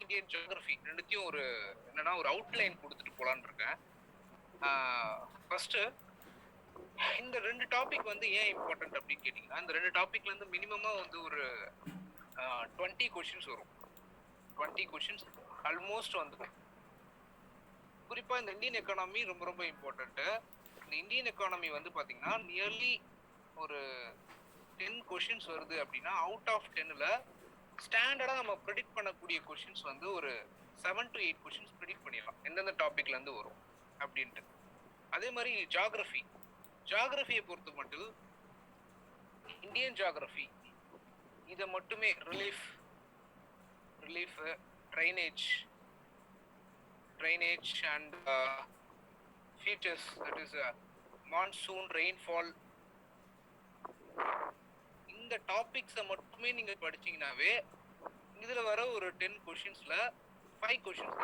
Indian geography ரெண்டுத்தையும் ஒரு என்னன்னா ஒரு அவுட்லைன் கொடுத்துட்டு போலான்னு இருக்கேன். ஃபர்ஸ்ட் இந்த 2 டாபிக் வந்து ஏன் இம்பார்ட்டன்ட் அப்படின்னு கேட்டீங்கன்னா, இந்த 2 டாபிக்ல இருந்து மினிமமா வந்து ஒரு 20 கொஸ்டின்ஸ் வரும். 20 கொஸ்டின்ஸ் ஆல்மோஸ்ட் வந்து குறிப்பா இந்த இந்தியன் எக்கானமி ரொம்ப ரொம்ப இம்பார்ட்டன்ட். இந்த இந்தியன் எக்கானமி வந்து பாத்தீங்கன்னா நியர்லி ஒரு 10 கொஸ்டின்ஸ் வருது அப்படின்னா அவுட் ஆஃப் 10ல ஸ்டாண்டர்டா நம்ம ப்ரெடிக்ட் பண்ணக்கூடிய கொஸ்டின்ஸ் வந்து ஒரு 7 to 8 கொஸ்டின்ஸ் ப்ரெடிக்ட் பண்ணிடலாம் எந்தெந்த டாபிக்ல இருந்து வரும் அப்படின்ட்டு. அதே மாதிரி ஜியோகிராஃபியை பொறுத்த மட்டும் இந்தியன் ஜியோகிராஃபி இதை மட்டுமே relief drainage and features, that is monsoon rainfall, இந்த டாபிக்ஸை மட்டுமே நீங்க படிச்சீங்கன்னாவே இதுல வர ஒரு 10 கொஸ்டின்ஸ்ல 5 கொஸ்டின்ஸ்.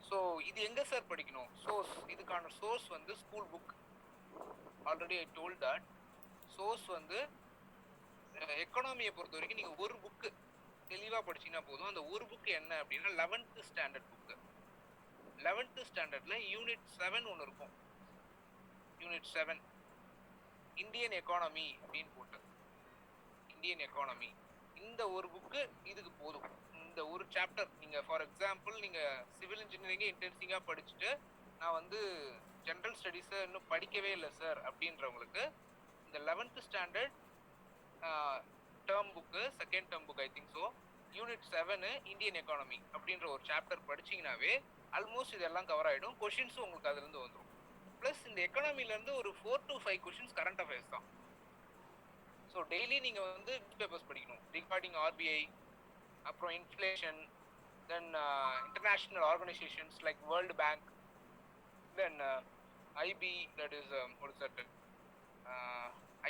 ஸோ இது எங்க சார் படிக்கணும்? சோர்ஸ், இதுக்கான சோர்ஸ் வந்து school book. Already I told that source வந்து எக்கனாமியை பொறுத்த வரைக்கும் நீங்க ஒரு புக்கு தெளிவா படிச்சீங்கன்னா போதும். அந்த ஒரு புக்கு என்ன அப்படின்னா 11th ஸ்டாண்டர்ட் புக்கு. 11th ஸ்டாண்டர்ட்ல யூனிட் 7 ஒன்று இருக்கும். யூனிட் 7 இந்தியன் எக்கானமி அப்படின்னு போட்டு இந்தியன் எக்கானமி, இந்த ஒரு புக்கு இதுக்கு போதும். இந்த ஒரு சாப்டர் நீங்க ஃபார் எக்ஸாம்பிள் நீங்க சிவில் இன்ஜினியரிங்கே இன்டென்சிவா படிச்சுட்டு நான் வந்து ஜென்ரல் ஸ்டடீஸை இன்னும் படிக்கவே இல்லை சார் அப்படின்றவங்களுக்கு இந்த 11th standard term book, second term book I think so, unit 7 Indian economy அப்படின்ற ஒரு சாப்டர் படிச்சீங்கன்னாவே ஆல்மோஸ்ட் இதெல்லாம் கவர் ஆகிடும். கொஷின்ஸும் உங்களுக்கு அதுலேருந்து வந்துடும். ப்ளஸ் இந்த எக்கானமிலேருந்து ஒரு 4 to 5 கொஷின்ஸ் கரண்ட் அஃபேர்ஸ் தான். ஸோ டெய்லி நீங்கள் வந்து நியூஸ் பேப்பர்ஸ் படிக்கணும் ரிகார்டிங் ஆர்பிஐ, அப்புறம் inflation, then international organisations like world bank, then IP, that is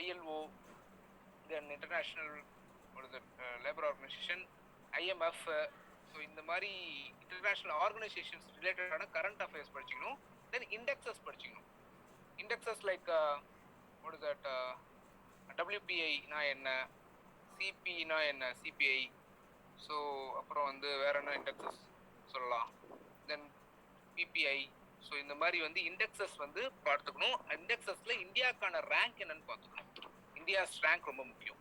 ILO, then international labour organisation, IMF. So இந்த மாதிரி இன்டர்நேஷ்னல் ஆர்கனைசேஷன்ஸ் ரிலேட்டடான கரண்ட் அஃபேர்ஸ் படிச்சுக்கணும். தென் indexes படிச்சுக்கணும். Indexes like WPI-னா என்ன, CP-னா என்ன, CPI. So அப்புறம் வந்து வேற என்ன இண்டெக்ஸஸ் சொல்லலாம், தென் PPI. ஸோ இந்த மாதிரி வந்து இண்டெக்ஸஸ் வந்து பார்த்துக்கணும். இண்டெக்ஸஸ்ல இந்தியாவுக்கான ரேங்க் என்னன்னு பார்த்துக்கணும். இந்தியாஸ் ரேங்க் ரொம்ப முக்கியம்.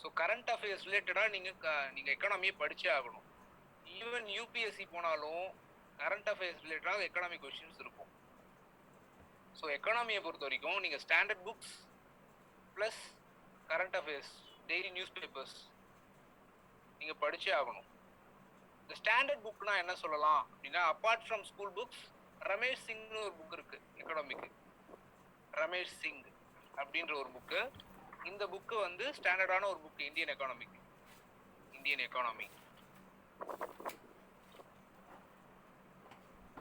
ஸோ கரண்ட் அஃபேர்ஸ் ரிலேட்டடாக நீங்கள் எக்கானமியை படிச்சே ஆகணும். ஈவன் UPSC போனாலும் கரண்ட் அஃபேர்ஸ் ரிலேட்டடாக எக்கனாமிக் கொஸ்டின்ஸ் இருக்கும். ஸோ எக்கானமியை பொறுத்த வரைக்கும் நீங்கள் standard books plus current affairs, daily news papers நீங்கள் படிச்சே ஆகணும். இந்த ஸ்டாண்டர்ட் புக்னா என்ன சொல்லலாம் அப்படின்னா, apart from school books, Ramesh சிங்னு ஒரு புக் இருக்கு எக்கனாமிக்கு. ரமேஷ் சிங் அப்படின்ற ஒரு புக்கு. இந்த புக்கு வந்து ஸ்டாண்டர்டான ஒரு புக் இந்தியன் எக்கானமி.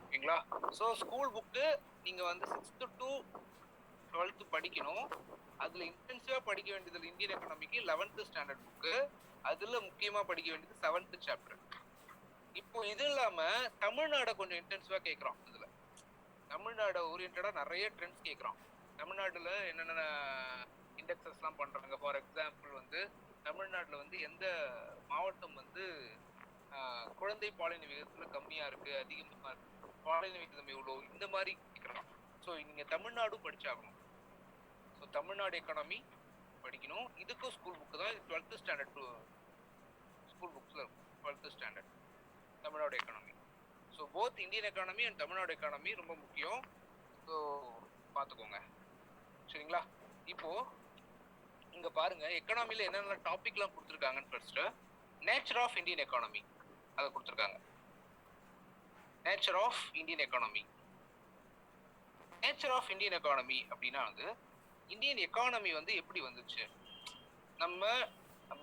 ஓகேங்களா? ஸோ ஸ்கூல் புக்கு நீங்க வந்து 6th to 12th படிக்கணும். அதுல இன்டென்சிவா படிக்க வேண்டியது இந்தியன் எக்கானமிக்கு 11th ஸ்டாண்டர்ட் புக்கு. அதுல முக்கியமா படிக்க வேண்டியது 7th சாப்டர். இப்போ இது இல்லாம தமிழ்நாடை கொஞ்சம் இன்டென்சிவா கேட்குறோம். இதுல தமிழ்நாடு ஓரியன்டா நிறைய ட்ரெண்ட்ஸ் கேட்குறோம். தமிழ்நாட்டுல என்னென்ன இண்டெக்ஸஸ்லாம் பண்றாங்க. ஃபார் எக்ஸாம்பிள் வந்து தமிழ்நாட்டில் வந்து எந்த மாவட்டம் வந்து குழந்தை பாலின விகிதத்துல கம்மியா இருக்கு, அதிகமா இருக்கு, பாலின விகிதம் எவ்வளோ, இந்த மாதிரி கேட்குறோம். ஸோ நீங்க தமிழ்நாடும் படிச்சாகணும். ஸோ தமிழ்நாடு எக்கானமி படிக்கணும். இதுக்கும் ஸ்கூல் புக்கு தான். இது 12th ஸ்டாண்டர்ட் ஸ்கூல் புக்ஸ்ல இருக்கும். 12th standard Tamil Nadu economy. So both Indian economy and Tamil Nadu economy ரொம்ப முக்கியம். ஸோ பார்த்துக்கோங்க. சரிங்களா? இப்போ இங்க பாருங்க எக்கானமில என்னென்ன டாபிக்லாம் கொடுத்துருக்காங்கன்னு. First nature of Indian economy அதை கொடுத்துருக்காங்க. Nature of Indian economy. Nature of Indian economy அப்படின்னா வந்து இந்தியன் எக்கானமி வந்து எப்படி வந்துச்சு, நம்ம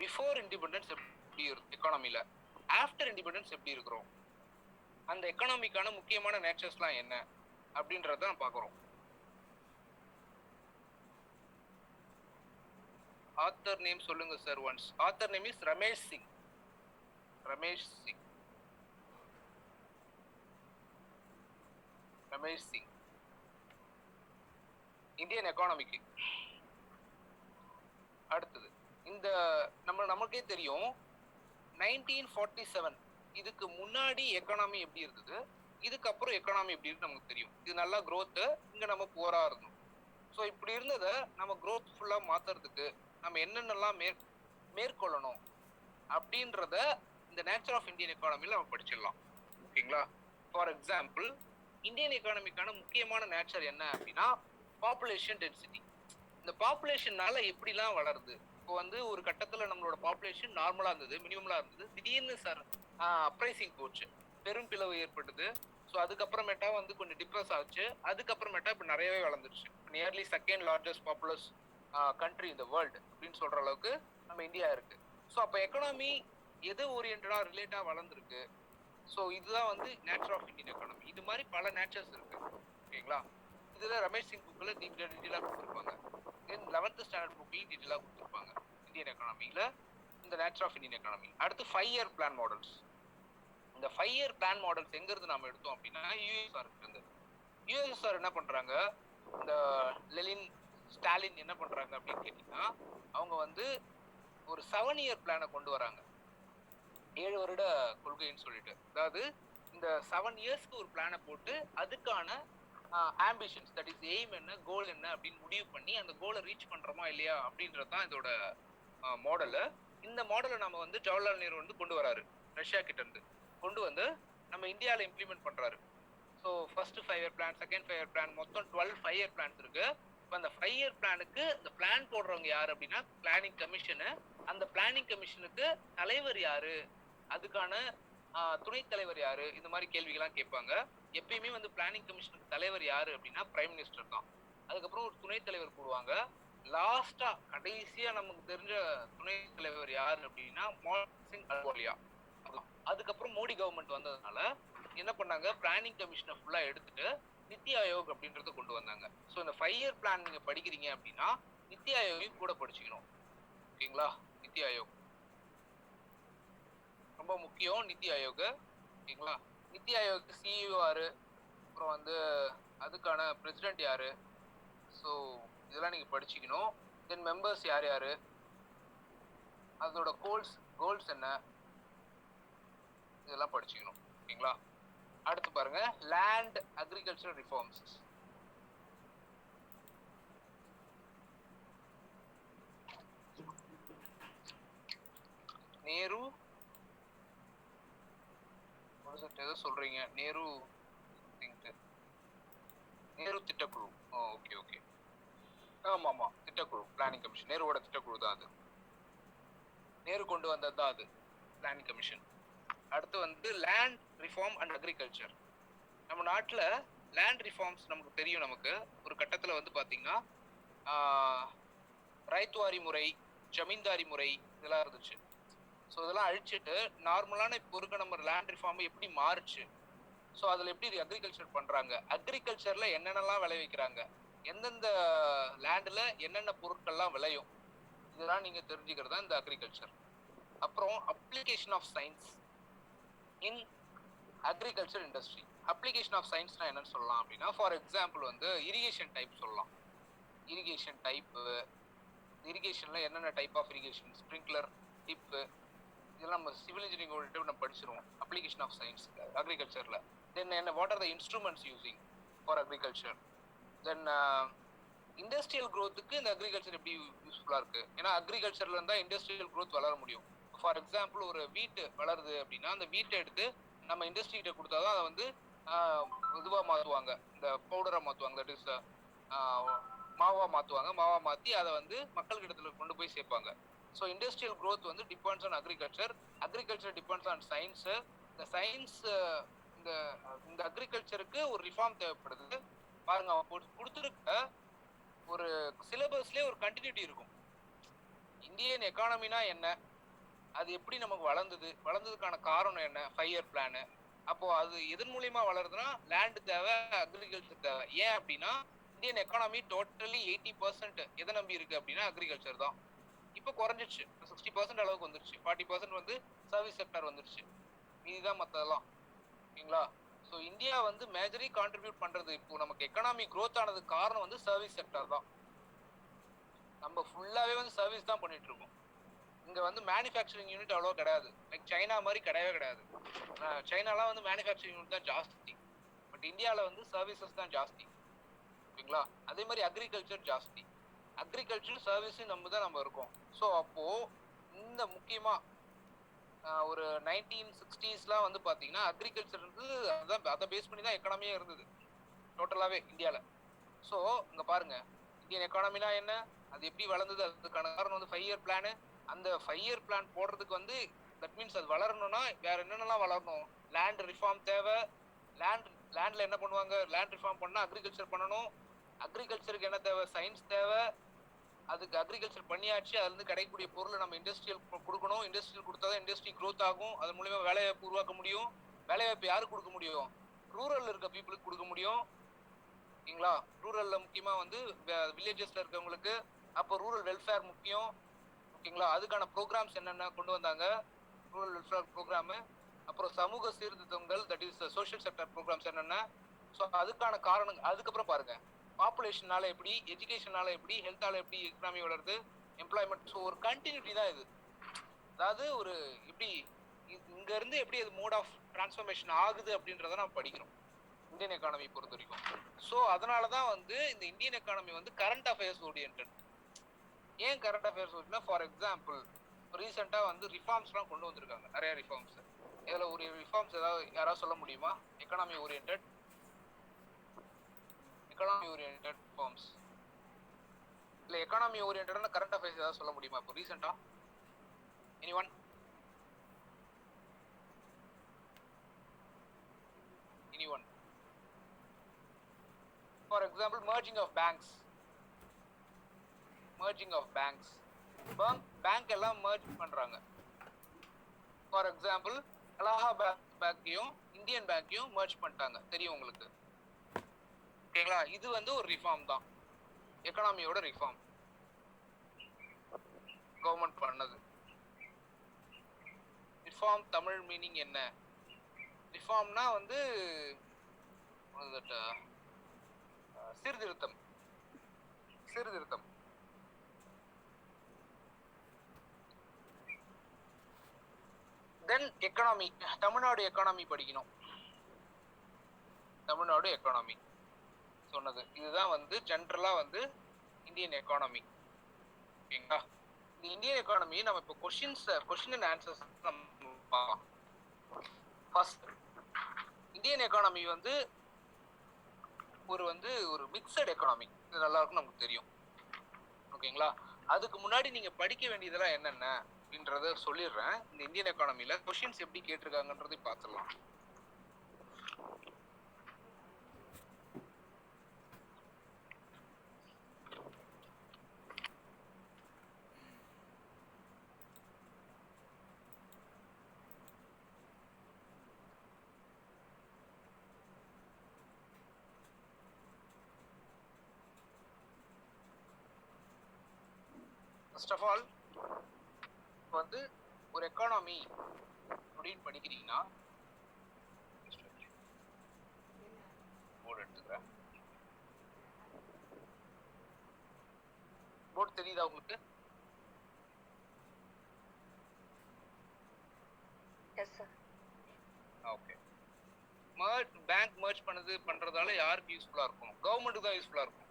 பிஃபோர் இண்டிபெண்டன்ஸ் எப்படி இருக்கு எக்கானமில, ஆஃப்டர் இண்டிபெண்டன்ஸ் எப்படி இருக்கிறோம், அந்த எக்கானமிக்கான முக்கியமான நேச்சர்ஸ்லாம் என்ன அப்படின்றத பார்க்குறோம். ஆத்தர் நேம் சொல்லுங்க sir once. Author name is Ramesh Singh. Indian எக்கானமிக்கு. அடுத்தது இந்த நமக்கே தெரியும் 1947 இதுக்கு முன்னாடி எக்கானமி எப்படி இருந்தது, இதுக்கப்புறம் எக்கானமி எப்படி இருக்கு நமக்கு தெரியும். இது நல்லா growth, இங்க நம்ம போரா இருந்தோம். ஸோ இப்படி இருந்ததை நம்ம growth ஃபுல்லா மாத்துறதுக்கு நம்ம என்னென்னலாம் மேற்கொள்ளணும் அப்படின்றத இந்த நேச்சர் ஆஃப் இந்தியன் எக்கானமில நம்ம படிச்சிடலாம். ஓகேங்களா? ஃபார் எக்ஸாம்பிள், இந்தியன் எக்கானமிக்கான முக்கியமான நேச்சர் என்ன அப்படின்னா பாப்புலேஷன் டென்சிட்டி. இந்த பாப்புலேஷன்னால எப்படிலாம் வளருது. இப்போ வந்து ஒரு கட்டத்துல நம்மளோட பாப்புலேஷன் நார்மலா இருந்தது, மினிமலா இருந்தது. திடீர்னு அப்ரைசிங் போச்சு, பெரும் பிளவு ஏற்பட்டது. ஸோ அதுக்கப்புறமேட்டா வந்து கொஞ்சம் டிப்ரெஸ் ஆச்சு. அதுக்கப்புறமேட்டா இப்போ நிறையவே வளர்ந்துருச்சு. Nearly second largest populous country இந்த வேர்ல்டு அப்படின்னு சொல்ற அளவுக்கு நம்ம இந்தியா இருக்கு. ஸோ அப்போ எக்கனாமி எது ஓரியன்டா ரிலேட்டா வளர்ந்துருக்கு. ஸோ இதுதான் வந்து நேச்சர் ஆஃப் இந்தியன் எக்கானமி. இது மாதிரி பல நேச்சர்ஸ் இருக்கு. ஓகேங்களா? இதுல ரமேஷ் சிங் புக்ல டீட்டெயிலாக கொடுத்துருப்பாங்க. தென் 11th ஸ்டாண்டர்ட் புக்லையும் டீட்டெயிலாக கொடுத்துருப்பாங்க இந்தியன் எக்கானமில இந்த நேச்சர் ஆஃப் இந்தியன் எக்கானமி. அடுத்து 5 இயர் பிளான் மாடல்ஸ். இந்த 5 இயர் பிளான் மாடல்ஸ் எங்க இருந்து நம்ம எடுத்தோம் அப்படின்னா யூஎஸ்ஆர் இருந்து. யூஎஸ்ஆர் என்ன பண்றாங்க, இந்த லெனின் ஸ்டாலின் என்ன பண்றாங்க அப்படின்னு கேட்டீங்கன்னா, அவங்க வந்து ஒரு 7 இயர் பிளானை கொண்டு வராங்க. 7 வருட கொள்கைன்னு சொல்லிட்டு. அதாவது இந்த 7 இயர்ஸ்க்கு ஒரு பிளானை போட்டு அதுக்கான ஆம்பிஷன்ஸ், தட் இஸ் எய்ம் என்ன, கோல் என்ன அப்படின்னு முடிவு பண்ணி அந்த கோலை ரீச் பண்றோமா இல்லையா அப்படின்றது தான் இதோட மாடலு. இந்த மாடலை நம்ம வந்து ஜவஹர்லால் நேரு வந்து கொண்டு வராரு, ரஷ்யா கிட்ட இருந்து கொண்டு வந்து நம்ம இந்தியாவில் இம்ப்ளிமெண்ட் பண்றாரு. So first 5 year plan, second 5 year plan, மொத்தம் 12 5 இயர் பிளான்ஸ் இருக்கு. இப்போ அந்த 5 இயர் பிளானுக்கு இந்த பிளான் போடுறவங்க யாரு அப்படின்னா பிளானிங் கமிஷனு. அந்த பிளானிங் கமிஷனுக்கு தலைவர் யாரு, அதுக்கான துணைத் தலைவர் யாரு, இந்த மாதிரி கேள்விகள்லாம் கேட்பாங்க. எப்பயுமே வந்து பிளானிங் கமிஷனுக்கு தலைவர் யாரு அப்படின்னா பிரைம் மினிஸ்டர் தான். அதுக்கப்புறம் ஒரு துணைத் தலைவர் போடுவாங்க. லாஸ்டா கடைசியா நமக்கு தெரிஞ்ச துணைத் தலைவர் யாரு அப்படின்னா மோகன் சிங் அலுவாலியா. அதுக்கப்புறம் மோடி கவர்மெண்ட் வந்ததுனால என்ன பண்ணாங்க, பிளானிங் கமிஷனை ஃபுல்லா எடுத்துட்டு நித்தி ஆயோக் அப்படின்றத கொண்டு வந்தாங்க. ஸோ இந்த 5 இயர் பிளான் நீங்க படிக்கிறீங்க அப்படின்னா நித்தி ஆயோகையும் கூட படிச்சுக்கணும். ஓகேங்களா? நித்தி ஆயோக் ரொம்ப முக்கியம். நித்தி ஆயோக், ஓகேங்களா? நித்தி ஆயோக் சிஇஓ யாரு, அப்புறம் வந்து அதுக்கான பிரசிடென்ட் யாரு, ஸோ இதெல்லாம் நீங்க படிச்சுக்கணும். தென் மெம்பர்ஸ் யார் யாரு, அதோட கோல்ஸ் என்ன, இதெல்லாம் படிச்சுக்கணும். ஓகேங்களா? அடுத்து பாருங்க, லேண்ட் அக்ரிகல்ச்சர் ரிஃபார்ம்ஸ். நேரு ஏதோ சொல்றீங்க, நேரு திட்டக்குழு. ஓகே ஓகே, ஆமா ஆமா, திட்டக்குழு, பிளானிங் கமிஷன், நேருவோட திட்டக்குழு தான் அது. நேரு கொண்டு வந்தது தான் அது பிளானிங் கமிஷன். அடுத்து வந்து லேண்ட் ரிஃபார்ம் அண்ட் அக்ரிகல்ச்சர். நம்ம நாட்டுல லேண்ட் ரிஃபார்ம்ஸ் நமக்கு தெரியும். நமக்கு ஒரு கட்டத்துல வந்து பாத்தீங்கன்னா ரைத்துவாரி முறை, ஜமீன்தாரி முறை இதெல்லாம் இருந்துச்சு. ஸோ இதெல்லாம் அழிச்சிட்டு நார்மலான இப்போ இருக்க நம்ம லேண்ட் ரிஃபார்ம் எப்படி மாறுச்சு, ஸோ அதில் எப்படி அக்ரிகல்ச்சர் பண்ணுறாங்க, அக்ரிகல்ச்சரில் என்னென்னலாம் விளைவிக்கிறாங்க, எந்தெந்த லேண்டில் என்னென்ன பொருட்கள்லாம் விளையும், இதெல்லாம் நீங்கள் தெரிஞ்சுக்கிறது தான் இந்த அக்ரிகல்ச்சர். அப்புறம் application of science in agriculture industry. Application of சயின்ஸ்னா என்னன்னு சொல்லலாம் அப்படின்னா, ஃபார் எக்ஸாம்பிள் வந்து இரிகேஷன் டைப் சொல்லலாம். இரிகேஷன் டைப்பு, இரிகேஷனில் என்னென்ன type of irrigation, sprinkler, drip, இதெல்லாம் நம்ம சிவில் இன்ஜினியரிங் நம்ம படிச்சிருவோம் அப்ளிகேஷன் ஆஃப் சயின்ஸ் அக்ரிகல்ச்சரில். தென் என்ன, what are the instruments using for agriculture. Then industrial க்ரோத்துக்கு இந்த அக்ரிகல்ச்சர் எப்படி யூஸ்ஃபுல்லாக இருக்குது, ஏன்னா அக்ரிகல்ச்சரில் இருந்தால் இண்டஸ்ட்ரியல் க்ரோத் வளர முடியும். ஃபார் எக்ஸாம்பிள் ஒரு வீட்டு வளருது அப்படின்னா அந்த வீட்டை எடுத்து நம்ம இண்டஸ்ட்ரிகிட்ட கொடுத்தா தான் அதை வந்து இதுவாக மாற்றுவாங்க, இந்த பவுடராக மாற்றுவாங்க, தட் இஸ் மாவாக மாற்றுவாங்க. மாவாக மாற்றி அதை வந்து மக்கள்கிட்ட கொண்டு போய் சேர்ப்பாங்க. ஸோ இண்டஸ்ட்ரியல் க்ரோத் வந்து depends on agriculture, agriculture depends on science. இந்த சயின்ஸ் இந்த அக்ரிகல்ச்சருக்கு ஒரு ரிஃபார்ம் தேவைப்படுது. பாருங்க, அவங்க கொடுத்துருக்க ஒரு சிலபஸ்லேயே ஒரு கண்டினியூட்டி இருக்கும். இந்தியன் எக்கானமினா என்ன, அது எப்படி நமக்கு வளர்ந்ததுக்கான காரணம் என்ன, 5 இயர் பிளானு. அப்போ அது எதன் மூலியமா வளருதுன்னா லேண்ட் தேவை, அக்ரிகல்ச்சர் தேவை. ஏன் அப்படின்னா இந்தியன் எக்கானமி டோட்டலி 80% எதை நம்பி இருக்கு அப்படின்னா அக்ரிகல்ச்சர் தான். இப்போ குறைஞ்சிச்சு, 60% அளவுக்கு வந்துருச்சு. 40% வந்து சர்வீஸ் செக்டர் வந்துருச்சு, இதுதான் மற்றதெல்லாம். ஓகேங்களா? ஸோ இந்தியா வந்து மேஜரி கான்ட்ரிபியூட் பண்றது இப்போ நமக்கு எக்கனாமி க்ரோத் ஆனதுக்கு காரணம் வந்து சர்வீஸ் செக்டர் தான். நம்ம ஃபுல்லாவே வந்து சர்வீஸ் தான் பண்ணிட்டு இருக்கோம். இங்க வந்து மேனுஃபேக்சரிங் யூனிட் அவ்வளோ கிடையாது, லைக் சைனா மாதிரி கிடையவே கிடையாது. சைனாலாம் வந்து மேனுஃபேக்சரிங் தான் ஜாஸ்தி, பட் இந்தியாவில் வந்து சர்வீசஸ் தான் ஜாஸ்தி. ஓகேங்களா? அதே மாதிரி அக்ரிகல்ச்சர் ஜாஸ்தி, அக்ரிகல்ச்சர் சர்வீஸ் நம்ம இருக்கோம். ஸோ அப்போ இந்த முக்கியமா ஒரு 1960s வந்து பார்த்தீங்கன்னா அக்ரிகல்ச்சர் இருந்து அதான் அதை பேஸ் பண்ணி தான் எக்கனாமியே இருந்தது டோட்டலாகவே இந்தியாவில். ஸோ இங்கே பாருங்க, இந்தியன் எக்கானமினா என்ன, அது எப்படி வளர்ந்தது, அதுக்கான காரணம் வந்து 5 இயர் பிளானு. அந்த 5 இயர் பிளான் போடுறதுக்கு வந்து தட் மீன்ஸ் அது வளரணும்னா வேற என்னென்னலாம் வளரணும், லேண்ட் ரிஃபார்ம் தேவை. லேண்ட்ல என்ன பண்ணுவாங்க, லேண்ட் ரிஃபார்ம் பண்ணா அக்ரிகல்ச்சர் பண்ணணும். அக்ரிகல்ச்சருக்கு என்ன தேவை, சயின்ஸ் தேவை. அதுக்கு அக்ரிகல்ச்சர் பண்ணியாச்சு, அதுல இருந்து கிடைக்கக்கூடிய பொருளை நம்ம இண்டஸ்ட்ரியல் கொடுக்கணும். இண்டஸ்ட்ரியல் கொடுத்தா தான் இண்டஸ்ட்ரி க்ரோத் ஆகும், அது மூலியமா வேலைவாய்ப்பு உருவாக்க முடியும். வேலைவாய்ப்பு யாருக்கு கொடுக்க முடியும், ரூரல்ல இருக்க பீப்புளுக்கு கொடுக்க முடியும். ஓகேங்களா? ரூரல்ல முக்கியமா வந்து வில்லேஜஸ்ல இருக்கவங்களுக்கு. அப்போ ரூரல் வெல்ஃபேர் முக்கியம். ஓகேங்களா? அதுக்கான ப்ரோக்ராம்ஸ் என்னென்ன கொண்டு வந்தாங்க, ரூரல் வெல்ஃபேர் ப்ரோக்ராமு. அப்புறம் சமூக சீர்திருத்தங்கள், that is social sector programmes என்னென்ன. ஸோ அதுக்கான காரணம். அதுக்கப்புறம் பாருங்க, பாப்புலேஷனால எப்படி, எஜுகேஷனால எப்படி, ஹெல்த்தால எப்படி எக்கனாமி வளருது, எம்ப்ளாய்மெண்ட். ஸோ ஒரு கண்டினியூட்டி தான் இது. அதாவது ஒரு எப்படி இங்க இருந்து எப்படி அது மோட் ஆஃப் டிரான்ஸ்ஃபர்மேஷன் ஆகுது அப்படின்றத நம்ம படிக்கிறோம் இந்தியன் எக்கானமி பொறுத்த வரைக்கும். ஸோ அதனால தான் வந்து இந்த இந்தியன் எக்கானமி வந்து கரண்ட் அஃபேர்ஸ் ஓரியன்டட். ஏன் கரண்ட் அஃபேர்ஸ் ஓரியன்ட்னா, ஃபார் எக்ஸாம்பிள் ரீசெண்டாக வந்து ரிஃபார்ம்ஸ்லாம் கொண்டு வந்திருக்காங்க, நிறைய ரிஃபார்ம்ஸ். இதில் ஒரு ரிஃபார்ம்ஸ் யாராவது சொல்ல முடியுமா, எக்கானமி ஓரியன்டட் ரிஃபார்ம்ஸ் இல்லை எக்கானமி ஓரியன்டட்னா கரண்ட் அஃபேர்ஸ் ஏதாவது சொல்ல முடியுமா இப்போ ரீசெண்டாக? Anyone? For example, merging of banks. Bank எல்லாம் merge பண்றாங்க. For example, அலகாபாத் பேங்கையும் இந்தியன் பேங்கையும் merge பண்ணிட்டாங்க, தெரியும் உங்களுக்கு. ஓகேங்களா? இது வந்து ஒரு ரிஃபார்ம் தான், எக்கனாமியோட ரிஃபார்ம் கவர்மெண்ட் பண்ணது. ரிஃபார்ம் தமிழ் மீனிங் என்ன? ரிஃபார்ம்னா வந்து சீர்திருத்தம். தென் எக்கனாமி, தமிழ்நாடு எக்கானமி படிக்கணும். தமிழ்நாடு எக்கானமி சொன்னது இதுதான் வந்து ஜென்ரலா வந்து இந்தியன் எக்கானமி. ஓகேங்களா? இந்த இந்தியன் எக்கானமி நம்ம இப்போ question and answers. First, Indian economy வந்து ஒரு மிக்சட் எக்கானமி. இது நல்லா இருக்கும், நமக்கு தெரியும். ஓகேங்களா? அதுக்கு முன்னாடி நீங்க படிக்க வேண்டியதெல்லாம் என்னென்ன அப்படின்றத சொல்லிடுறேன். இந்த இந்தியன் எக்கானமில கொஸ்டின்ஸ் எப்படி கேட்டிருக்காங்கன்றதை பார்த்துடலாம். ஃபர்ஸ்ட் ஆஃப் ஆல் வந்து ஒரு எக்கானமி அப்படின்னு படிக்கிறீங்கன்னா, போர்டு எடுத்துக்கிறேன். போர்டு தெரியுதா உங்களுக்கு? ஓகே. பேங்க் மர்ஜ் பண்றதால யாருக்கு யூஸ்ஃபுல்லா இருக்கும்? கவர்மெண்ட்டுக்கு தான் யூஸ்ஃபுல்லா இருக்கும்.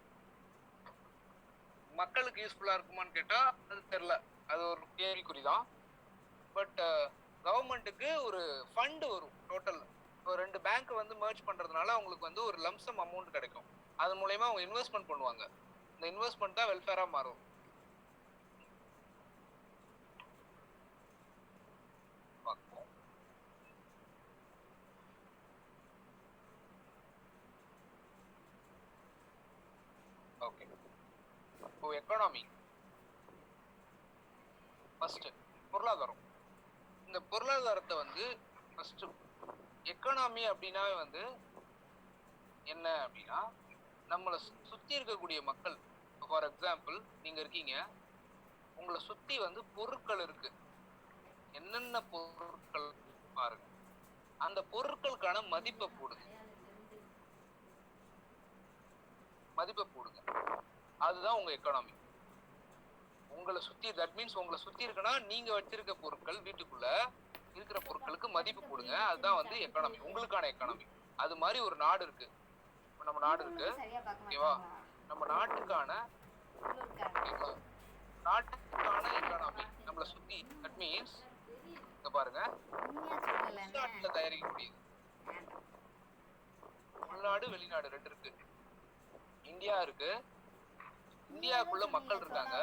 மக்களுக்கு யூஸ்ஃபுல்லா இருக்குமான்னு கேட்டா அது தெரியல, அது ஒரு கேள்விக்குறி தான். பட் கவர்மெண்ட்டுக்கு ஒரு ஃபண்ட் வரும் டோட்டல். இப்போ 2 பேங்க் வந்து மர்ஜ் பண்றதுனால அவங்களுக்கு வந்து ஒரு லம்சம் அமௌண்ட் கிடைக்கும். அது மூலயமா அவங்க இன்வெஸ்ட்மெண்ட் பண்ணுவாங்க. இந்த இன்வெஸ்ட்மெண்ட் தான் வெல்ஃபேரா மாறும். ஓகே, இப்போ எக்கானமி ஃபர்ஸ்ட் பொருளாதாரம். இந்த பொருளாதாரத்தை வந்து ஃபர்ஸ்ட் எக்கானமி அப்படின்னாவே வந்து என்ன அப்படின்னா, நம்மளை சுத்தி இருக்கக்கூடிய மக்கள். ஃபார் எக்ஸாம்பிள் நீங்க இருக்கீங்க, உங்களை சுத்தி வந்து பொருட்கள் இருக்கு. என்னென்ன பொருட்கள் பாருங்க, அந்த பொருட்களுக்கான மதிப்பை போடுங்க. அதுதான் உங்க எக்கானமி. உங்களை சுத்தி, தட் மீன்ஸ் உங்களை சுத்தி இருக்குன்னா நீங்க வச்சிருக்க பொருட்கள், வீட்டுக்குள்ள இருக்கிற பொருட்களுக்கு மதிப்பு போடுங்க. பாருங்க, அதுதான் வந்து எக்கானமி, உங்களுக்கான எக்கானமி. அது மாதிரி ஒரு நாடு இருக்கு, நம்ம நாடு இருக்கு, ஓகேவா? நம்ம நாட்டுக்கான ஓகேங்களா, நாட்டுக்கான எக்கானமி நம்மளை சுத்தி. தட் மீன்ஸ் இங்க பாருங்க, உள்நாட்டுல தயாரிக்கக்கூடியது, உள்நாடு வெளிநாடு ரெண்டு இருக்கு. இந்தியா இருக்கு, இந்தியாவுக்குள்ள மக்கள் இருக்காங்க,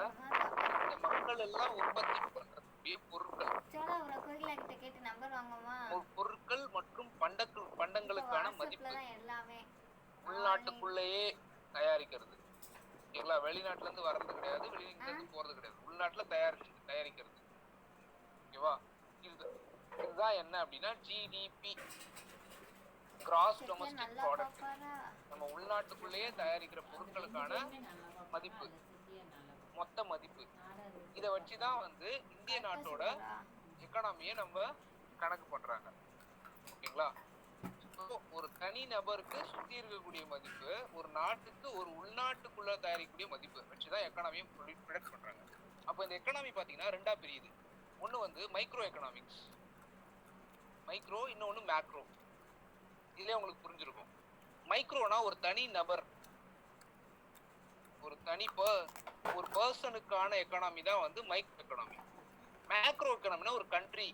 இந்த மக்கள் எல்லாம் உற்பத்தி பண்றக்கூடிய பொருட்கள் மற்றும் பண்டங்களுக்கான மதிப்பு உள்நாட்டுக்குள்ளேயே தயாரிக்கிறது. ஓகேங்களா, வெளிநாட்டுல இருந்து வர்றது கிடையாது, வெளிநாட்டுல இருந்து போறது கிடையாது, உள்நாட்டுல தயாரிக்கிறது. ஓகேவா? இதுதான் என்ன அப்படின்னா ஜிடிபி, கிராஸ் டொமஸ்டிக் ப்ராடக்ட். நம்ம உள்நாட்டுக்குள்ளேயே தயாரிக்கிற பொருட்களுக்கான மதிப்பு, மொத்த மதிப்பு. இதை வச்சுதான் வந்து இந்திய நாட்டோட எக்கானமியை நம்ம கணக்கு பண்றாங்க. ஓகேங்களா? ஒரு தனி நபருக்கு சுத்தி இருக்கக்கூடிய மதிப்பு, ஒரு நாட்டுக்கு ஒரு உள்நாட்டுக்குள்ள தயாரிக்கக்கூடிய மதிப்பு வச்சுதான் எக்கானமியை ப்ரொடக்ட் பண்றாங்க. அப்ப இந்த எக்கானமி பாத்தீங்கன்னா ரெண்டா பிரியுது. ஒண்ணு வந்து மைக்ரோ எக்கனாமிக்ஸ், மைக்ரோ, இன்னொன்னு மேக்ரோ. இதுலயே உங்களுக்கு புரிஞ்சிருக்கும். மைக்ரோனா ஒரு தனி நபர், ஒரு பர்சனுக்கான எக்கானமி தான் வந்து மைக்ரோ எக்கனாமி. மேக்ரோ எக்கனாமினா ஒரு கண்ட்ரி,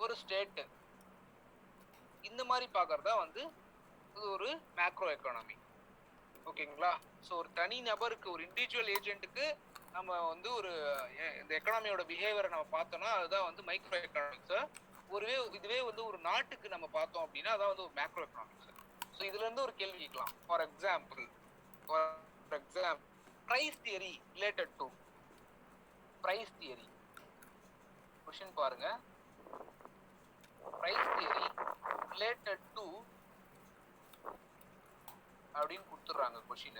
ஒரு ஸ்டேட், இந்த மாதிரி பாக்குறதா வந்து இது ஒரு மேக்ரோ எக்கானமி. ஓகேங்களா? ஸோ ஒரு தனி நபருக்கு, ஒரு இண்டிவிஜுவல் ஏஜென்ட்டுக்கு நம்ம வந்து ஒரு இந்த எக்கனாமியோட பிஹேவியரை நம்ம பார்த்தோம்னா அதுதான் வந்து மைக்ரோ எக்கனாமிக்ஸ். இதுவே வந்து ஒரு நாட்டுக்கு நம்ம பார்த்தோம் அப்படின்னா அதான் வந்து ஒரு மேக்ரோ எக்கனாமிக்ஸ். ஸோ இதுல இருந்து ஒரு கேள்வி கேட்கலாம். For example price theory related to price theory. Question பாருங்க, பிரைஸ் தியரி ரிலேட்டட் டு அப்படின்னு கொடுத்துறாங்க question.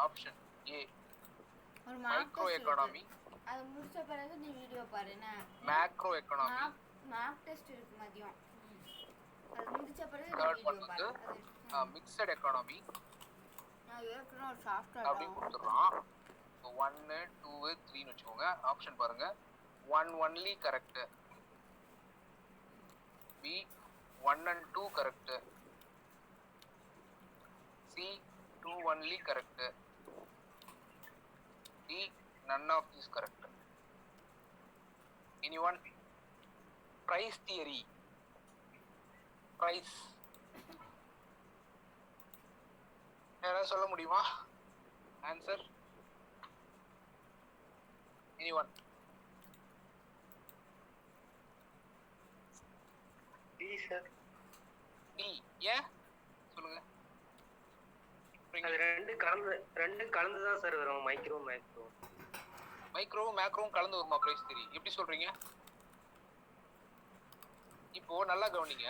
Option A micro economy, அது முடிச்ச பிறகு நீ வீடியோ பாருங்க. மேக்ரோ எக்கனாமி, மார்க் டெஸ்ட் இருக்கு மதியம், அது முடிச்ச பிறகு தேர்ட் வீடியோ ஒன் வந்து மிக்ஸ்ட் எக்கனாமி நான் ஏற்கனவே ஒரு சாஃப்ட்வேர் அப்படின்னு கொடுத்துறோம். 1 2 3 ன்னு வெச்சுக்கோங்க. ஆப்ஷன் பாருங்க, 1 only correct, B 1 and 2 correct, C 2 only correct, D none of these correct. Anyone? Price theory, price யாராவது சொல்ல முடியுமா answer? Anyone? D sir. D ஏன் சொல்லுங்க. அது ரெண்டு கலந்து தான் சார் வரும், மைக்ரோ மேக்ரோ. மைக்ரோவும் மேக்ரோவும் கலந்து வருமா பிரைஸ் தியரி? எப்படி சொல்றீங்க? இப்போ நல்லா கவனிங்க,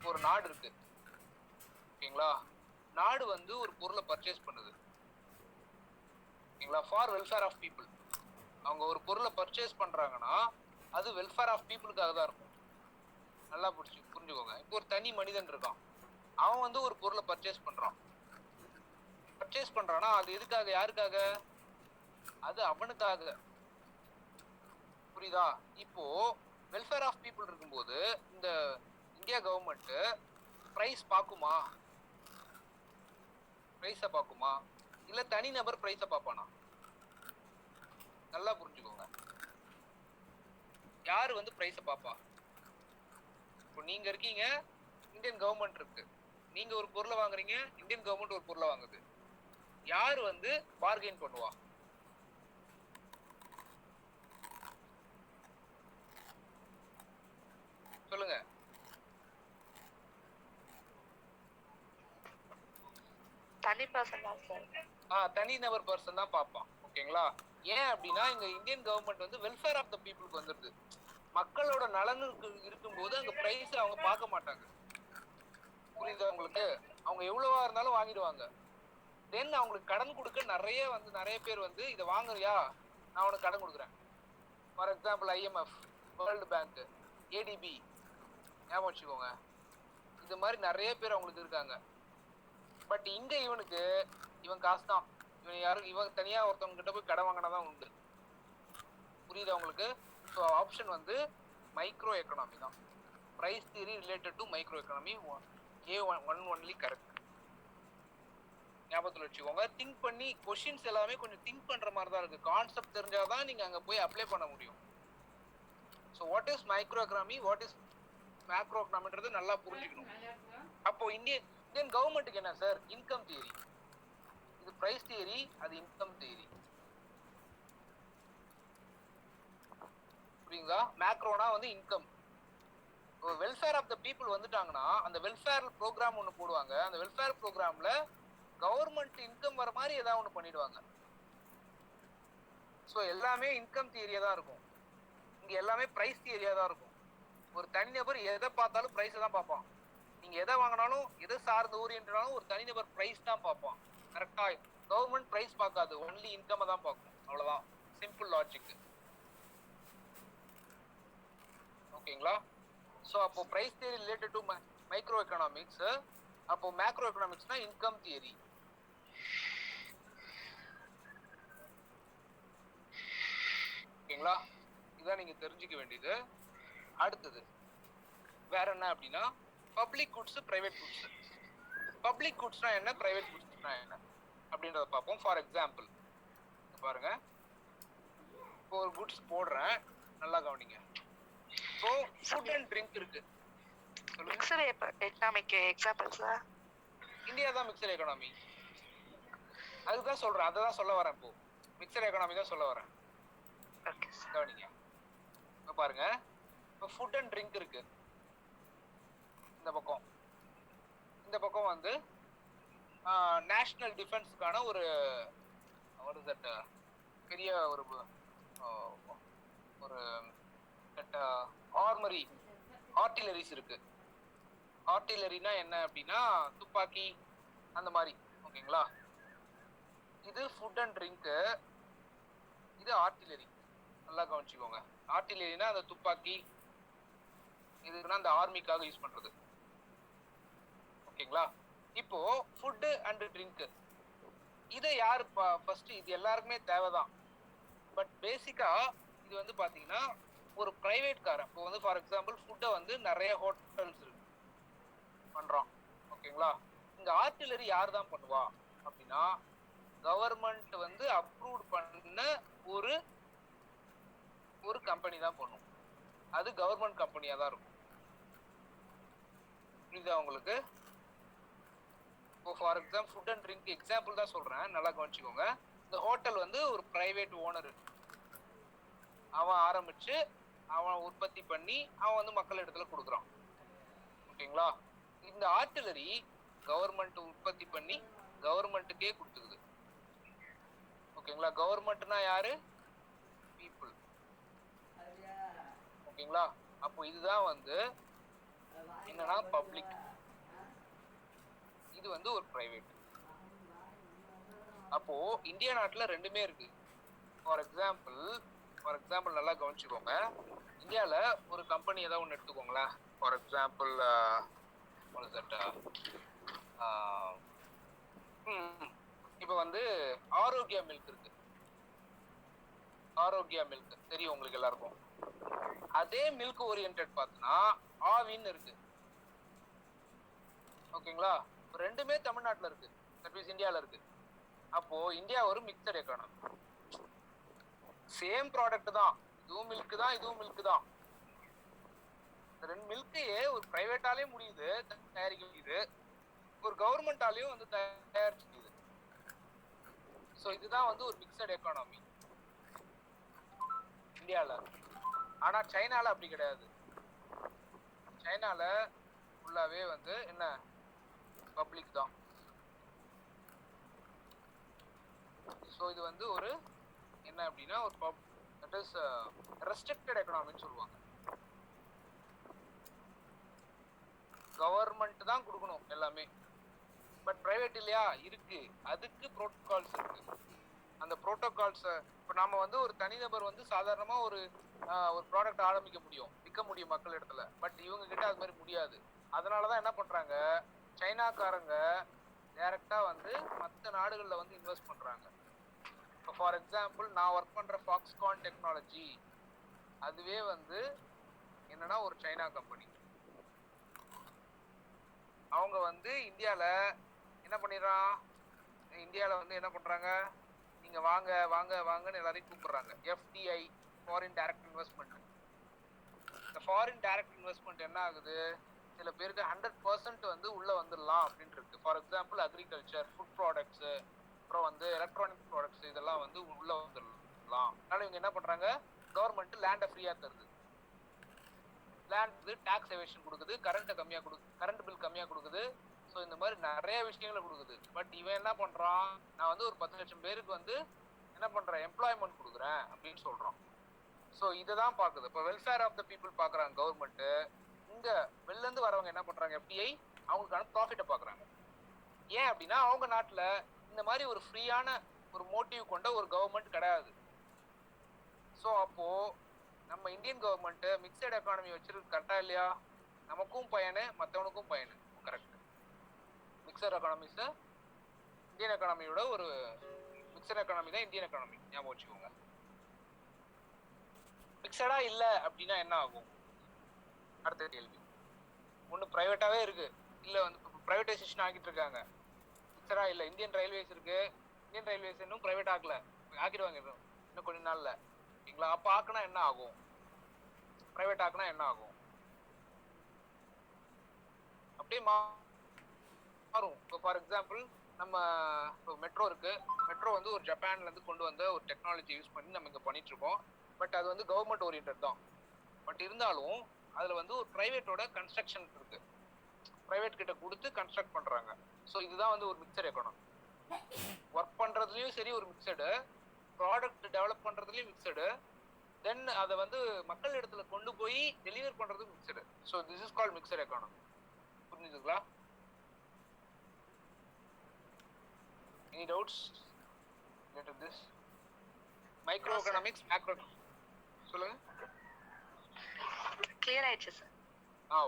ஒரு நாடு இருக்கு, ஓகேங்களா? நாடு வந்து ஒரு பொருளை பர்ச்சேஸ் பண்ணுது, ஓகேங்களா, ஃபார் வெல்ஃபேர் ஆஃப் பீப்புள். அவங்க ஒரு பொருளை பர்ச்சேஸ் பண்றாங்கன்னா அது வெல்ஃபேர் ஆஃப் பீப்புளுக்காக தான் இருக்கும். நல்லா புரிஞ்சுக்கோங்க. இப்போ ஒரு தனி மனிதன் இருக்கான், அவன் வந்து ஒரு பொருளை பர்ச்சேஸ் பண்றான்னா அது எதுக்காக, யாருக்காக? அது அவனுக்காக. புரியுதா? இப்போ வெல்ஃபேர் ஆஃப் பீப்புள் இருக்கும்போது இந்த இந்தியா கவர்மெண்ட் பிரைஸ் பார்க்குமா? பிரைஸை பார்க்குமா? இல்ல தனிநபர் பிரைஸை பார்ப்பானா? நல்லா புரிஞ்சுக்கோங்க. யாரு வந்து பிரைஸை பார்ப்பா? இப்போ நீங்க இருக்கீங்க, இந்தியன் கவர்மெண்ட் இருக்கு, நீங்க ஒரு பொருளை வாங்குறீங்க, இந்தியன் கவர்மெண்ட் ஒரு பொருளை வாங்குது. யாரு வந்து பார்கெயின் பண்ணுவா? சொல்லுங்க. தனி பர்சன் தான் சார். தனிநபர் பர்சன் தான் பார்ப்பான். ஓகேங்களா? ஏன் அப்படின்னா இங்க இந்தியன் கவர்மெண்ட் வந்து வெல்ஃபேர் ஆஃப் த பீப்புளுக்கு வந்துருது. மக்களோட நலனுக்கு இருக்கும்போது அங்க பிரைஸ் அவங்க பார்க்க மாட்டாங்க. புரியுதா உங்களுக்கு? அவங்க எவ்வளவா இருந்தாலும் வாங்கிடுவாங்க. தென் அவங்களுக்கு கடன் கொடுக்க நிறைய பேர் வந்து இதை வாங்குறியா, நான் உனக்கு கடன் கொடுக்குறேன். For example IMF, world bank, ATP, ஞாபகம் வச்சுக்கோங்க. இது மாதிரி நிறைய பேர் அவங்களுக்கு இருக்காங்க. பட் இங்க இவன் காசு தான், இவன் தனியா ஒருத்தவங்க கிட்ட போய் கடன் வாங்கினாதான் உண்டு. புரியுதா உங்களுக்கு? ஸோ ஆப்ஷன் வந்து மைக்ரோ எக்கனாமி தான். price theory related to microeconomy A1 only correct. ஞாபகத்துல வச்சுக்கோங்க. திங்க் பண்ணி கொஸ்டின்ஸ் எல்லாமே கொஞ்சம் திங்க் பண்ற மாதிரி தான் இருக்கு. கான்செப்ட் தெரிஞ்சாதான் நீங்க அங்க போய் அப்ளை பண்ண முடியும். So what is micro economy, what is macro எக்கனாமின்றது நல்லா புரிஞ்சுக்கணும். அப்போ இந்தியன் கவர்மெண்ட்டுக்கு என்ன சார்? Income theory. இது பிரைஸ் தியரி, அது இன்கம் தியரி. புரியுங்களா? மேக்ரோனா வந்து income. Welfare of the people வந்துட்டாங்கன்னா அந்த வெல்ஃபேர் ப்ரோக்ராம் ஒன்று போடுவாங்க. அந்த வெல்ஃபேர் ப்ரோக்ராம்ல கவர்மெண்ட் இன்கம் வர மாதிரி ஏதாவது ஒன்று பண்ணிடுவாங்க. ஸோ எல்லாமே இன்கம் தியரியா தான் இருக்கும். இங்க எல்லாமே பிரைஸ் தியரியா தான் இருக்கும். ஒரு தனிநபர் எதை பார்த்தாலும் பிரைஸ் தான் பார்ப்பான். நீங்க எதை வாங்கினாலும் எதை சார்ந்து ஓரியன்டாலும் ஒரு தனிநபர் பிரைஸ் தான் பார்ப்பான். கரெக்டா? கவர்மெண்ட் பிரைஸ் பார்க்காது, ஒன்லி இன்கம் தான் பார்க்கும். அவ்வளவுதான், சிம்பிள் லாஜிக். ஓகேங்களா? ஸோ அப்போ price theory related to micro economics, அப்போ மேக்ரோ எக்கனாமிக்ஸ்னா இன்கம் தியரி. ஓகேங்களா? இதான் நீங்க தெரிஞ்சுக்க வேண்டியது. அடுத்தது வேற என்ன அப்படின்னா public goods, private goods. Public குட்ஸ்னா என்ன, பிரைவேட் குட்ஸ்னா என்ன அப்படின்றத பார்ப்போம். ஃபார் எக்ஸாம்பிள் பாருங்க, இப்போ ஒரு குட்ஸ் போடுறேன், நல்லா கவனிங்க. இப்போ ஃபுட் அண்ட் ட்ரிங்க் இருக்கு. Mixture economic example sir. India தான் மிக்சர் எக்கனாமி. அதுதான் சொல்றேன், அதை தான் சொல்ல வரேன். இப்போ மிக்சர் எக்கனாமி தான் சொல்ல வரேன். கவனிங்க. இப்போ பாருங்க, இப்போ ஃபுட் அண்ட் ட்ரிங்க் இருக்கு. இந்த பக்கம் வந்து நேஷனல் டிஃபென்ஸ்க்கான ஒரு பெரிய ஒரு ஆர்டிலரிஸ் இருக்கு. ஆர்டிலரினா என்ன அப்படின்னா துப்பாக்கி அந்த மாதிரி. ஓகேங்களா? இது ஃபுட் அண்ட் ட்ரிங்க், இது ஆர்டிலரி. நல்லா கவனிச்சுக்கோங்க. ஆர்டிலரினா அந்த துப்பாக்கி, இதுனா அந்த ஆர்மிக்காக யூஸ் பண்றது. ஓகேங்களா? இப்போ ஃபுட் அண்ட் ட்ரிங்க் இதை யாரு ஃபர்ஸ்ட், இது எல்லாருக்குமே தேவைதான். பட் பேசிக்கா இது வந்து பாத்தீங்கன்னா ஒரு பிரைவேட் காரன். இப்போ வந்து ஃபார் எக்ஸாம்பிள் ஃபுட்டை வந்து நிறைய ஹோட்டல்ஸ் இருக்கு பண்றான். ஓகேங்களா? இந்த ஆர்டிலரி யார் தான் பண்ணுவா அப்படின்னா கவர்மெண்ட் வந்து அப்ரூவ் பண்ண ஒரு கம்பெனி தான் பண்ணும். அது கவர்மெண்ட் கம்பெனியா தான் இருக்கும். புரியுதா உங்களுக்கு? இப்போ for example food and drink example தான் சொல்றேன், நல்லா கவனிச்சுக்கோங்க. இந்த ஹோட்டல் வந்து ஒரு பிரைவேட் ஓனர், அவன் ஆரம்பிச்சு அவன் உற்பத்தி பண்ணி அவன் வந்து மக்கள் இடத்துல கொடுக்குறான். ஓகேங்களா? இந்த ஆர்டிலரி கவர்மெண்ட் உற்பத்தி பண்ணி கவர்மெண்ட்டுக்கே கொடுத்துக்குது. ஓகேங்களா? கவர்மெண்ட்னா யாரு? பீப்புள். ஓகேங்களா? அப்போ இதுதான் வந்து என்னன்னா பப்ளிக், இது வந்து ஒரு பிரைவேட். அப்போ இந்தியா நாட்டுல ரெண்டுமே இருக்கு. ஃபார் எக்ஸாம்பிள் நல்லா கவனிச்சுக்கோங்க. இந்தியால ஒரு கம்பெனி ஏதாவது ஒன்று எடுத்துக்கோங்களேன். ஃபார் எக்ஸாம்பிள் இப்போ வந்து ஆரோக்கியா மில்க் இருக்கு. ஆரோக்கியா மில்க் தெரியும் உங்களுக்கு எல்லாருக்கும். அதே மில்க் ஓரியன்டட் பார்த்தோன்னா ஆவின் இருக்கு. ஓகேங்களா? ரெண்டுமே தமிழ்நாட்டுல இருக்கு, தட் மீன்ஸ் இந்தியால இருக்கு. அப்போ இந்தியா ஒரு மிக்சட் எக்கானமி. சேம் ப்ராடக்ட் தான், இதுவும் மில்க் தான், இதுவும் மில்க் தான். ரெண்டு மில்கையே ஒரு பிரைவேட்டாலே முடியுது தயாரிக்க முடியுது, ஒரு கவர்மெண்டாலையும் வந்து தயாரிச்சு முடியுது. ஸோ இதுதான் வந்து ஒரு மிக்சட் எக்கானமி இந்தியாவில். ஆனா சைனால அப்படி கிடையாது. சைனால ஃபுல்லாவே வந்து என்ன பப்ளிக் தான். ஸோ இது வந்து ஒரு என்ன அப்படின்னா ஒரு தட் இஸ் ரெஸ்ட்ரிக்டட் எக்கனாமின்னு சொல்லுவாங்க. கவர்மெண்ட் தான் கொடுக்கணும் எல்லாமே, பட் பிரைவேட் இல்லையா இருக்கு, அதுக்கு புரோட்டோகால்ஸ் இருக்கு. அந்த புரோட்டோகால்ஸ் இப்போ நாம வந்து ஒரு தனிநபர் வந்து சாதாரணமா ஒரு ப்ராடக்ட் ஆரம்பிக்க முடியும், விற்க முடியும் மக்கள் இடத்துல. பட் இவங்க கிட்ட அது மாதிரி முடியாது. அதனாலதான் என்ன பண்றாங்க, சைனாக்காரங்க டைரக்டா வந்து மற்ற நாடுகள்ல வந்து இன்வெஸ்ட் பண்றாங்க. இப்போ ஃபார் எக்ஸாம்பிள் நான் ஒர்க் பண்ற ஃபாக்ஸ்கான் டெக்னாலஜி, அதுவே வந்து என்னன்னா ஒரு சைனா கம்பெனி. அவங்க வந்து இந்தியாவில் என்ன பண்ணிடுறான், இந்தியாவில் வந்து என்ன பண்ணுறாங்க, நீங்கள் வாங்க வாங்க வாங்கன்னு எல்லாரையும் கூப்பிடுறாங்க. FDI, foreign direct investment. இந்த ஃபாரின் டைரக்ட் இன்வெஸ்ட்மெண்ட் என்ன ஆகுது, சில பேருக்கு 100% வந்து உள்ளே வந்துடலாம் அப்படின்ட்டு இருக்கு. For example agriculture, food products, அப்புறம் வந்து எலக்ட்ரானிக் ப்ராடக்ட்ஸ், இதெல்லாம் வந்து உள்ளே வந்துடலாம். அதனால இவங்க என்ன பண்ணுறாங்க, கவர்மெண்ட் லேண்டை ஃப்ரீயாக தருது. லேண்ட் டாக்ஸ் எவேஷன் கொடுக்குது, கரண்ட் பில் கம்மியாக கொடுக்குது. ஸோ இந்த மாதிரி நிறைய விஷயங்களை கொடுக்குது. பட் இவன் என்ன பண்ணுறான், நான் வந்து ஒரு 10 லட்சம் பேருக்கு வந்து என்ன பண்ணுறேன், எம்ப்ளாய்மெண்ட் கொடுக்குறேன் அப்படின்னு சொல்கிறான். ஸோ இதை தான் பார்க்குது. இப்போ வெல்ஃபேர் ஆஃப் த பீப்புள் பார்க்குறாங்க கவர்மெண்ட்டு. இங்கே வெளிலேருந்து வரவங்க என்ன பண்ணுறாங்க, எஃப்டிஐ, அவங்களுக்கான ப்ராஃபிட்டை பார்க்குறாங்க. ஏன் அப்படின்னா அவங்க நாட்டில் இந்த மாதிரி ஒரு ஃப்ரீயான ஒரு மோட்டிவ் கொண்ட ஒரு கவர்மெண்ட் கிடையாது. ஸோ அப்போது நம்ம இந்தியன் கவர்மெண்ட்டு மிக்சட் எக்கானமி வச்சிருக்கு. கரெக்டாக இல்லையா? நமக்கும் பயனு, மற்றவனுக்கும் பயனு. கரெக்ட். மிக்சட் எக்கானமிஸ் இந்தியன் எக்கானமியோட ஒரு மிக்சட் எக்கானமி தான் இந்தியன் எக்கானமி, ஞாபகம் வச்சுக்கோங்க. மிக்சடா இல்லை அப்படின்னா என்ன ஆகும்? அடுத்த கேள்வி. ஒன்று ப்ரைவேட்டாகவே இருக்கு, இல்லை வந்து ப்ரைவேட்டைசேஷன் ஆக்கிட்டு இருக்காங்க. மிக்சடா இல்லை. இந்தியன் ரயில்வேஸ் இருக்கு, இந்தியன் ரயில்வேஸ் இன்னும் ப்ரைவேட் ஆக்கல, ஆக்கிடுவாங்க இன்னும் கொஞ்ச நாள்ல. சரிங்களா? அப்போ ஆக்குனா என்ன ஆகும், ப்ரைவேட் ஆக்குனா என்ன ஆகும்? அப்படியே மாறும். இப்போ ஃபார் எக்ஸாம்பிள் நம்ம இப்போ மெட்ரோ இருக்கு. மெட்ரோ வந்து ஒரு ஜப்பான்ல இருந்து கொண்டு வந்த ஒரு டெக்னாலஜி யூஸ் பண்ணி நம்ம இங்கே பண்ணிட்டு இருக்கோம். பட் அது வந்து கவர்மெண்ட் ஓரியன்ட் தான். பட் இருந்தாலும் அதில் வந்து ஒரு ப்ரைவேட்டோட கன்ஸ்ட்ரக்ஷன் இருக்கு. ப்ரைவேட் கிட்ட கொடுத்து கன்ஸ்ட்ரக்ட் பண்றாங்க. ஸோ இதுதான் வந்து ஒரு மிக்சர் எக்கானமி. ஒர்க் பண்றதுலயும் சரி ஒரு மிக்சடு, ப்ராடக்ட் டெவலப் பண்றதுலயும் மிக்சடு, தென் அதை வந்து மக்கள் இடத்துல கொண்டு போய் டெலிவர் பண்றது mixed. So this is called mixture economy. புரிஞ்சுதுங்களா? Any doubts related this? Micro economics, macro, சொல்லுங்க. கிளியர் ஆயிடுச்சு sir.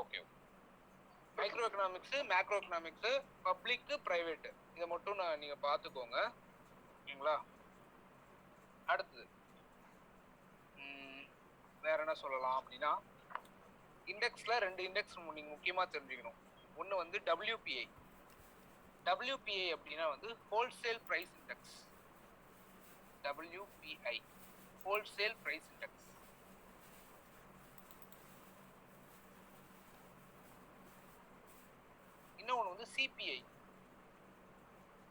Okay. Micro economics, macro economics, public, private, இதை மட்டும் நீங்க பார்த்துக்கோங்க. ஓகேங்களா? அடுத்தது வேற என்ன சொல்லலாம் அப்படின்னா, இண்டெக்ஸ்ல 2 இண்டெக்ஸ் நீங்க முக்கியமா தெரிஞ்சுக்கணும். ஒன்று வந்து WPI. WPI அப்படின்னா வந்து wholesale price index. WPI wholesale price index. இன்னொன்று வந்து CPI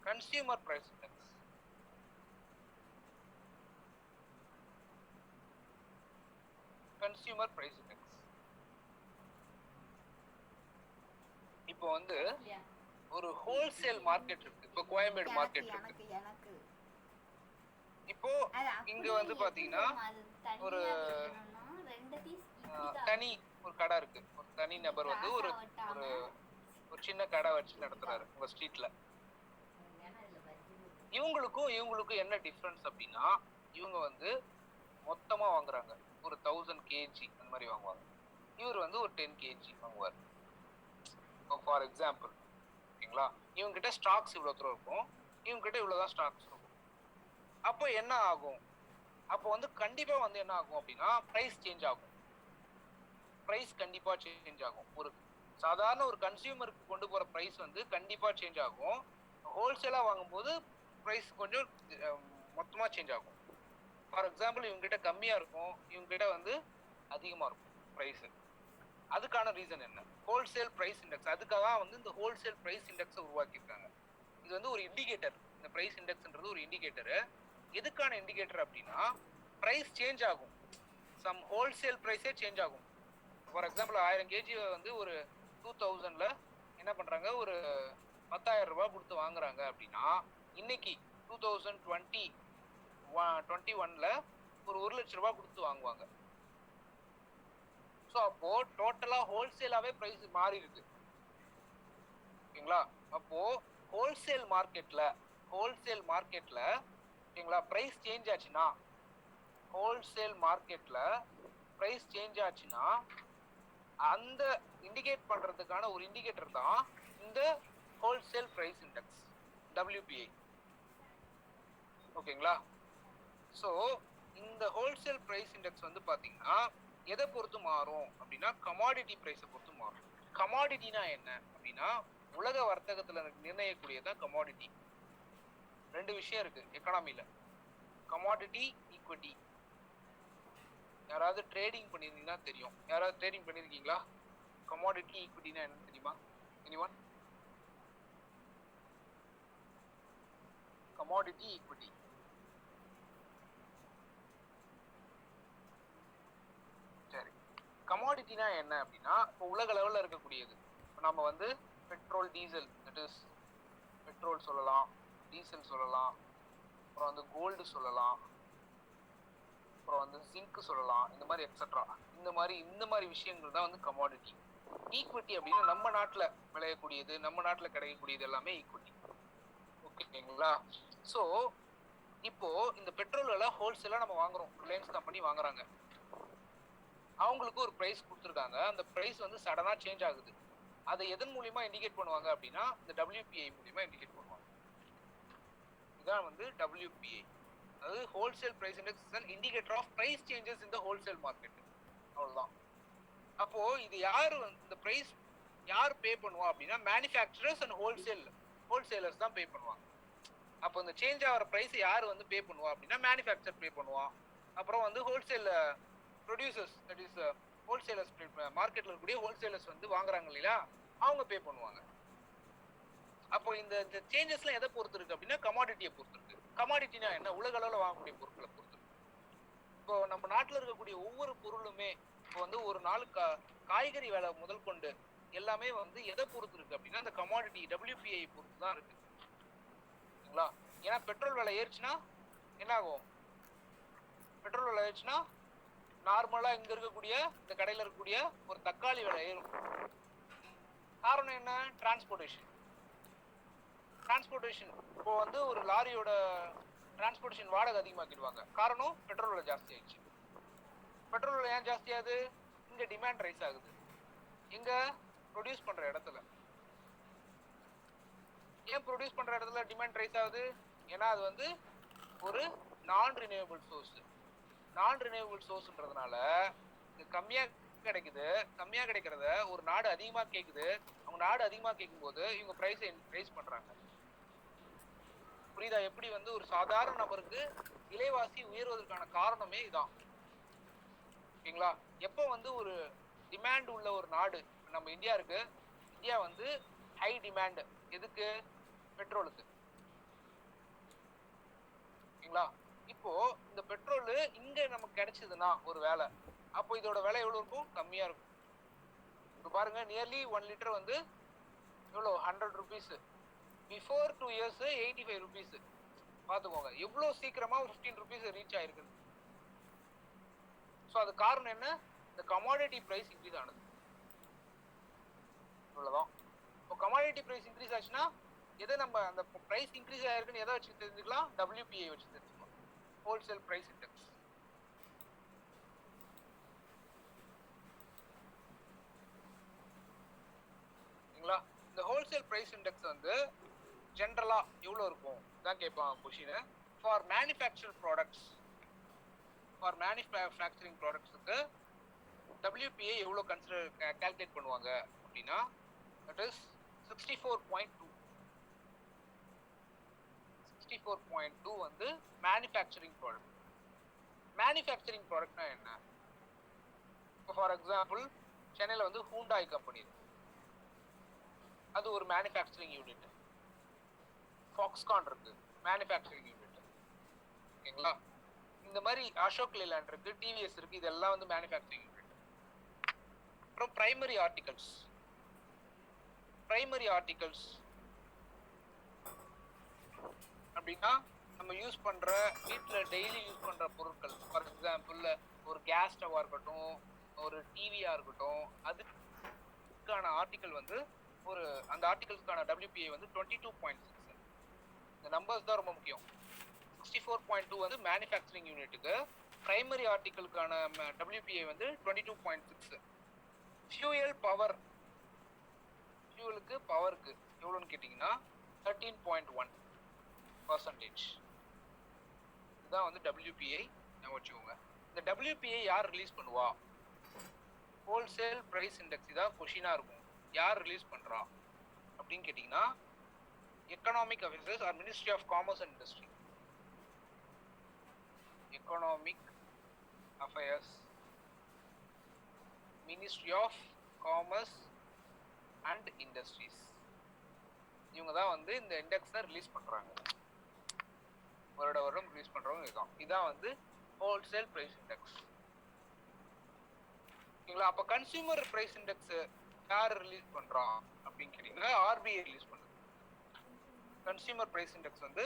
consumer price index. Consumer price index. இப்போ வந்து ஒரு ஹோல்சேல் மார்க்கெட் இருக்கு. இப்போ கோயம்பேடு மார்க்கெட் இருக்கு. இப்போ இங்க வந்து பாத்தீங்கன்னா ஒரு தனி ஒரு கடை இருக்கு. ஒரு தனி நபர் வந்து ஒரு ஒரு சின்ன கடை வச்சு நடத்துறாரு உங்க ஸ்ட்ரீட்ல. இவங்களுக்கும் என்ன டிஃபரன்ஸ் அப்படின்னா, இவங்க வந்து மொத்தமா வாங்குறாங்க. ஒரு 1000 kg அந்த மாதிரி வாங்குவாங்க. இவர் வந்து ஒரு 10 kg வாங்குவார் ஃபார் எக்ஸாம்பிள். ஓகேங்களா? இவங்க கிட்ட ஸ்டாக்ஸ் இவ்வளோ தூரம் இருக்கும், இவங்க கிட்ட இவ்வளோதான் ஸ்டாக்ஸ் இருக்கும். அப்போ என்ன ஆகும், அப்போ வந்து கண்டிப்பா வந்து என்ன ஆகும் அப்படின்னா ப்ரைஸ் சேஞ்ச் ஆகும். ப்ரைஸ் கண்டிப்பா சேஞ்ச் ஆகும். ஒரு சாதாரண ஒரு கன்சியூமருக்கு கொண்டு போற ப்ரைஸ் வந்து கண்டிப்பா சேஞ்ச் ஆகும். ஹோல்சேலா வாங்கும்போது ப்ரைஸ் கொஞ்சம் மொத்தமா சேஞ்ச் ஆகும். ஃபார் எக்ஸாம்பிள் இவங்க கிட்ட கம்மியா இருக்கும், இவங்க கிட்ட வந்து அதிகமா இருக்கும் ப்ரைஸ். அதுக்கான ரீசன் என்ன? Wholesale price index. அதுக்காக தான் வந்து இந்த ஹோல்சேல் பிரைஸ் இண்டெக்ஸை உருவாக்கியிருக்காங்க. இது வந்து ஒரு இண்டிகேட்டர். இந்த பிரைஸ் இண்டெக்ஸ்ன்றது ஒரு இண்டிகேட்டரு. எதுக்கான இண்டிகேட்டர் அப்படின்னா பிரைஸ் சேஞ்ச் ஆகும். சம் ஹோல்சேல் பிரைஸே சேஞ்ச் ஆகும். ஃபார் எக்ஸாம்பிள் 1000 kg வந்து ஒரு 2000ல என்ன பண்றாங்க, ஒரு 10,000 ரூபாய் கொடுத்து வாங்குறாங்க அப்படின்னா இன்னைக்கு 2021ல ஒரு 1 லட்சம் ரூபாய் கொடுத்து வாங்குவாங்க. ஸோ அப்போ டோட்டலா ஹோல்சேலாவே பிரைஸ் மாறி இருக்கு. ஓகேங்களா? அப்போ ஹோல்சேல் மார்க்கெட்ல ஓகேங்களா பிரைஸ் சேஞ்ச் ஆச்சுன்னா, அந்த இண்டிகேட் பண்றதுக்கான ஒரு இண்டிகேட்டர் தான் இந்த ஹோல்சேல் பிரைஸ் இண்டெக்ஸ் WPI. ஓகேங்களா? ஸோ இந்த ஹோல்சேல் பிரைஸ் இண்டெக்ஸ் வந்து பாத்தீங்கன்னா எதை பொறுத்து மாறும் அப்படின்னா கமாடிட்டி பிரைஸை பொறுத்து மாறும். கமாடிட்டினா என்ன அப்படின்னா உலக வர்த்தகத்துல நிர்ணயிக்கக்கூடியதான் கமாடிட்டி. ரெண்டு விஷயம் இருக்கு எக்கானமில, கமாடிட்டி, ஈக்விட்டி. யாராவது ட்ரேடிங் பண்ணிருந்தீங்கன்னா தெரியும். யாராவது ட்ரேடிங் பண்ணிருக்கீங்களா? கமாடிட்டி ஈக்விட்டினா என்னன்னு தெரியுமா? எனிவன்? கமாடிட்டி ஈக்விட்டி சரி. கமாடிட்டினா என்ன அப்படின்னா, இப்போ உலக லெவல்ல இருக்கக்கூடியது. இப்போ நம்ம வந்து petrol, diesel, that is petrol சொல்லலாம், டீசல் சொல்லலாம், அப்புறம் வந்து கோல்டு சொல்லலாம், அப்புறம் வந்து ஜிங்க் சொல்லலாம், இந்த மாதிரி எக்ஸெட்ரா. இந்த மாதிரி விஷயங்கள் தான் வந்து கமாடிட்டி. ஈக்விட்டி அப்படின்னா நம்ம நாட்டுல விளையக்கூடியது, நம்ம நாட்டுல கிடைக்கக்கூடியது எல்லாமே ஈக்விட்டி. ஓகேங்களா? ஸோ இப்போ இந்த பெட்ரோல் எல்லாம் ஹோல்சேலா நம்ம வாங்குறோம், ரிலையன்ஸ் கம்பெனி வாங்குறாங்க. அவங்களுக்கு ஒரு பிரைஸ் கொடுத்துருக்காங்க. அந்த பிரைஸ் வந்து சடனா சேஞ்ச் ஆகுது. அதை எதன் மூலியமா இண்டிகேட் பண்ணுவாங்க அப்படின்னா இந்த WPI மூலியமா இண்டிகேட் பண்ணுவாங்க. இதான் வந்து WPI, அதாவது wholesale price index is an indicator of price changes in the wholesale market. அவ்வளவுதான். அப்போ இது யாரு இந்த பிரைஸ் யார் பே பண்ணுவா அப்படின்னா மேனுஃபேக்சரர்ஸ் அண்ட் ஹோல்சேலர்ஸ் தான் பே பண்ணுவாங்க. அப்போ இந்த சேஞ்ச் ஆகிற பிரைஸ் யார் வந்து பே பண்ணுவா அப்படின்னா மேனுஃபேக்சர் பே பண்ணுவான். அப்புறம் வந்து wholesale producers, that is wholesalers, மார்க்கெட்ல இருக்கக்கூடிய ஹோல்சேலர்ஸ் வந்து வாங்குறாங்க இல்லையா, அவங்க பே பண்ணுவாங்க. அப்போ இந்த சேஞ்சஸ்லாம் எதை பொறுத்து இருக்கு அப்படின்னா கமாடிட்டியை பொறுத்து இருக்கு. கமாடிட்டினா என்ன? உலக அளவில் வாங்கக்கூடிய பொருட்களை பொறுத்து இருக்கு. இப்போ நம்ம நாட்டில் இருக்கக்கூடிய ஒவ்வொரு பொருளுமே இப்போ வந்து ஒரு நாளுக்கு காய்கறி விலை முதல் கொண்டு எல்லாமே வந்து எதை பொறுத்து இருக்கு அப்படின்னா அந்த கமாடிட்டி WPI பொறுத்து தான் இருக்கு. சரிங்களா? ஏன்னா பெட்ரோல் விலை ஏறிச்சுன்னா என்ன ஆகும்? பெட்ரோல் விலை ஏறிச்சுன்னா நார்மலா இங்க இருக்கக்கூடிய இந்த கடையில இருக்கக்கூடிய ஒரு தக்காளி விலை ஏறும். காரணம் என்ன? டிரான்ஸ்போர்டேஷன். இப்போ வந்து ஒரு லாரியோட டிரான்ஸ்போர்டேஷன் வாடகை அதிகமாக்கிடுவாங்க. காரணம் பெட்ரோல் விலை ஜாஸ்தி ஆயிடுச்சு. பெட்ரோல் விலை ஏன் ஜாஸ்தி ஆகுது? இங்க டிமாண்ட் ரைஸ் ஆகுது. எங்க ப்ரொடியூஸ் பண்ற இடத்துல. ஏன் ப்ரொடியூஸ் பண்ற இடத்துல டிமாண்ட் ரைஸ் ஆகுது? ஏன்னா அது வந்து ஒரு நான் ரினியூவபிள் சோர்ஸ்ன்றதுனால இது கம்மியா கிடைக்கிறத ஒரு நாடு அதிகமா கேக்குது. அவங்க நாடு அதிகமா கேட்கும் போது இவங்க பிரைஸை ரைஸ் பண்றாங்க. புரியுதா? எப்படி வந்து ஒரு சாதாரண நபருக்கு விலைவாசி உயர்வதற்கான காரணமே இதான். ஓகேங்களா? எப்போ வந்து ஒரு டிமாண்ட் உள்ள ஒரு நாடு, நம்ம இந்தியா இருக்கு, இந்தியா வந்து ஹை டிமாண்ட் எதுக்கு? பெட்ரோலுக்கு. ஓகேங்களா? இப்போ இந்த பெட்ரோல் இங்க நமக்கு கிடைச்சதுன்னா ஒரு வேலை, அப்போ இதோட விலை எவ்வளவு இருக்கும்? கம்மியா இருக்கும். இப்போ பாருங்க, நியர்லி 1 லிட்டர் வந்து எவ்வளோ 100 rupees. Before 2 years 85 rupees. பார்த்துக்கோங்க எவ்வளவு சீக்கிரமா 15 rupees ரீச் ஆயிருக்கு. ஸோ அது காரணம் என்ன? இந்த கமாடிட்டி பிரைஸ் இன்க்ரீஸ் ஆனது. இவ்வளவுதான். இப்போ கமாடிட்டி பிரைஸ் இன்க்ரீஸ் ஆச்சுன்னா எதை நம்ம அந்த பிரைஸ் இன்க்ரீஸ் ஆயிருக்குன்னு எதை வச்சு தெரிஞ்சுக்கலாம்? WPI வச்சு தெரிஞ்சுக்கலாம், ஹோல்சேல் பிரைஸ் இண்டெக்ஸ். சரிங்களா? இந்த ஹோல்சேல் பிரைஸ் இண்டெக்ஸ் வந்து ஜென்ரலா எவ்வளவு இருக்கும் தான் கேட்பாங்க question. For manufacture products, for manufacturing ப்ராடக்ட்ஸுக்கு WPI எவ்வளோ கால்குலேட் பண்ணுவாங்க அப்படின்னா தட் இஸ் 64.2. 64.2 வந்து மேனுஃபேக்சரிங் ப்ராடக்ட். மேனுஃபேக்சரிங் ப்ராடக்ட்னா என்ன? இப்போ ஃபார் எக்ஸாம்பிள் சென்னையில் வந்து ஹூண்டாய் கம்பெனி இருக்கு, அது ஒரு மேனுஃபேக்சரிங் யூனிட். ஃபாக்ஸ்கான் இருக்கு, மேனுஃபேக்சரிங் யூனிட். ஓகேங்களா? இந்த மாதிரி அசோக் லேலண்ட் இருக்கு, டிவிஎஸ் இருக்கு, இதெல்லாம் வந்து மேனுஃபேக்சரிங் யூனிட். அப்புறம் பிரைமரி ஆர்டிகல்ஸ் அப்படின்னா நம்ம யூஸ் பண்ற வீட்டுல டெய்லி யூஸ் பண்ற பொருட்கள். ஃபார் எக்ஸாம்பிள் ஒரு கேஸ் ஸ்டவ்வா இருக்கட்டும், ஒரு டிவியா இருக்கட்டும், அதுக்கான ஆர்டிகல் வந்து ஒரு அந்த ஆர்டிகல்ஸ்க்கான WPI வந்து 22.6. இந்த நம்பர்ஸ் தான் ரொம்ப முக்கியம். 64.2 வந்து மேனுஃபேக்சரிங் யூனிட்டுக்கு, பிரைமரி ஆர்டிகலுக்கான WPI வந்து 22.6. ஃபியூவலுக்கு பவருக்கு எவ்வளோன்னு கேட்டிங்கன்னா 13.1%. இதுதான் வந்து WPI. வச்சுக்கோங்க. இந்த WPI யார் ரிலீஸ் பண்ணுவா? Wholesale price index. இதான் கொஷினா இருக்கும், யார் ரிலீஸ் பண்றா அப்படின்னு கேட்டிங்கன்னா economic affairs or ministry of commerce and industry. Economic affairs, ministry of commerce and industries, இவங்க தான் வந்து இந்த இண்டெக்ஸை ரிலீஸ் பண்ணுறாங்க. வருடம் ரிலீஸ் பண்ணுறவங்க இதான் வந்து ஹோல்சேல் ப்ரைஸ் இண்டெக்ஸ். ஓகேங்களா? அப்போ கன்சியூமர் ப்ரைஸ் இண்டெக்ஸ் யார் ரிலீஸ் பண்ணுறான் அப்படின்னு கேட்டிங்கன்னா ஆர்பிஐ ரிலீஸ் பண்ணுது. கன்சியூமர் ப்ரைஸ் இண்டெக்ஸ் வந்து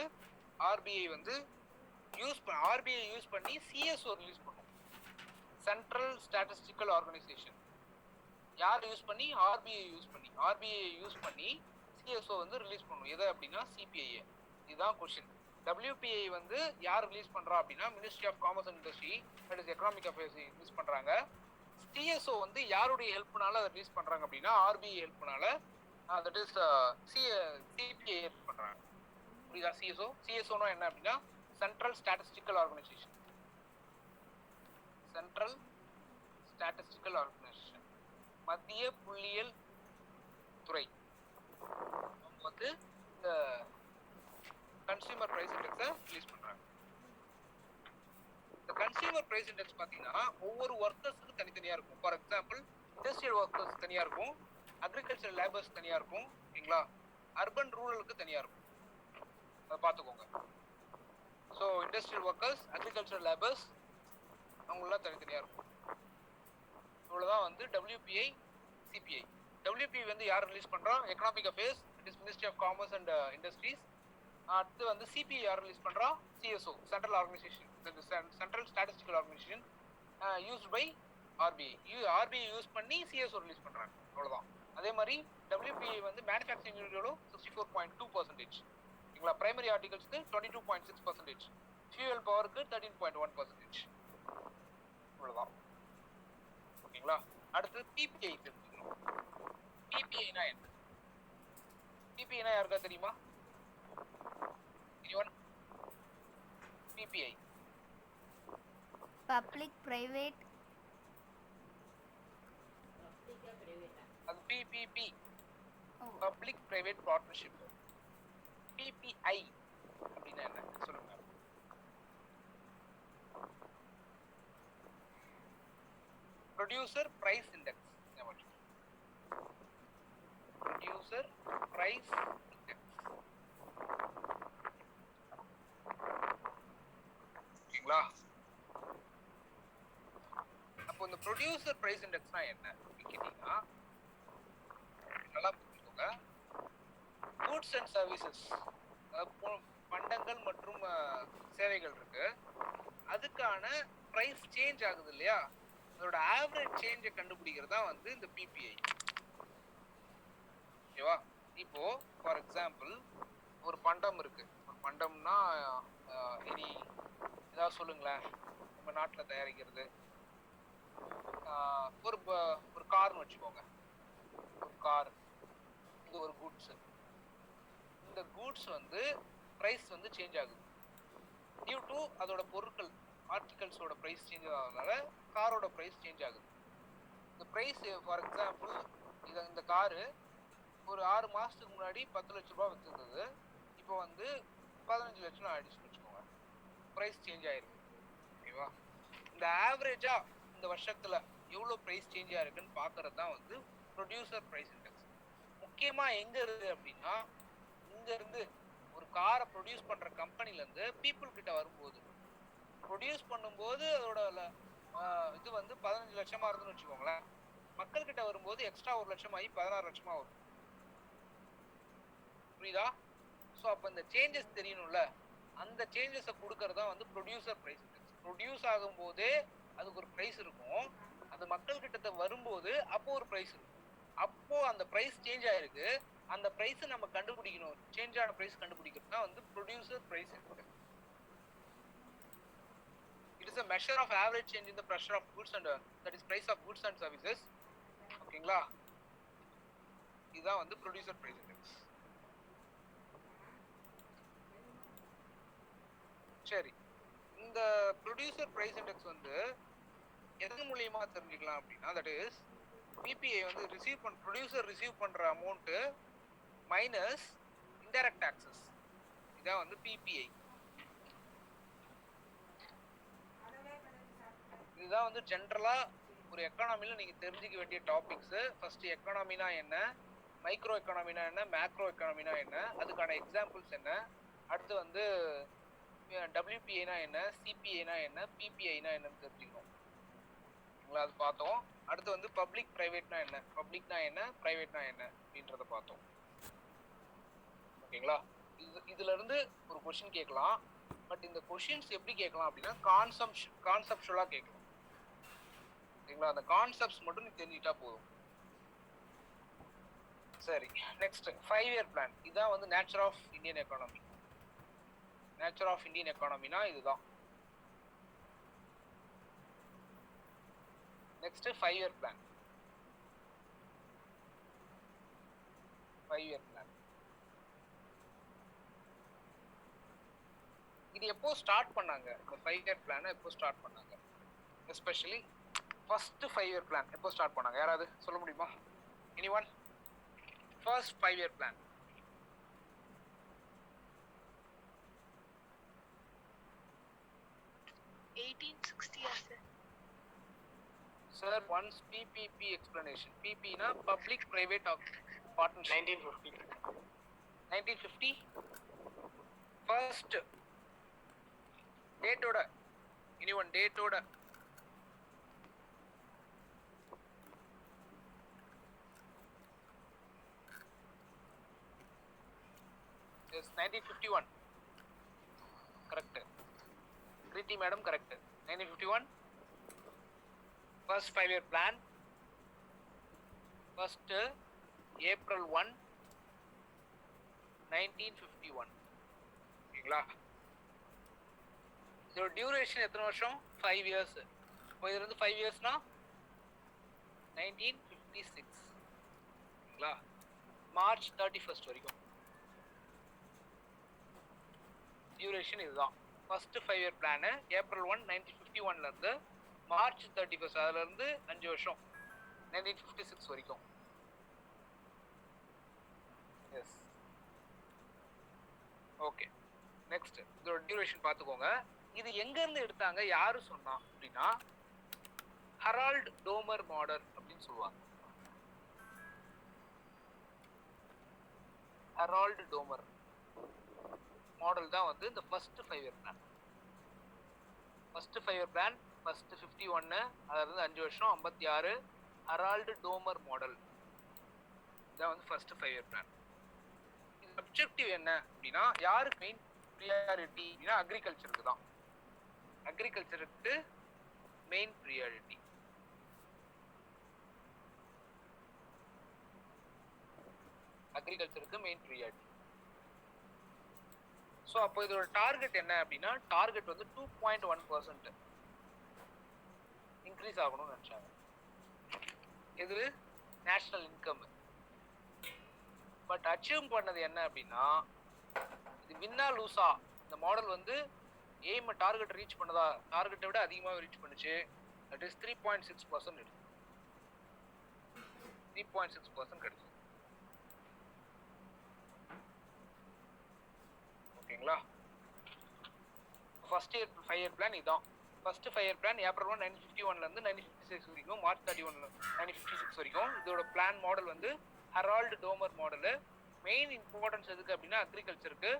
ஆர்பிஐ வந்து ஆர்பிஐ யூஸ் பண்ணி சிஎஸ்ஓ ரிலீஸ் பண்ணும். சென்ட்ரல் ஸ்டாட்டிஸ்டிக்கல் ஆர்கனைசேஷன் யார் யூஸ் பண்ணி? ஆர்பிஐ யூஸ் பண்ணி சிஎஸ்ஓ வந்து ரிலீஸ் பண்ணும். எது அப்படின்னா சிபிஐ. இதுதான் கொஸ்டின். WPI வந்து யார் ரிலீஸ் பண்றா அப்படின்னா ministry of commerce and industry, that is economic affairs release பண்றாங்க. சிஎஸ்ஓ வந்து யாருடைய ஹெல்ப்னால அதை ரிலீஸ் பண்றாங்க அப்படின்னா ஆர்பிஐ ஹெல்ப்னால, தட் இஸ் சிபிஐ ஹெல்ப் பண்றாங்க. புரியுதா? சிஎஸ்ஓனா என்ன அப்படின்னா central statistical organisation. Central statistical organisation, மத்திய புள்ளியியல் துறை. அவங்க வந்து இந்த கன்சியூமர் பிரைஸ் இண்டெக்ஸை ரிலீஸ் பண்றாங்க. இந்த கன்சியூமர் பிரைஸ் இண்டெக்ஸ் பாத்தீங்கன்னா ஒவ்வொரு ஒர்க்கர்ஸ்க்கு தனித்தனியா இருக்கும். ஃபார் எக்ஸாம்பிள் இண்டஸ்ட்ரியல் ஒர்க்கர்ஸ் தனியா இருக்கும், அக்ரிகல்ச்சர் லேபர்ஸ் தனியா இருக்கும், ஓகேங்களா? அர்பன் ரூரலுக்கு தனியா இருக்கும். அதை பார்த்துக்கோங்க. So industrial workers, agriculture labours அவங்களாம் தனித்தனியா இருக்கும். இவ்வளவுதான் வந்து WPI, CPI. WPI வந்து யார் ரிலீஸ் பண்றா? Economic affairs, it is ministry of commerce and industries. அடுத்து வந்து சிபிஐ யார் ரிலீஸ் பண்றா? CSO, central organisation, central statistical organisation, used by RBI. RBI use பண்ணி சிஎஸ்ஓ ரிலீஸ் பண்றாங்க. அவ்வளவுதான். அதே மாதிரி WPI வந்து மேனுஃபேக்சரிங் யூனிட்டோட 64.2%, ஓகேங்களா? பிரைமரி ஆர்டிகல்ஸ்க்கு 22.6%, ஃபியூயல் பவருக்கு 13.1%. அவ்வளவுதான். ஓகேங்களா? அடுத்து பிபிஐ தெரிஞ்சுக்கணும். பிபிஐனா என்ன? பிபிஐனா யாருக்கா தெரியுமா? PPI பப்ளிக் பிரைவேட், அது PPP, public private partnership. PPI அப்படின்னா என்ன சொல்லுங்க? Producer price index. Producer price index, ஓகேங்களா? அப்போ இந்த ப்ரொடியூசர் பிரைஸ் இண்டெக்ஸ்னா என்ன அப்படின்னு கேட்டீங்கன்னா நல்லா புரிஞ்சுக்கோங்க. கூட்ஸ் அண்ட் சர்வீசஸ், பண்டங்கள் மற்றும் சேவைகள் இருக்கு, அதுக்கான பிரைஸ் சேஞ்ச் ஆகுது இல்லையா? அதோட ஆவரேஜ் சேஞ்சை கண்டுபிடிக்கிறது தான் வந்து இந்த பிபிஐ. ஓகேவா? இப்போ ஃபார் எக்ஸாம்பிள் ஒரு பண்டம் இருக்கு. ஒரு பண்டம்னா இனி ஏதாவது சொல்லுங்களேன். நம்ம நாட்டில் தயாரிக்கிறது ஒரு கார்னு வச்சுக்கோங்க. ஒரு கார், இது ஒரு கூட்ஸ். இந்த கூட்ஸ் வந்து பிரைஸ் வந்து சேஞ்ச் ஆகுது டியூ டு அதோட பொருட்கள், ஆர்டிகல்ஸோட பிரைஸ் சேஞ்ச் ஆகிறதுனால காரோட பிரைஸ் சேஞ்ச் ஆகுது. இந்த பிரைஸ் ஃபார் எக்ஸாம்பிள் இந்த காரு ஒரு 6 மாசத்துக்கு முன்னாடி 10 லட்ச ரூபாய் வித்துருந்தது, இப்போ வந்து 15 லட்சம் ஆயிடுச்சுன்னு வச்சுக்கோங்க. பிரைஸ் சேஞ்ச் ஆயிருக்கு. ஓகேவா? இந்த ஆவரேஜா இந்த வருஷத்துல எவ்வளவு பிரைஸ் சேஞ்ச் ஆயிருக்குன்னு பாக்குறது தான் வந்து ப்ரொடியூசர் பிரைஸ் இண்டெக்ஸ். முக்கியமா எங்க இருக்கு அப்படின்னா, இங்க இருந்து ஒரு காரை ப்ரொடியூஸ் பண்ற கம்பெனில இருந்து பீப்புள் கிட்ட வரும்போது, ப்ரொடியூஸ் பண்ணும்போது அதோட இது வந்து 15 லட்சமா இருந்துன்னு வச்சுக்கோங்களேன். மக்கள் கிட்ட வரும்போது எக்ஸ்ட்ரா 1 லட்சம் ஆகி 16 லட்சமா வரும். புரியுதா? ஸோ அப்போ இந்த சேஞ்சஸ் தெரியணும்ல, அந்த சேஞ்சஸை கொடுக்கறதா வந்து ப்ரொடியூசர் பிரைஸ் இண்டெக்ஸ். ப்ரொடியூஸ் ஆகும் போதே அதுக்கு ஒரு பிரைஸ் இருக்கும், அது மக்கள் கிட்ட வரும்போது அப்போ ஒரு பிரைஸ் இருக்கும். அப்போ அந்த பிரைஸ் சேஞ்ச் ஆயிருக்கு, அந்த பிரைஸ் நம்ம கண்டுபிடிக்கணும். சேஞ்ச் ஆன பிரைஸ் கண்டுபிடிக்கிறது தான் வந்து producer price index. It is a measure of average change in the pressure of goods and that is price of goods and services. ஓகேங்களா? இதுதான் வந்து ப்ரொடியூசர் பிரைஸ் இண்டெக்ஸ். சரி, இந்த ப்ரொடியூசர் பிரைஸ் இண்டெக்ஸ் வந்து எதன் மூலியமா தெரிஞ்சுக்கலாம் அப்படின்னா, தட் இஸ் பிபிஐ வந்து ப்ரொடியூசர் ரிசீவ் பண்ற அமௌண்ட் மைனஸ் இன்டைரக்ட் டாக்ஸஸ். இதான் வந்து பிபிஐ. இதுதான் வந்து ஜென்ரலா ஒரு எக்கானமில நீங்க தெரிஞ்சுக்க வேண்டிய டாபிக்ஸ். ஃபர்ஸ்ட் எக்கானமினா என்ன, மைக்ரோ எக்கானமினா என்ன, மேக்ரோ எக்கானமினா என்ன, அதுக்கான எக்ஸாம்பிள்ஸ் என்ன, அடுத்து வந்து டபிள்யூபிஐனா என்ன, சிபிஐனா என்ன, பிபிஐனா என்னன்னு தெரிஞ்சுக்கணும். அது பார்த்தோம். அடுத்து வந்து பப்ளிக் பிரைவேட்னா என்ன, பப்ளிக்னா என்ன, பிரைவேட்னா என்ன அப்படின்றத பார்த்தோம். ஓகேங்களா? இதுல இருந்து ஒரு கொஸ்டின் கேட்கலாம். பட் இந்த கொஸ்டின்ஸ் எப்படி கேட்கலாம் அப்படின்னா கான்செப்சுவலா கேட்கலாம். ஓகேங்களா? அந்த கான்செப்ட்ஸ் மட்டும் நீ தெரிஞ்சுக்கிட்டா போதும். சரி, நெக்ஸ்ட் 5 இயர் பிளான். இதான் வந்து nature of Indian economy. Nature of Indian எக்கானமினா இதுதான். Next 5 year plan. 5 year plan இது எப்போ ஸ்டார்ட் பண்ணாங்க? இந்த 5 இயர் பிளானை எப்போ ஸ்டார்ட் பண்ணாங்க? எஸ்பெஷலி ஃபர்ஸ்ட் 5 இயர் பிளான் எப்போ ஸ்டார்ட் பண்ணாங்க? யாராவது சொல்ல முடியுமா? Anyone? First 5 year plan. Sir, once PPP explanation. PP na public private partnership. 1950. 1950. First date oda. Anyone date oda? Yes, 1951. Correct. Kriti madam, correct. 1951. First 5 year plan. First April 1, 1951. ஓகேங்களா? இதோட duration எத்தனை வருஷம்? 5 years. இப்போ இதுல இருந்து 5 இயர்ஸ்னா 1956. ஓகேங்களா? March 31 வரைக்கும் duration இதுதான். ஃபர்ஸ்ட் 5 இயர் பிளான் ஏப்ரல் 1, 1951ல இருந்து மார்ச் 31, அதுல இருந்து 5 வருஷம் 1956 வரைக்கும். Yes, okay. நெக்ஸ்ட் இதோட டியூரேஷன் பார்த்துக்கோங்க. இது எங்க இருந்து எடுத்தாங்க, யாரு சொன்னா அப்படின்னா ஹெரால்ட் டோமர் மாடல் அப்படின்னு சொல்லுவாங்க. ஹெரால்ட் டோமர் மாடல் தான் வந்து இந்த first 5 year plan. First 5 year plan first 51, அதுல இருந்து 5 வருஷம் 56. ஹெரால்டு டோமர் மாடல் இதான் வந்து ஃபர்ஸ்ட் 5 இயர் பிளான். இது அப்ஜெக்டிவ் என்ன அப்படின்னா யாருக்கு மெயின் ப்ரியாரிட்டி அப்படின்னா அக்ரிகல்ச்சருக்கு தான். அக்ரிகல்ச்சருக்கு மெயின் ப்ரியாரிட்டி. அக்ரிகல்ச்சருக்கு மெயின் ப்ரியாரிட்டி. ஸோ அப்போ இதோட டார்கெட் என்ன அப்படின்னா டார்கெட் வந்து 2.1% இன்க்ரீஸ் ஆகணும்னு நினைச்சாங்க. இது நேஷனல் இன்கம். பட் அச்சீவ் பண்ணது என்ன அப்படின்னா இது வின்னா லூசா இந்த மாடல் வந்து எய்ம் டார்கெட் ரீச் பண்ணதா, டார்கெட்டை விட அதிகமாக ரீச் பண்ணுச்சு. தட் இஸ் 3.6% எடுத்து 3.6% கிடைச்சு. ஓகேங்களா? ஃபர்ஸ்ட் இயர் 5 இயர் பிளான் இதான். ஃபர்ஸ்ட் 5 இயர் பிளான் ஏப்ரல் 1, 1951ல இருந்து 1956 வரைக்கும், மார்ச் 31, 1956 வரைக்கும். இதோட பிளான் மாடல் வந்து Harrod Domar model. Main importance எதுக்கு அப்படின்னா அக்ரிகல்ச்சருக்கு.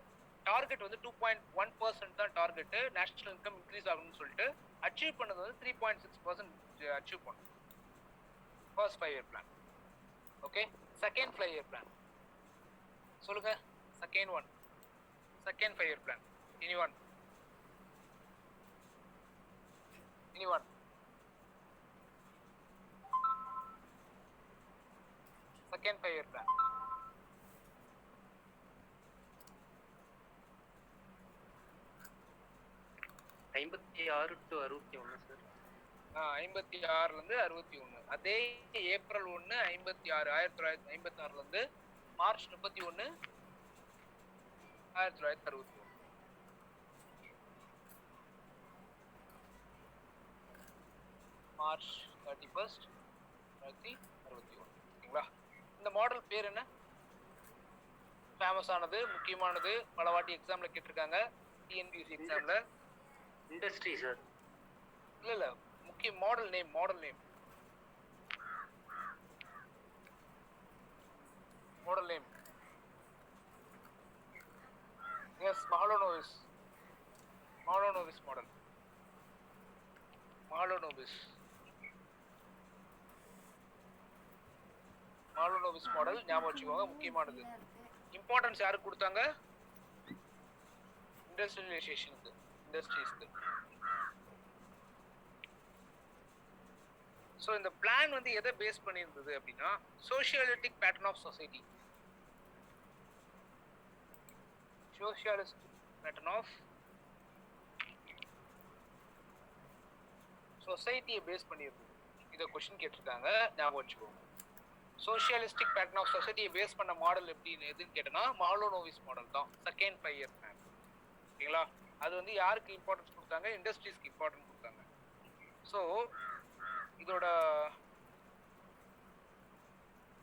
டார்கெட் வந்து 2.1% தான் டார்கெட்டு. நேஷனல் இன்கம் இன்க்ரீஸ் ஆகணும்னு சொல்லிட்டு அச்சீவ் பண்ணது வந்து 3.6% அச்சீவ் பண்ணும் first 5 year plan. Okay, second 5 year plan சொல்லுங்க. Second 5 year plan. Anyone? Second 5 year plan. $56 to $61 sir. 56ல இருந்து 61. அதே ஏப்ரல் 1, 56, 1956ல இருந்து மார்ச் 31, 1961. மார்ச் 31, 1961. ஓகேங்களா? இந்த மாடல் பேர் என்ன? ஃபேமஸ் ஆனது, முக்கியமானது, பல வாட்டி எக்ஸாம்ல கேட்டிருக்காங்க, டிஎன்பிஎஸ்சி எக்ஸாம்ல. Industry sir. இல்ல முக்கிய model name model name yes Mahalanobis model Mahalanobis model ஞாபகம் வச்சுக்கோங்க, முக்கியமானது. இம்பார்ட்டன்ஸ் யாருக்கு கொடுத்தாங்க? இண்டஸ்ட்ரியலைசேஷனுக்கு, இண்டஸ்ட்ரீஸ்க்கு. ஸோ இந்த பிளான் வந்து எதை பேஸ் பண்ணியிருந்தது அப்படின்னா socialistic pattern of society, socialistic pattern of சொசைட்டியை பேஸ் பண்ணியிருந்தது. இதை கொஸ்டின் கேட்டிருக்காங்க, ஞாபகம் வச்சுக்கோங்க. சோஷியலிஸ்டிக் பேட்டர்ன் ஆஃப் சொசைட்டியை பேஸ் பண்ண மாடல் எப்படின்னு எதுன்னு கேட்டோம்னா மஹலனோபிஸ் மாடல் தான், செகண்ட் 5 இயர் பிளான். ஓகேங்களா? அது வந்து யாருக்கு இம்பார்ட்டன்ஸ் கொடுத்தாங்க? இண்டஸ்ட்ரீஸ்க்கு இம்பார்ட்டன்ஸ் கொடுத்தாங்க. ஸோ இதோட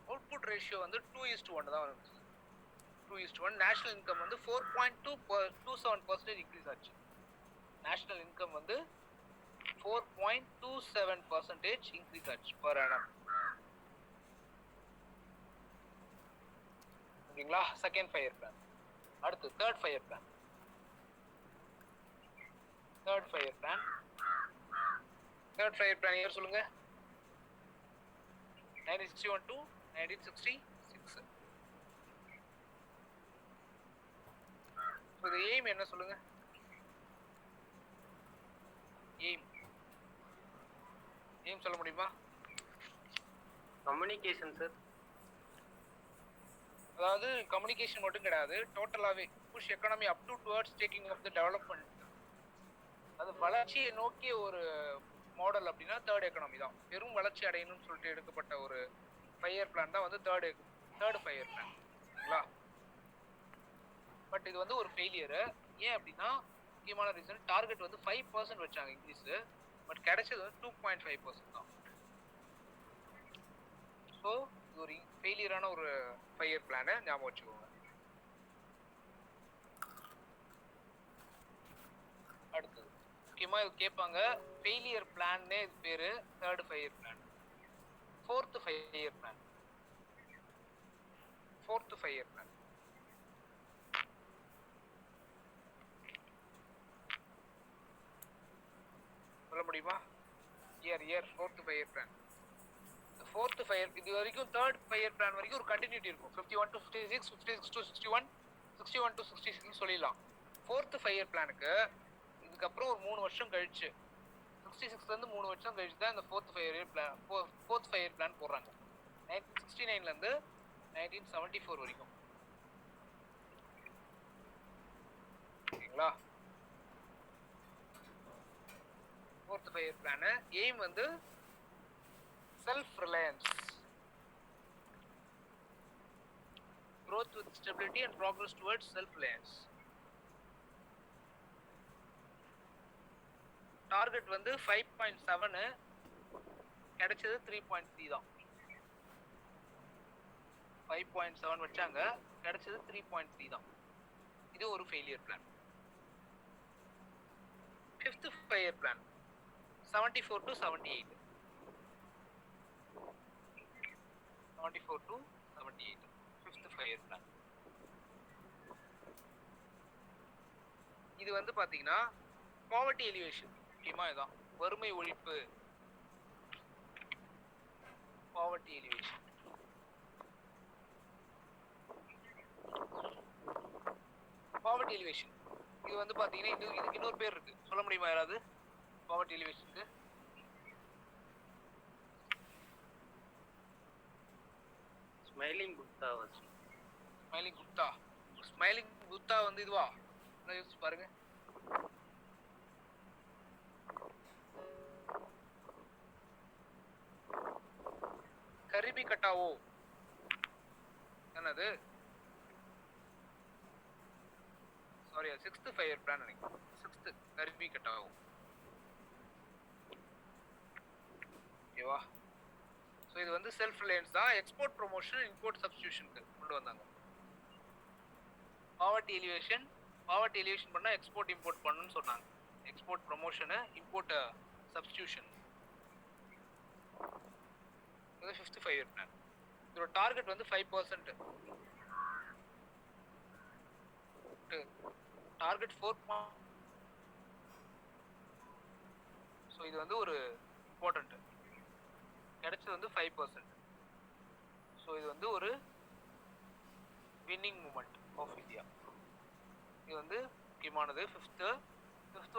அவுட்புட் ரேஷியோ வந்து 2:1 தான் வந்துச்சு. 2:1. நேஷனல் இன்கம் வந்து 4.27% இன்க்ரீஸ் ஆச்சு. நேஷனல் இன்கம் வந்து 4.27% இன்க்ரீஸ் ஆச்சு பர் annum. ஓகேங்களா? Second 5 year plan. அடுத்து third 5 year plan. Third 5 year plan year சொல்லுங்க. 1961 to 1966. இது எய்ம் என்ன சொல்லுங்க? எய்ம் சொல்ல முடியுமா? Communication sir. அதாவது கம்யூனிகேஷன் மட்டும் கிடையாது, டோட்டலாவே push economy up to towards taking of the development. அது வளர்ச்சியை நோக்கிய ஒரு மாடல் அப்படின்னா தேர்ட் எக்கனாமி தான். பெரும் வளர்ச்சி அடையணும்னு சொல்லிட்டு எடுக்கப்பட்ட ஒரு 5 இயர் பிளான் தான் வந்து தேர்ட் 5 இயர் பிளான். ஓகேங்களா? பட் இது வந்து ஒரு ஃபெயிலியரு. ஏன் அப்படின்னா முக்கியமான ரீசன், டார்கெட் வந்து 5% வச்சாங்க இங்கிலீஷ், பட் கிடைச்சது வந்து 2.5% தான். ஸோ இது ஒரு ஃபெயிலியரான ஒரு 5 இயர் பிளானை ஞாபகம் வச்சுக்கோங்க. அடுத்தது முக்கியமாக இது கேட்பாங்க, ஃபெயிலியர் பிளான்னே இது பேர் third 5 year plan. Fourth 5 year plan. சொல்ல முடியுமா? Fourth 5 year plan. Fourth 5 year இது வரைக்கும் தேர்ட் 5 இயர் பிளான் வரைக்கும் ஒரு கண்டினியூட்டி இருக்கும். 51 to 56, 56 to 61, 61 to 66 சொல்லிடலாம். ஃபோர்த் 5 இயர் பிளானுக்கு இதுக்கப்புறம் ஒரு 3 வருஷம் கழிச்சு 66லேருந்து 3 வருஷம் கழிச்சு தான் இந்த ஃபோர்த் 5 இயர் பிளான் போடுறாங்க. 1969லேருந்து 1974 வரைக்கும். ஓகேங்களா? ஃபோர்த் 5 இயர் பிளான் எய்ம் வந்து self Reliance, growth with stability and progress towards self reliance. Target வந்து 5.7, கிடைச்சது 3.3 தான். 5.7 வச்சாங்க, கிடைச்சது 3.3 தான். இது ஒரு failure plan. Fifth 5 year plan 74 to 78. 74 to 78, fifth 5 year plan. இது வந்து பாத்தீங்கன்னா பாவர்ட்டி எலிவேஷன், முக்கியமா இதான் வறுமை ஒழிப்பு. பாவர்ட்டி எலிவேஷன் இது வந்து பாத்தீங்கன்னா இதுக்கு இன்னொரு பேர் இருக்கு, சொல்ல முடியுமா யாராவது? பாவர்ட்டி எலிவேஷனுக்கு ஸ்மைலிங் புத்தா வந்து இதுவா? யோசிச்சு பாருங்க. கரிபி கட்டாவோ என்னது? சாரி, 6th 5 இயர் பிளான் நினைக்கிறேன். 6th கரிபி கட்டாவோ. ஓகேவா? ஸோ இது வந்து செல்ஃப் ரிலையன்ஸ் தான். எக்ஸ்போர்ட் ப்ரொமோஷன், இம்போர்ட் சப்ஸ்டியூஷனுக்கு கொண்டு வந்தாங்க. பாவர்ட்டி எலிவேஷன் பண்ணால் எக்ஸ்போர்ட் இம்போர்ட் பண்ணணும்னு சொன்னாங்க. Export promotion, import substitution. இது 5th 5 இயர் பிளான். இதோட டார்கெட் வந்து 5%. டார்கெட் 4. ஸோ இது வந்து ஒரு இம்பார்ட்டன்ட். கிடைச்சது வந்து 5%. ஸோ இது வந்து ஒரு வின்னிங் மூமெண்ட் ஆஃப் இந்தியா. இது வந்து முக்கியமானது. ஃபிஃப்த்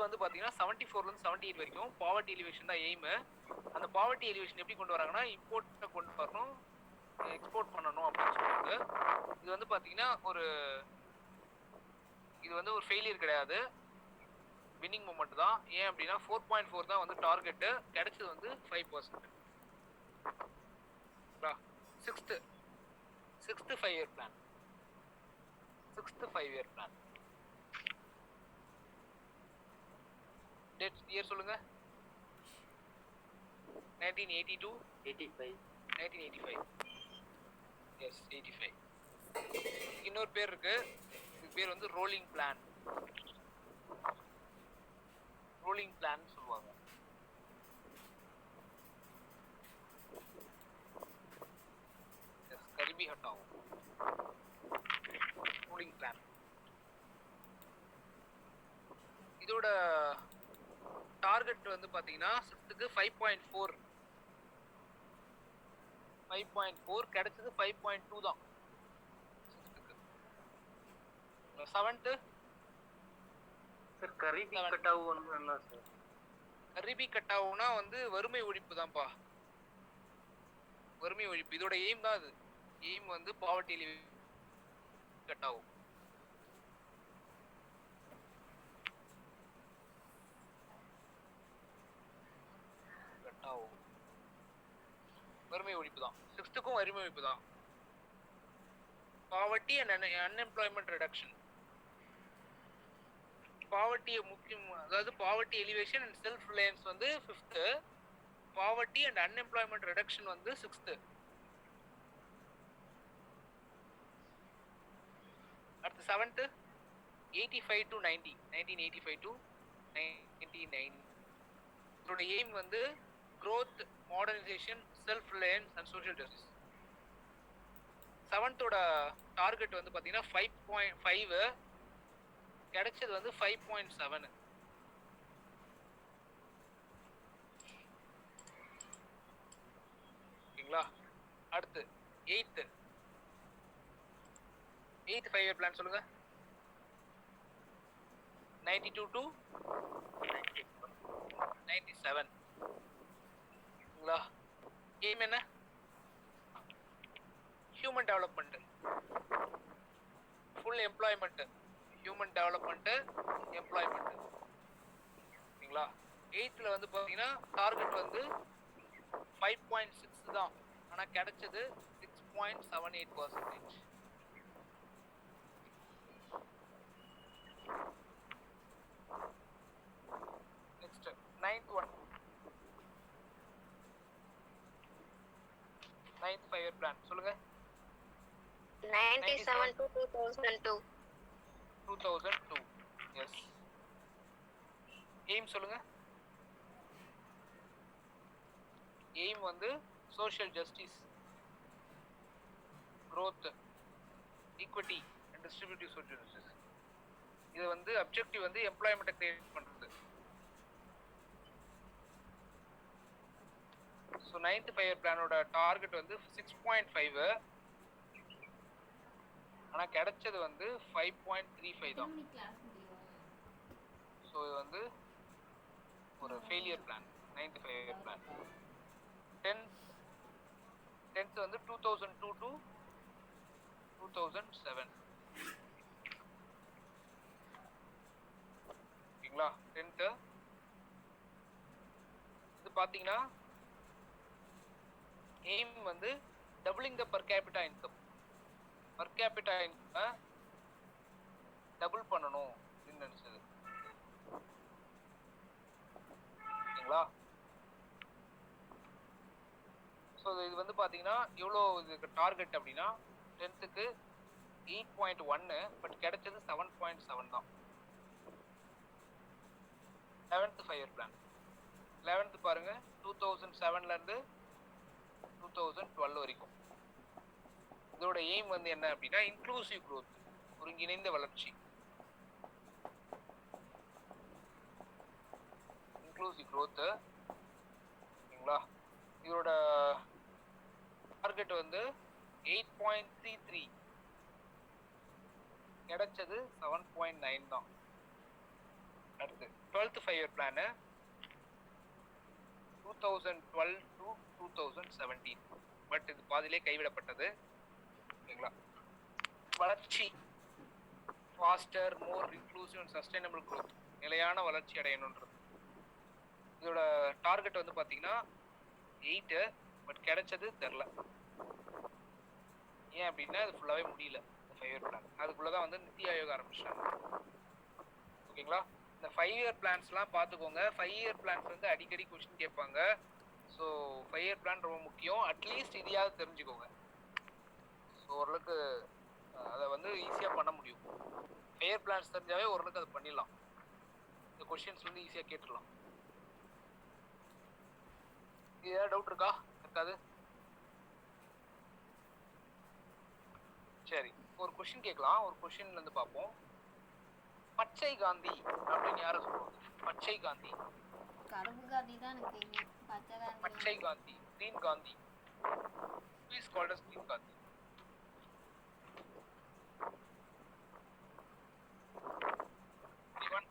வந்து பார்த்தீங்கன்னா 74லேருந்து 78 வரைக்கும் பாவர்ட்டி எலிவேஷன் தான் எய்மு. அந்த பாவர்ட்டி எலிவேஷன் எப்படி கொண்டு வராங்கன்னா, இம்போர்ட்டை கொண்டு வரணும், எக்ஸ்போர்ட் பண்ணணும் அப்படின்னு சொல்லுவாங்க. இது வந்து பார்த்தீங்கன்னா இது வந்து ஒரு ஃபெயிலியர் கிடையாது, வின்னிங் மூமெண்ட் தான். ஏன் அப்படின்னா 4.4 தான் வந்து டார்கெட்டு, கிடைச்சது வந்து 5%. Sixth 5 year plan. 6th 5 year plan. Date year சொல்லுங்க. 1982 85 1985. எஸ் 85. இன்னொரு பேர் இருக்கு, இது பேர் வந்து ரோலிங் பிளான். ரோலிங் பிளான் சொல்லுவாங்க. S கரிபி ஹட்டாவும் rolling plan. இதோட டார்கெட் வந்து பாத்தீங்கன்னா 6th 5.4. 5.4 கிடைச்சது 5.2 தான் 6th. 7th சார் கரிபி கட்டாவும் என்ன சார்? கரிபி கட்டாவுனா வந்து வறுமை ஒழிப்பு தான்ப்பா, வறுமை ஒழிப்பு. இதோட எய்ம் தான் அது. எய்ம் வந்து பாவர்ட்டி கட்டாவும். வறுமை ஒழிப்பு தான். 6th வறுமை ஒழிப்பு தான். Poverty and unemployment reduction. பாவர்ட்டியை முக்கியம், அதாவது poverty elevation and self reliance வந்து 5th. Poverty and unemployment reduction வந்து 6th. அடுத்து 7th 85 to 90. 1985 to 99. இதோட எய்ம் வந்து growth, modernization, self-reliance and social justice. 7th ஓட டார்கெட் வந்து பாத்தீங்கன்னா 5.5, கிடைச்சது வந்து 5.7. ஓகேங்களா? அடுத்து 8th 5 இயர் பிளான் சொல்லுங்க. 92 to 97. எய்ம் என்ன? Human development, full employment, human development, employment. ஓகேங்களா? 8th வந்து பார்த்தீங்கன்னா டார்கெட் வந்து 5.6 தான், ஆனால் கிடைச்சது 6.78%. நெக்ஸ்ட் 9th 5 இயர் பிளான் சொல்லுங்க. 97 to 2002. 2002. எஸ். எய்ம் சொல்லுங்க. எய்ம் வந்து social justice, growth, equity and distributive social justice. இது வந்து அப்ஜெக்டிவ் வந்து எம்ப்ளாய்மெண்ட்டை கிரியேட் பண்றது. ஸோ 9th 5 இயர் பிளானோட டார்கெட் வந்து 6.5, ஆனால் கிடைச்சது வந்து 5.35 தான். ஸோ இது வந்து ஒரு failure plan. 9th 5 year plan. 10th வந்து 2002 to 2007. ஓகேங்களா? 10th இது பார்த்தீங்கன்னா எய்ம் வந்து doubling the per capita income. Per capita income double பண்ணணும் அப்படின்னு நினைச்சது. ஓகேங்களா? ஸோ இது வந்து பார்த்தீங்கன்னா எவ்வளோ இதுக்கு டார்கெட் அப்படின்னா 10th 8.8 8.1 பட் கிடைச்சது 7.7 தான். 11th 5 year plan. 11th பாருங்க 2007ல இருந்து 2012 வரைக்கும். இதோட எய்ம் வந்து என்ன அப்படின்னா இன்க்ளூசிவ் growth, ஒருங்கிணைந்த வளர்ச்சி. இன்க்ளூசிவ் growth ஓகேங்களா. இதோட டார்கெட் வந்து 8.33, கிடைச்சது 7.9 தான். அடுத்து 12th 5 year plan 2012 to 2017, but இது பாதியிலே கைவிடப்பட்டது. ஓகேங்களா. வளர்ச்சி faster, more inclusive and sustainable growth, நிலையான வளர்ச்சி அடையணுன்றது. இதோட டார்கெட் வந்து பார்த்தீங்கன்னா 8, பட் கிடைச்சது தெரில. ஏன் அப்படின்னா இது ஃபுல்லாகவே முடியல இந்த 5 இயர் பிளான். அதுக்குள்ளே வந்து நித்தி ஆயோக் ஆரம்பிச்சிட்டாங்க. ஓகேங்களா. இந்த 5 இயர் பிளான்ஸ்லாம் பார்த்துக்கோங்க. 5 இயர் பிளான்ஸ் வந்து அடிக்கடி கொஸ்டின் கேட்பாங்க. ஸோ 5 இயர் பிளான் ரொம்ப முக்கியம். அட்லீஸ்ட் இதையாவது தெரிஞ்சுக்கோங்க. ஸோ ஓரளவுக்கு அதை வந்து ஈஸியாக பண்ண முடியும். 5 இயர் பிளான்ஸ் தெரிஞ்சாவே ஓரளவுக்கு அதை பண்ணிடலாம். இந்த கொஸ்டின்ஸ் வந்து ஈஸியாக கேட்டுடலாம். இது ஏதாவது டவுட் இருக்கா? இருக்காது. சரி, ஒரு கொஸ்டின் கேட்கலாம். ஒரு கொஸ்டின்ல இருந்து பார்ப்போம். பச்சை காந்தி அப்படின்னு யாரை சொல்லுவாங்க? பச்சை காந்தி. கருப்பு காந்தி தான் எனக்கு தெரியும். பச்சை Gandhi, green Gandhi. Who is called as green Gandhi? Anyone?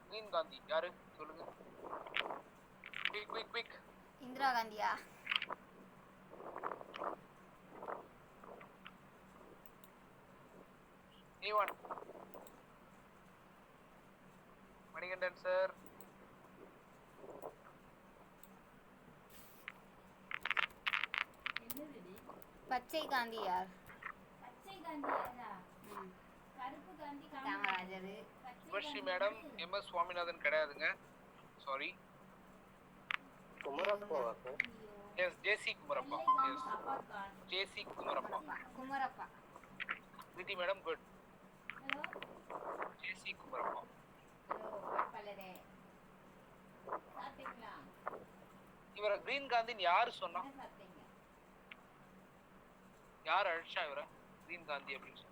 Green Gandhi யாரு சொல்லுங்க. குயிக். இந்திரா காந்தியா? Anyone? மணிகண்டன் சார். பச்சை காந்தி யார்? காமராஜர். சுபஸ்ரீ மேடம். MS சுவாமிநாதன் கிடையாதுங்க, sorry. Kumarappa. Yes, JC Kumarappa. Yes, JC Kumarappa. Vidhi madam, good. JC Kumarappa. இவரை கிரீன் காந்தின்னு யாரு சொன்னா? யார் அழிச்சா இவரை கிரீன் காந்தி அப்படின்னு சொல்லி?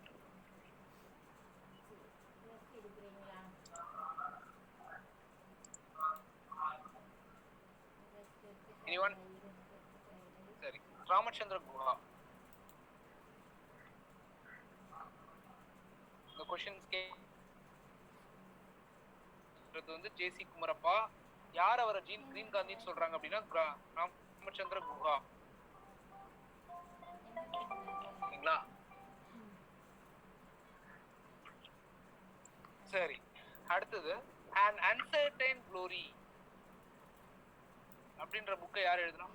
Anyone? சரி, ராமச்சந்திர குஹா. இந்த क्वेश्चंस வந்து JC குமரப்பா. யார் அவரை கிரீன் காந்தின்னு சொல்றாங்க அப்படின்னா ராமச்சந்திர குஹா. சரிங்களா. சரி, அடுத்தது An Uncertain Glory அப்படின்ற புக்கை யார் எழுதுனா?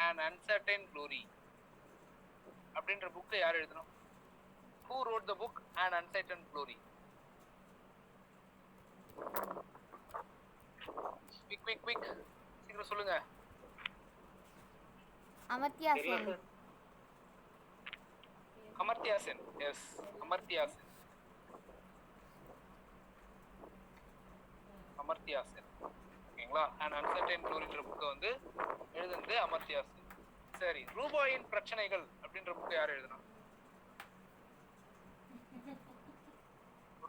An Uncertain Glory அப்படின்ற புக்கை யார் எழுதுனா? Who wrote the book An Uncertain Glory? Quick. சீக்கிரம் சொல்லுங்க. அமர்த்தியா சென். அமர்த்தியா சென். எஸ், அமர்த்தியா சென். ஓகேங்களா. An Uncertain Gloryன்ற புக்கை வந்து எழுதுனது அமர்த்தியா சென். சரி, ரூபாயின் பிரச்சனைகள் அப்படின்ற புக்கை யார் எழுதுனா?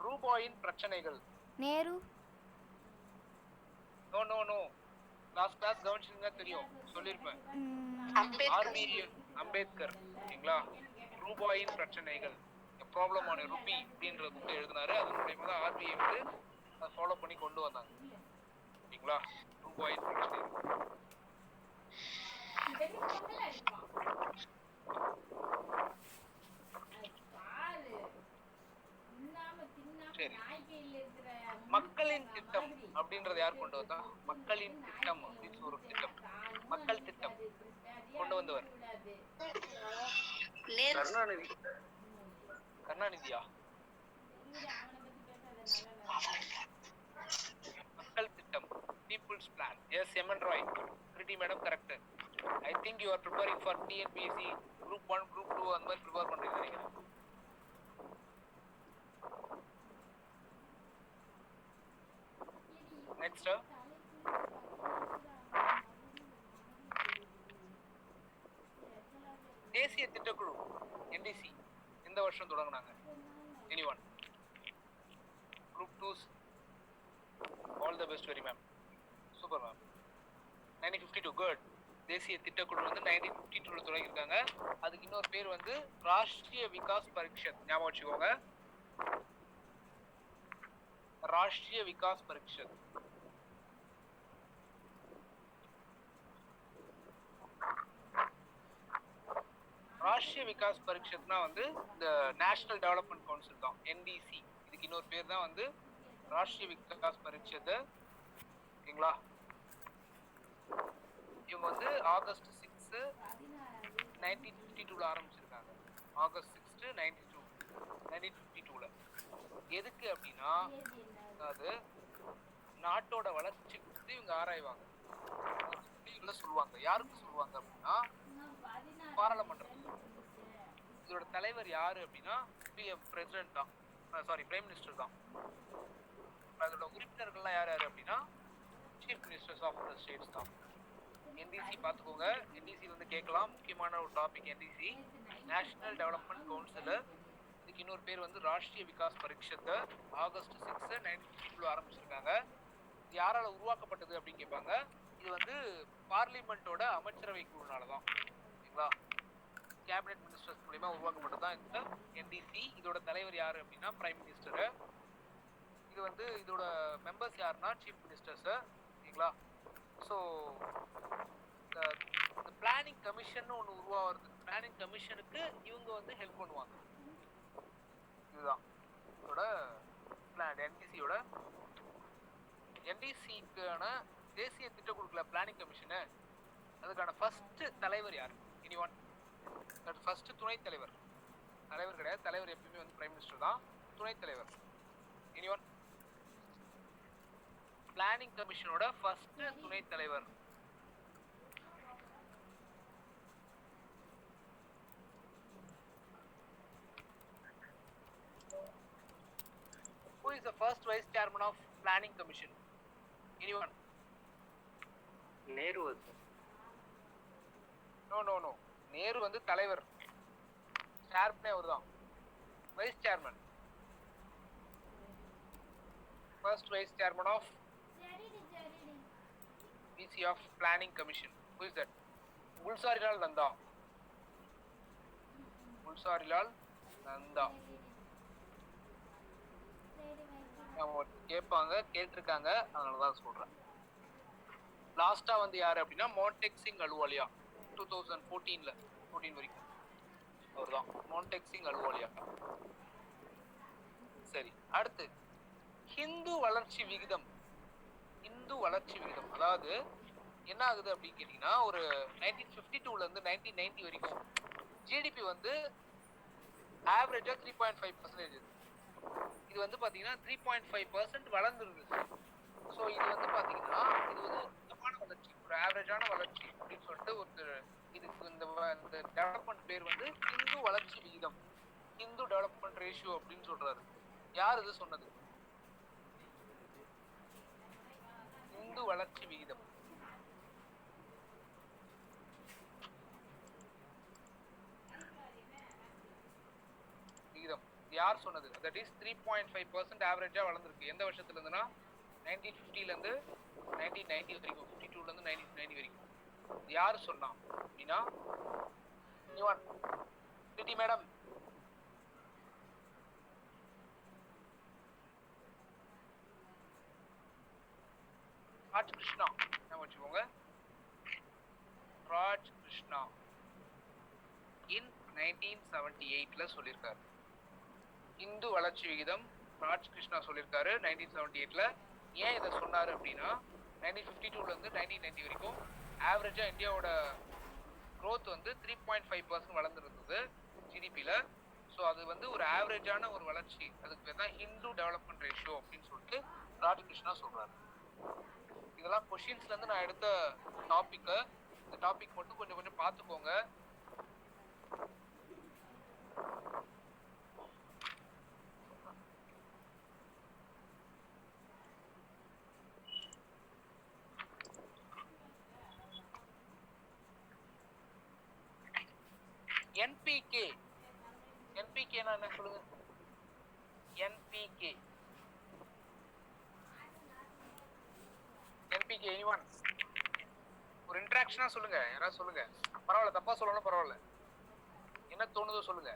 ரூபாயின் பிரச்சனைகள். நேரு. நோ. லாஸ்ட் கிளாஸ் கவனிச்சிருந்தா தெரியும், சொல்லிருப்பேன். அம்பேத்கர். ஓகேங்களா. ரூபாயின் பிரச்சனைகள், ப்ராப்ளம் ஆன் ரூபி அப்படின்ற புக்கை எழுதினாரு. அதன் மூலமா தான் RBI வந்து அதை ஃபாலோ பண்ணி கொண்டு வந்தாங்க. ஓகேங்களா. ரூபாயின் பிரச்சனைகள். சரி, மக்களின் திட்டம் அப்படின்றது யார் கொண்டு வந்தா? மக்களின் திட்டம் அப்படின்னு ஒரு திட்டம், மக்கள் திட்டம் கொண்டு வந்தவர் கருணாநிதியா? மக்கள் திட்டம், peoples developments plan. Yes, MN Roy. Pretty madam correct. I think you are preparing for TNPSC group 1, group 2 and மாதிரி prepare பண்றீங்க நினைக்கிறேன். Next. தேசிய திட்டக்குழு NDC இந்த வருஷம் தொடங்குனாங்க. Anyone? Group 2s. All the best very ma'am. Super ma'am. 1952 good. தேசிய திட்டக்குழு வந்து 1952ல தொடங்கியிருக்காங்க. அதுக்கு இன்னொரு பேர் வந்து ராஷ்டிரிய விகாஸ் பரிஷத். ஞாபகம் வச்சுக்கோங்க. ராஷ்டிரிய விகாஸ் பரிஷத். ராஷ்டிரிய விகாஸ் பரிஷத்னா வந்து இந்த நேஷனல் டெவலப்மெண்ட் கவுன்சில் தான், NDC. இதுக்கு இன்னொரு பேர் தான் வந்து ராஷ்டிரிய விகாஸ் பரிஷத். ஓகேங்களா? இவங்க வந்து ஆகஸ்ட் 6 1952ல ஆரம்பிச்சிருக்காங்க. ஆகஸ்ட் 6 1952ல. எதுக்கு அப்படின்னா அதாவது நாட்டோட வளர்ச்சி குறித்து இவங்க ஆராய்வாங்க, சொல்லுவாங்க. யாருக்கு சொல்லுவாங்க அப்படின்னா பாராளுமன்றம். இதோட தலைவர் யாரு அப்படின்னா பிரசிடென்ட் தான், சாரி பிரைம் மினிஸ்டர் தான். அதோட உறுப்பினர்கள்லாம் யார் யாரு அப்படின்னா chief ministers of the states தான். NDC பார்த்துக்கோங்க, NDC வந்து கேட்கலாம், முக்கியமான ஒரு டாபிக். NDC national development council. இதுக்கு இன்னொரு பேர் வந்து ராஷ்டிரிய விகாஸ் பரிஷத். ஆகஸ்ட் 6 1952 ஆரம்பிச்சிருக்காங்க. இது யாரால உருவாக்கப்பட்டது அப்படின்னு கேட்பாங்க. இது வந்து பார்லிமெண்டோட அமைச்சரவை குழுனால தான். ஓகேங்களா? கேபினெட் மினிஸ்டர்ஸ் மூலமா உருவாக்கப்பட்டது தான் இந்த NDC. இதோட தலைவர் யாரு அப்படின்னா பிரைம் மினிஸ்டர். இது வந்து இதோட மெம்பர்ஸ் யாருன்னா சீஃப் மினிஸ்டர்ஸ். ஓகேங்களா? ஸோ இந்த பிளானிங் கமிஷன் ஒன்று உருவாகிறது. பிளானிங் கமிஷனுக்கு இவங்க வந்து ஹெல்ப் பண்ணுவாங்க. இதுதான் இதோட பிளான். NDCக்கான தேசிய திட்டக்குழுக்கள பிளானிங் கமிஷனு, அதுக்கான ஃபர்ஸ்ட் தலைவர் யார்? எனிஒன்? ஃபர்ஸ்ட் துணைத் தலைவர். தலைவர் கிடையாது, தலைவர் எப்பயுமே வந்து பிரைம் மினிஸ்டர் தான். துணைத் தலைவர் எனிஒன்? பிளானிங் கமிஷனோட ஃபர்ஸ்ட் துணைத் தலைவர். Who is the first vice chairman of planning commission? Anyone? Nehru. No. Nehru வந்து தலைவர். சேர்மனே அவர்தான். Vice chairman. First vice chairman of VC of planning commission. Who is that? Gulzarilal Nanda. கேட்பாங்க, கேட்டிருக்காங்க, அதனாலதான் சொல்றேன். லாஸ்டா வந்து யாரு அப்படின்னா மோன்டெக் சிங் அலுவாலியா. 2014 வரைக்கும் அவர்தான் மோன்டெக் சிங் அலுவாலியா. சரி, அடுத்து ஹிந்து வளர்ச்சி விகிதம். அதாவது என்ன ஆகுது அப்படின்னு கேட்டீங்கன்னா, ஒரு 1952ல இருந்து 1990 வரைக்கும் ஜிடிபி வந்து ஆவரேஜா 3.5%. இது வந்து பாத்தீங்கன்னா 3.5% வளர்ந்துருது. ஸோ இது வந்து பாத்தீங்கன்னா இது வந்து சுத்தமான வளர்ச்சி, ஒரு ஆவரேஜான வளர்ச்சி அப்படின்னு சொல்லிட்டு ஒருத்தர் இதுக்கு இந்த டெவலப்மெண்ட் பேர் வந்து ஹிந்து வளர்ச்சி விகிதம், ஹிந்து டெவலப்மெண்ட் ரேஷியோ அப்படின்னு சொல்றாரு. யார் இது சொன்னது? ஹிந்து வளர்ச்சி விகிதம். யார் சொன்னது? தட் இஸ் 3.5% ஆவரேஜா வளர்ந்துருக்கு. எந்த வருஷத்துல இருந்துன்னா 1950ல இருந்து 1990 வரைக்கும், 52ல இருந்து 1990 வரைக்கும். யார் சொன்னா அப்படின்னா சிட்டி மேடம். ராஜ் கிருஷ்ணா. என்ன வச்சுக்கோங்க, ராஜ் கிருஷ்ணா இன் 1978ல சொல்லியிருக்காரு. இந்து வளர்ச்சி விகிதம் ராஜ் கிருஷ்ணா சொல்லியிருக்காரு 1978ல. ஏன் இதை சொன்னாரு அப்படின்னா 1952ல இருந்து 1990 வரைக்கும் ஆவரேஜா இந்தியாவோட growth வந்து 3.5% வளர்ந்துருந்தது ஜிடிபியில். ஸோ அது வந்து ஒரு ஆவரேஜான ஒரு வளர்ச்சி. அதுக்கு பேர் தான் ஹிந்து டெவலப்மெண்ட் ரேஷியோ அப்படின்னு சொல்லிட்டு ராஜ் கிருஷ்ணா சொல்றாரு. இதெல்லாம் கொஷின்ஸ்ல இருந்து நான் எடுத்த டாபிக். இந்த டாபிக் மட்டும் கொஞ்சம் கொஞ்சம் பார்த்துக்கோங்க. என்பிகே என்பிகேனா என்ன சொல்லுங்க? என்பிகே என்பிகே எனிவன் ஒரு இன்டராக்ஷனா சொல்லுங்க. யாராவது சொல்லுங்க. பரவாயில்ல, தப்பா சொல்லணும் பரவாயில்ல. என்ன தோணுதோ சொல்லுங்க.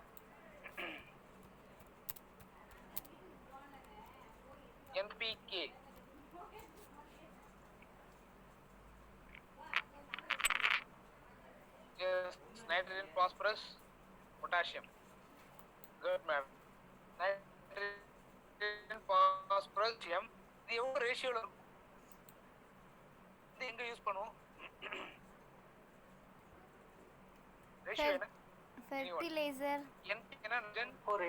NPK nitrogen, phosphorus, potassium. Good ma'am. Nitrogen, phosphorus, potassium. இது எவ்வளவு ரேஷியோல இருக்கும்? இது எங்க யூஸ் பண்ணுவோம்? ரேஷியோ என்ன? ஃபெர்டிலைசர். NP என்ன? Nitrogen 4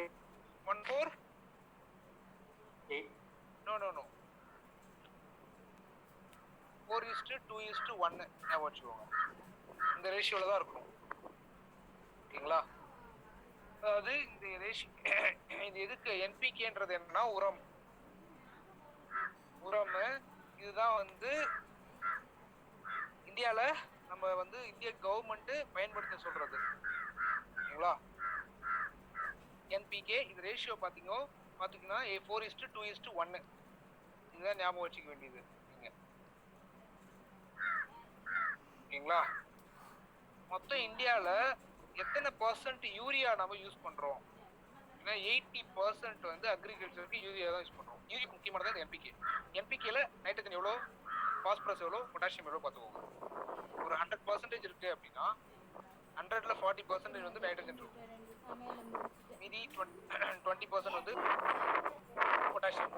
8. No. 4:2:1 ஞாபகம் வச்சுக்கோங்க. இந்த ரேஷியோல தான் இருக்கும். ஓகேங்களா? அதாவது இந்த ரேஷியோ இது எதுக்கு என்பிகேன்றது என்னன்னா உரம். இதுதான் வந்து இந்தியால நம்ம வந்து இந்திய கவர்மெண்ட் பயன்படுத்த சொல்றது. ஓகேங்களா? என்பிகே இது ரேஷியோ பாத்தீங்கன்னா 4:2:1 இதுதான் ஞாபகம் வச்சுக்க வேண்டியது நீங்க. ஓகேங்களா? மொத்தம் இந்தியால எத்தனை % யூரியா நம்ம யூஸ் பண்றோம்? 80% வந்து அக்ரிகல்ச்சருக்கு யூரியா தான் யூஸ் பண்றோம். யூரியா முக்கியமானது இந்த என்பிகே. என்பிகேல நைட்ரஜன் எவ்வளோ, பாஸ்பரஸ் எவ்வளோ, பொட்டாசியம் எவ்வளோ பார்த்துக்கோங்க. ஒரு 100% இருக்கு அப்படின்னா 100ல 40% வந்து நைட்ரஜன் இருக்கும். மீதி 20% வந்து பொட்டாசியம்.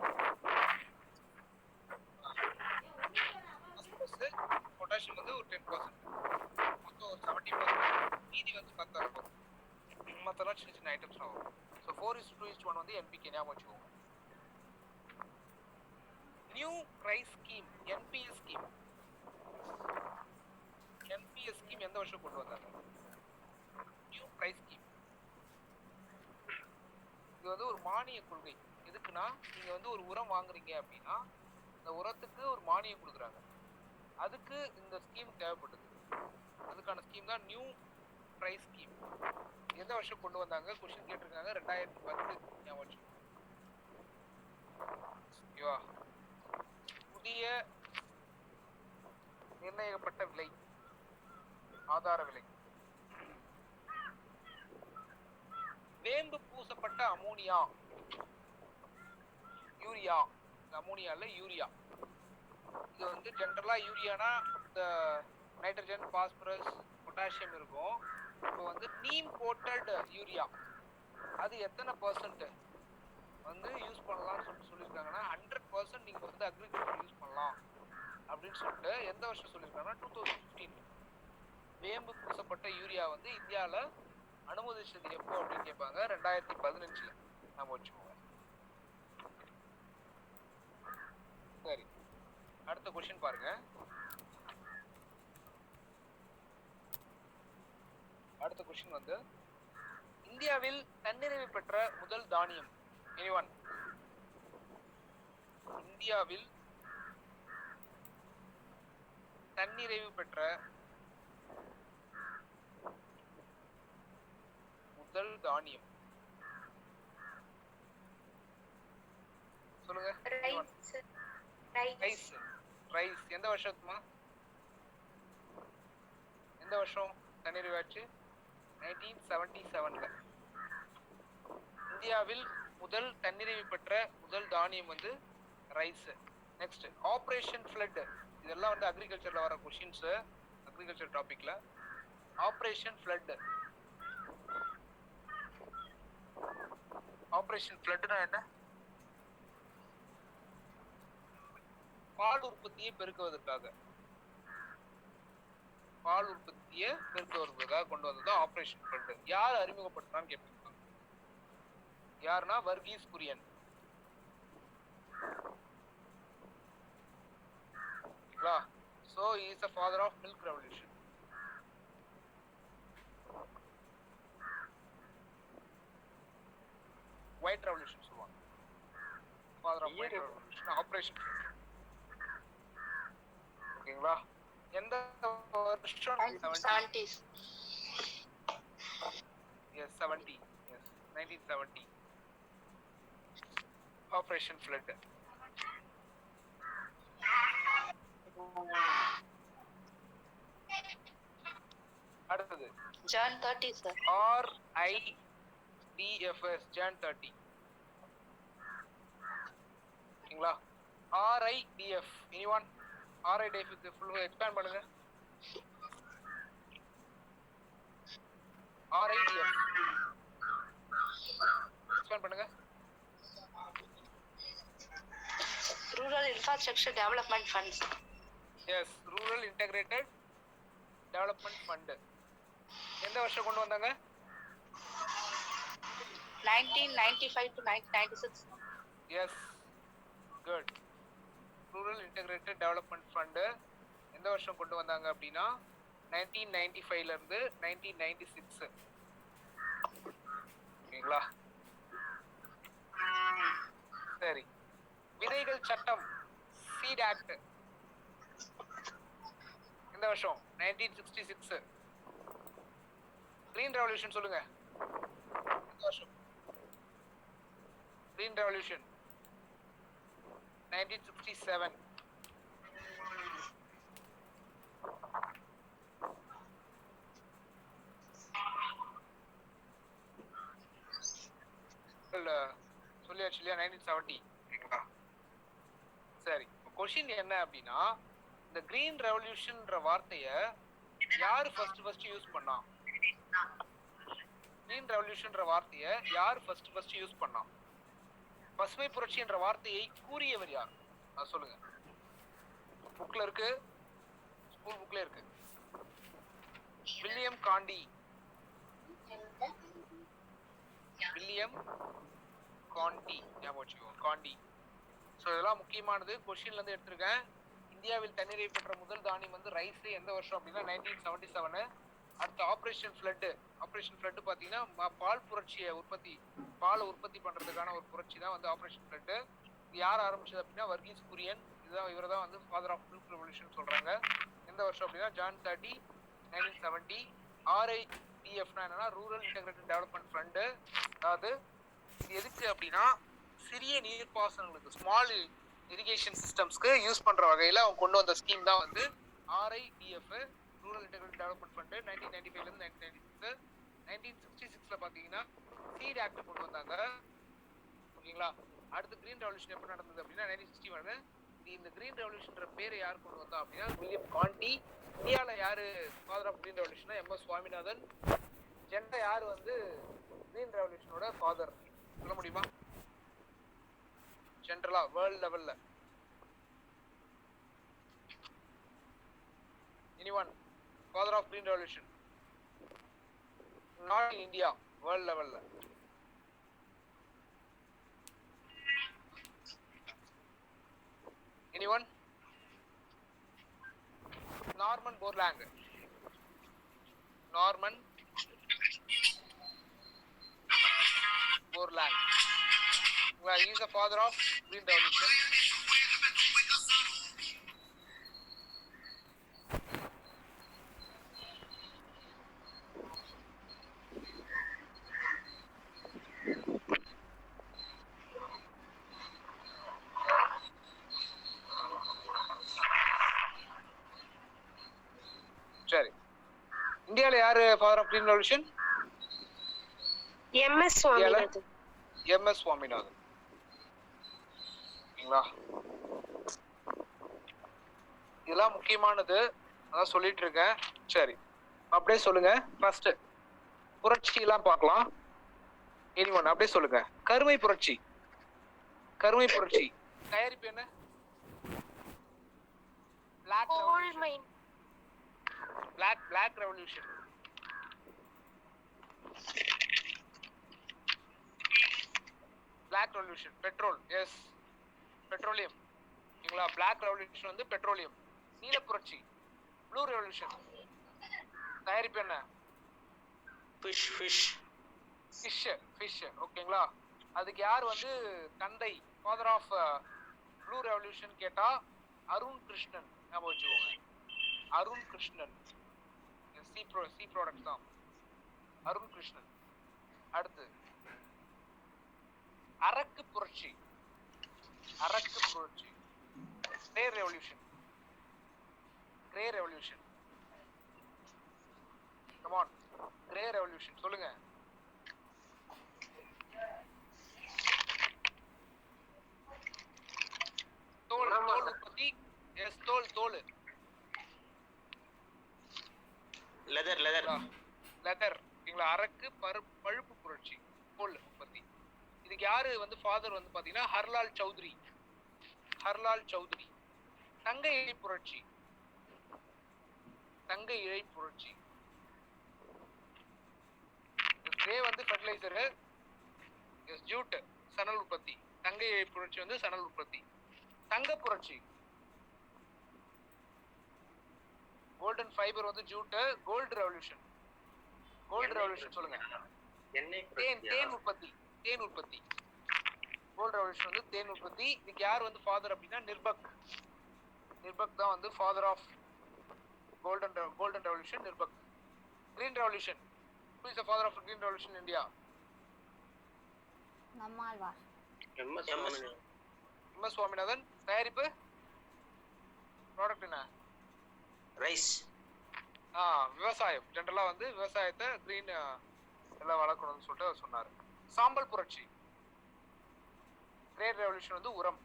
பொட்டாசியம் வந்து ஒரு 10%, மொத்தம் ஒரு 70%. மீதி வந்து மற்றெல்லாம் சின்ன சின்ன ஐட்டம்ஸ் வரும். ஸோ 4:2:1 வந்து என்பிகே ஞாபகம் வச்சுக்கோங்க. New price scheme NPS scheme. NPS scheme எந்த வருஷம் கொண்டு வந்தாங்க? நியூ பிரைஸ் ஸ்கீம் இது வந்து ஒரு மானிய கொள்கை. எதுக்குன்னா நீங்க வந்து ஒரு உரம் வாங்குறீங்க அப்படின்னா அந்த உரத்துக்கு ஒரு மானியம் கொடுக்குறாங்க. அதுக்கு இந்த ஸ்கீம் தேவைப்படுது. அதுக்கான ஸ்கீம் தான் நியூ பிரைஸ் ஸ்கீம். எந்த வருஷம் கொண்டு வந்தாங்க? கொஸ்டின் கேட்டிருக்காங்க. 2010 ஞாபகம் வச்சுக்கோங்க. ஓகேவா? புதிய நிர்ணயிக்கப்பட்ட விலை, ஆதார விலை. வேம்பு பூசப்பட்ட அமோனியா, யூரியா. அமோனியா இல்ல யூரியா. இது வந்து ஜென்ரலா யூரியானா இந்த நைட்ரஜன், பாஸ்பரஸ், பொட்டாசியம் இருக்கும். இப்போ வந்து நீம் கோட்டட் யூரியா அது எத்தனை % வந்து யூஸ் பண்ணலாம்னு சொல்லியிருக்காங்கன்னா 100% நீங்க வந்து அக்ரிகல்ச்சர் யூஸ் பண்ணலாம் அப்படின்னு சொல்லிட்டு எந்த வருஷம் சொல்லியிருக்காங்கன்னா 2015 வேம்பு பூசப்பட்ட யூரியா வந்து இந்தியாவில் அனுமதிச்சது எப்போ அப்படின்னு கேட்பாங்க. 2015 நம்ம வச்சுக்கோங்க. சரி, அடுத்த கொஸ்டின் பாருங்க. அடுத்த கொஸ்டின் வந்து இந்தியாவில் தன்னிறைவு பெற்ற முதல் தானியம். எனிவன்? இந்தியாவில் தன்னிறைவு பெற்ற முதல் தானியம் சொல்லுங்க. ரைஸ். எந்த வருஷத்துமா? எந்த வருஷம் தன்னிறைவாச்சு? 1977ல. இந்தியாவில் முதல் தன்னிறைவு பெற்ற முதல் தானியம் வந்து ரைஸ். Next operation flood. இதெல்லாம் வந்து அக்ரிகல்ச்சர்ல வர கொஸ்டின்ஸ், அக்ரிகல்ச்சர் டாபிக்ல. Operation flood. ஆபரேஷன் ஃப்ளட்னா என்ன? பால் உற்பத்தியை பெருக்குவதற்காக கொண்டு வந்தது ஆபரேஷன் ஃப்ளட். யார் அறிமுகப்படுத்தினான்னு கேட்பாங்க. யாருன்னா Verghese Kurien. Is the father of milk revolution? White revolution சொல்லுவாங்க. Father of white revolution operation. ஓகேங்களா? எந்த வருஷம்? 70s. Yes, 70. Yes, 1970. Operation Flood. அடுத்தது Jan 30, sir. RIDFS Jan 30. ஓகேங்களா? RIDF. Anyone? RIDF க்கு full expand பண்ணுங்க. RIDF. expand பண்ணுங்க. Rural Infrastructure Development Funds. Yes, Rural Integrated Development Fund. எந்த வருஷம் கொண்டு வந்தாங்க? 1995 to 1996. Yes, good. Rural Integrated Development Fund எந்த வருஷம் கொண்டு வந்தாங்க அப்படின்னா 1995ல இருந்து 1996. ஓகேங்களா? சரி, விதைகள் சட்டம் சீட் ஆக்ட் எந்த வருஷம்? 1966. கிரீன் ரெவல்யூஷன் சொல்லுங்க, எந்த வருஷம்? Green revolution 1967. சொல்லியாச்சு இல்லையா? 1970. ஓகேங்களா? சரி, கொஸ்டின் என்ன அப்படின்னா, இந்த கிரீன் ரெவல்யூஷன்ன்ற வார்த்தையை யாரு ஃபர்ஸ்ட் யூஸ் பண்ணா? கிரீன் ரெவல்யூஷன்ன்ற வார்த்தையை யார் ஃபர்ஸ்ட் யூஸ் பண்ணா? பசுமை புரட்சி என்ற வார்த்தையை கூறியவர் யார்? அது சொல்லுங்க. புக்ல இருக்கு, ஸ்கூல் புக்ல இருக்கு. வில்லியம் காண்டி. வில்லியம் காண்டி ஞாபகம் வச்சுக்கோ, காண்டி. ஸோ இதெல்லாம் முக்கியமானது, கொஸ்டின்ல இருந்து எடுத்திருக்கேன். இந்தியாவில் தண்ணீரை பெற்ற முதல் தானியம் வந்து ரைஸ். எந்த வருஷம் அப்படின்னா 1977. அடுத்து ஆபரேஷன் ஃப்ளட். ஆபரேஷன் ஃப்ளட் பார்த்தீங்கன்னா பால் புரட்சியை பாலை உற்பத்தி பண்றதுக்கான ஒரு புரட்சி தான் வந்து ஆபரேஷன் ஃப்ளட். இது யார் ஆரம்பிச்சது அப்படின்னா வர்கீஸ் குரியன். இவர் தான் வந்து ஃபாதர் ஆஃப் மில்க் ரெவல்யூஷன் சொல்றாங்க. எந்த வருஷம் அப்படின்னா ஜான் 30, 1970. RIDFனா என்னன்னா ரூரல் இன்டெகிரேட்டட் டெவலப்மெண்ட் ஃபண்ட். அதாவது எதுக்கு அப்படின்னா சிறிய நீர்ப்பாசனங்களுக்கு, ஸ்மால் இரிகேஷன் சிஸ்டம்ஸ்க்கு யூஸ் பண்ற வகையில அவங்க கொண்டு வந்த ஸ்கீம் தான் வந்து RIDF, rural integrated development fund. 1995ல இருந்து 1996. 1966ல பாத்தீங்கன்னா சீட் ஆக்ட் கொண்டு வந்தாங்க. ஓகேங்களா? அடுத்து கிரீன் ரெவல்யூஷன் எப்போ நடந்தது அப்படின்னா 1961. இந்த கிரீன் ரெவல்யூஷன்ற பேரை யார் கொண்டு வந்தா அப்படின்னா வில்லியம் காண்டி. இந்தியாவில் யாரு ஃபாதர் ஆஃப் கிரீன் ரெவல்யூஷனா MS சுவாமிநாதன். ஜென்ரலா யார் வந்து கிரீன் ரெவல்யூஷனோட ஃபாதர் சொல்ல முடியுமா? ஜென்ரலா வேர்ல்ட் லெவல்ல anyone father of green revolution? Not in India, world level. Anyone? Norman Borlaug. Norman Borlaug. Well, he is the father of green revolution. சரி, இந்தியால யாரு father of green revolution? MS Swaminathan. MS Swaminathan. ஓகேங்களா? இதெல்லாம் முக்கியமானது, அதான் சொல்லிட்டு இருக்கேன். சரி, அப்படியே சொல்லுங்க. ஃபர்ஸ்ட் புரட்சி எல்லாம் பார்க்கலாம். anyone அப்படியே சொல்லுங்க. கருமை புரட்சி. கருமை புரட்சி தயாரிப்பு என்ன? Black Revolution. Black Revolution. Black Revolution. Petrol. Yes. Petroleum. ஓகேங்களா? Black Revolution வந்து பெட்ரோலியம். நீல புரட்சி. ப்ளூ ரெவல்யூஷன் தயாரிப்பு என்ன? ஃபிஷ் ஃபிஷ் ஓகேங்களா. அதுக்கு யார் வந்து தந்தை, ஃபாதர் ஆஃப் ப்ளூ ரெவல்யூஷன் கேட்டா அருண் கிருஷ்ணன் ஞாபகம் வச்சுக்கோங்க. அருண் கிருஷ்ணன் சி ப்ராடக்ட் தான் அருண் கிருஷ்ணன். அடுத்து அரக்கு புரட்சி grey revolution come on grey revolution சொல்லுங்க. தோல் உற்பத்தி. எஸ் தோல் லெதர் ஓகேங்களா. அரக்கு பழுப்பு புரட்சி தோல் உற்பத்தி. இதுக்கு யாரு வந்து ஃபாதர் வந்து பாத்தீங்கன்னா ஹர்லால் சௌத்ரி. தங்க இழை புரட்சி கிரே வந்து ஃபெர்டிலைசர். எஸ் ஜூட் சணல் உற்பத்தி. தங்க இழை புரட்சி வந்து சணல் உற்பத்தி. தங்க புரட்சி கோல்டன் ஃபைபர் வந்து ஜூட். கோல்டு ரெவல்யூஷன் சொல்லுங்க. தேன் உற்பத்தி கோல்டு ரெவல்யூஷன் வந்து தேன் உற்பத்தி. இதுக்கு யார் வந்து ஃபாதர் அப்படின்னா நிர்பக் தான் வந்து ஃபாதர் ஆஃப் கோல்டன் ரெவல்யூஷன் நிர்பக். Green revolution who is the father of green revolution in India? Nammalvar. MS. Swaminathan. தயாரிப்பு ப்ராடக்ட் என்ன? ரைஸ். விவசாயம். ஜென்ரலா வந்து விவசாயத்தை கிரீன் எல்லாம் வளர்க்கணும்னு சொல்லிட்டு சொன்னாரு. சாம்பல் புரட்சி கிரேட் ரெவல்யூஷன் வந்து உரம்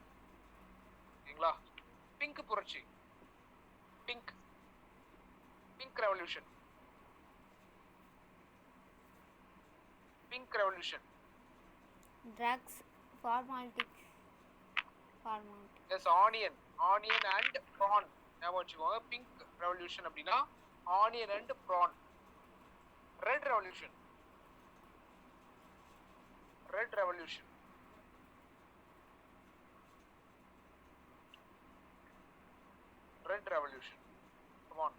சரிங்களா. பிங்க் புரட்சி pink revolution drugs formality. Yes onion and prawn ஞாபகம் வச்சுக்கோங்க. பிங்க் ரெவல்யூஷன் அப்படின்னா onion and prawn. Red revolution come on.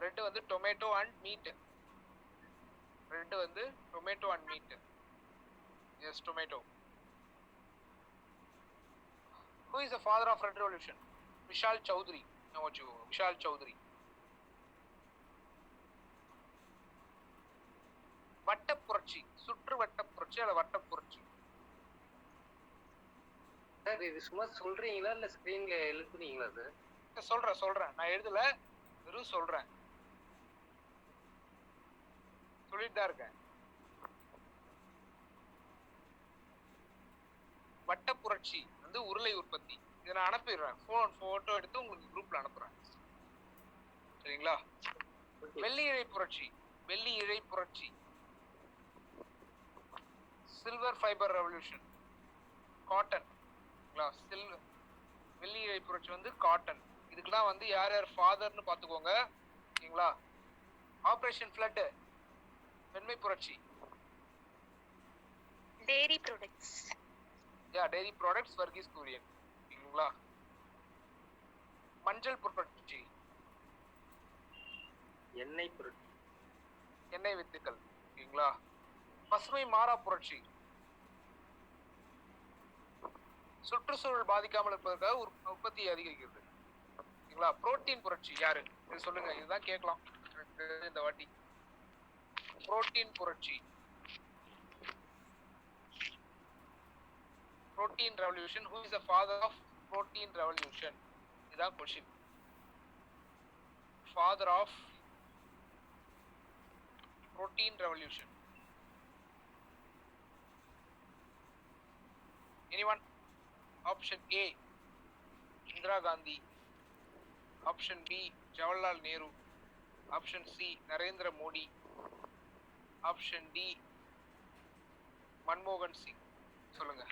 Red வந்து tomato and meat. Yes tomato. who is the father of red revolution? Vishal Chaudhary ஞாபகம் வச்சுக்கோங்க. விஷால் சௌத்ரி. வட்டப்புரட்சி சுற்று வட்டப்புரட்சி அல்ல வட்டப்புரட்சி. Sir இது சும்மா சொல்றீங்களா இல்ல ஸ்கிரீன்ல எழுதுனீங்களா சார்? சொல்றேன் நான் எழுதல, வெறும் சொல்றேன், சொல்லிட்டு தான் இருக்கேன். வட்டப்புரட்சி வந்து உருளை உற்பத்தி. இதை நான் அனுப்பிடுறேன், போட்டோ எடுத்து உங்களுக்கு குரூப்ல அனுப்புறேன் சரிங்களா. வெள்ளி இழை புரட்சி சில்வர் ஃபைபர் ரெவல்யூஷன் காட்டன். வெள்ளி இழை புரட்சி வந்து காட்டன். இதுக்கெல்லாம் வந்து யார் ஃபாதர்னு பாத்துக்கோங்க ஓகேங்களா. ஆபரேஷன் ஃப்ளட் வெண்மை புரட்சி. டெய்ரி ப்ராடக்ட்ஸ் வர்கீஸ் குரியன் ஓகேங்களா. மஞ்சள் புரட்சி எண்ணெய் வித்துக்கள் ஓகேங்களா. பசுமை மாறா புரட்சி சுற்றுச்சூழல் பாதிக்காமல் இருப்பதற்காக உற்பத்தி அதிகரிக்கிறது ஓகேங்களா. புரோட்டீன் புரட்சி யாரு இது சொல்லுங்க, இதுதான் கேட்கலாம் இந்த வாட்டி. புரோட்டீன் புரட்சி protein revolution. Who is the father of protein revolution? இதான் question. Father of protein revolution. Anyone? Option A Indira Gandhi. Option B Jawaharlal Nehru. Option C Narendra Modi. Option D Manmohan Singh. சொல்லுங்க.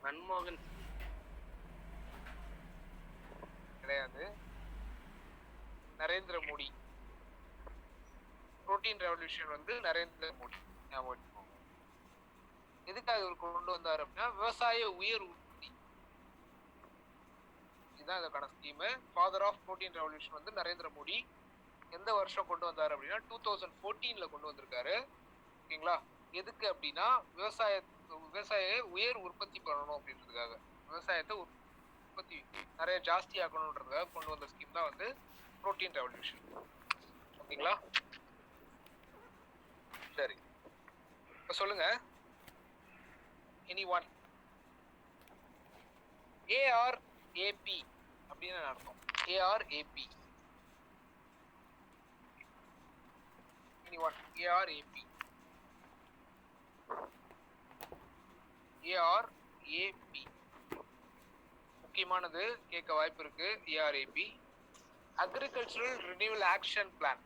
மன்மோகன் கிடையாது, Narendra Modi. Protein revolution வந்து நரேந்திர மோடி ஞாபகம் வச்சுக்கோங்க. எதுக்காக இவர் கொண்டு வந்தார் அப்படின்னா விவசாய உயர் உற்பத்தி. இதுதான் இதுக்கான scheme. Father of protein revolution வந்து நரேந்திர மோடி. எந்த வருஷம் கொண்டு வந்தாரு அப்படின்னா 2014ல கொண்டு வந்திருக்காரு. ஓகேங்களா? எதுக்கு அப்படின்னா விவசாய உயர் உற்பத்தி பண்ணணும் அப்படின்றதுக்காக, விவசாயத்தை உற்பத்தி நிறைய ஜாஸ்தி ஆக்கணுன்றதுக்காக கொண்டு வந்த ஸ்கீம் தான் வந்து புரோட்டீன் ரெவல்யூஷன். ஓகேங்களா? சரி, இப்ப சொல்லுங்க. எனி ஒன் ARAP அப்படின்னு அர்த்தம். ARAP. anyone? ARAP. ARAP முக்கியமானது, கேட்க வாய்ப்பு இருக்கு. ARAP agricultural renewal action plan.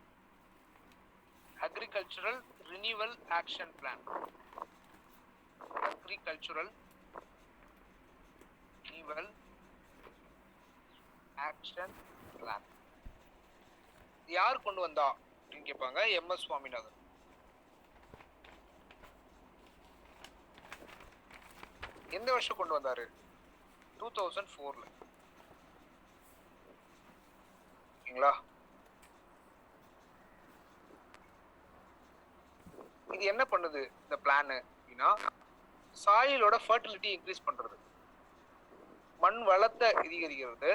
Agricultural renewal action plan. Agricultural renewal action plan யார் கொண்டு வந்தா அப்படின்னு கேட்பாங்க. MS சுவாமிநாதன். எந்த வருஷம் கொண்டு வந்தாரு? 2004ல. ஓகேங்களா? இது என்ன பண்ணுது இந்த பிளான் அப்படின்னா, சாயிலோட ஃபர்டிலிட்டி இன்க்ரீஸ் பண்றது, மண் வளத்தை அதிகரிக்கிறது,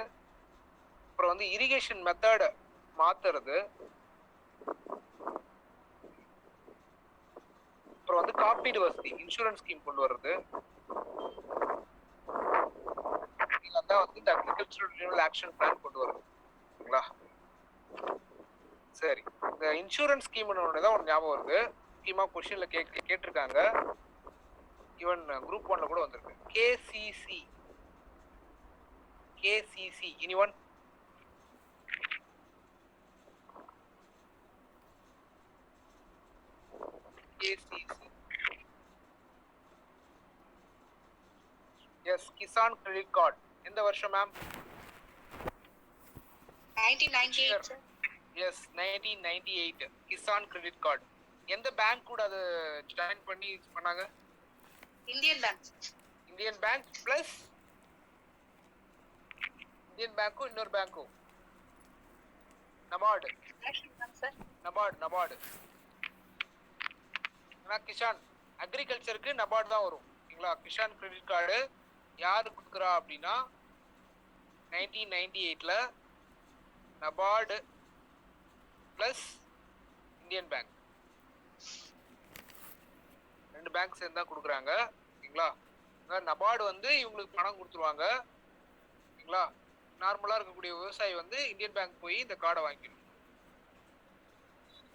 அப்புறம் வந்து இரிகேஷன் மெத்தட மாத்துறது, அப்புறம் வந்து காப்பீடு வசதி, இன்சூரன்ஸ் ஸ்கீம் கொண்டு வர்றது. இதெல்லாம் வந்து இந்த அக்ரிகல்ச்சரல் ரினியூவல் ஆக்ஷன் பிளான் கொண்டு வருது. ஓகேங்களா? சரி, இந்த இன்சூரன்ஸ் ஸ்கீம்னு தான் ஒரு ஞாபகம் வருது. முக்கியமா கொஸ்டின்ல கேட்டிருக்காங்க. ஈவன் குரூப் 1ல கூட வந்திருக்கு. KCC. anyone? KCC. Yes, Kisan credit card. எந்த வருஷம் ma'am? 1998 sir. Yes, 1998 Kisan credit card. எந்த பேங்க் கூட அது ஜாயின் பண்ணி பண்ணாங்க? Indian Bank. Indian bank plus Indian பேங்க்கும் இன்னொரு பேங்க்கும் NABARD. National Bank sir. NABARD. ஆனா கிசான் அக்ரிகல்ச்சருக்கு நபார்டு தான் வரும். ஓகேங்களா? கிசான் கிரெடிட் கார்டு யாரு கொடுக்குறா அப்படின்னா 1998ல நபார்டு பிளஸ் இந்தியன் பேங்க், ரெண்டு பேங்க் சேர்ந்து தான் கொடுக்குறாங்க. ஓகேங்களா? நபார்டு வந்து இவங்களுக்கு பணம் கொடுத்துருவாங்க. ஓகேங்களா? நார்மலா இருக்கக்கூடிய விவசாயி வந்து இந்தியன் பேங்க் போய் இந்த கார்டை வாங்கிக்கணும்.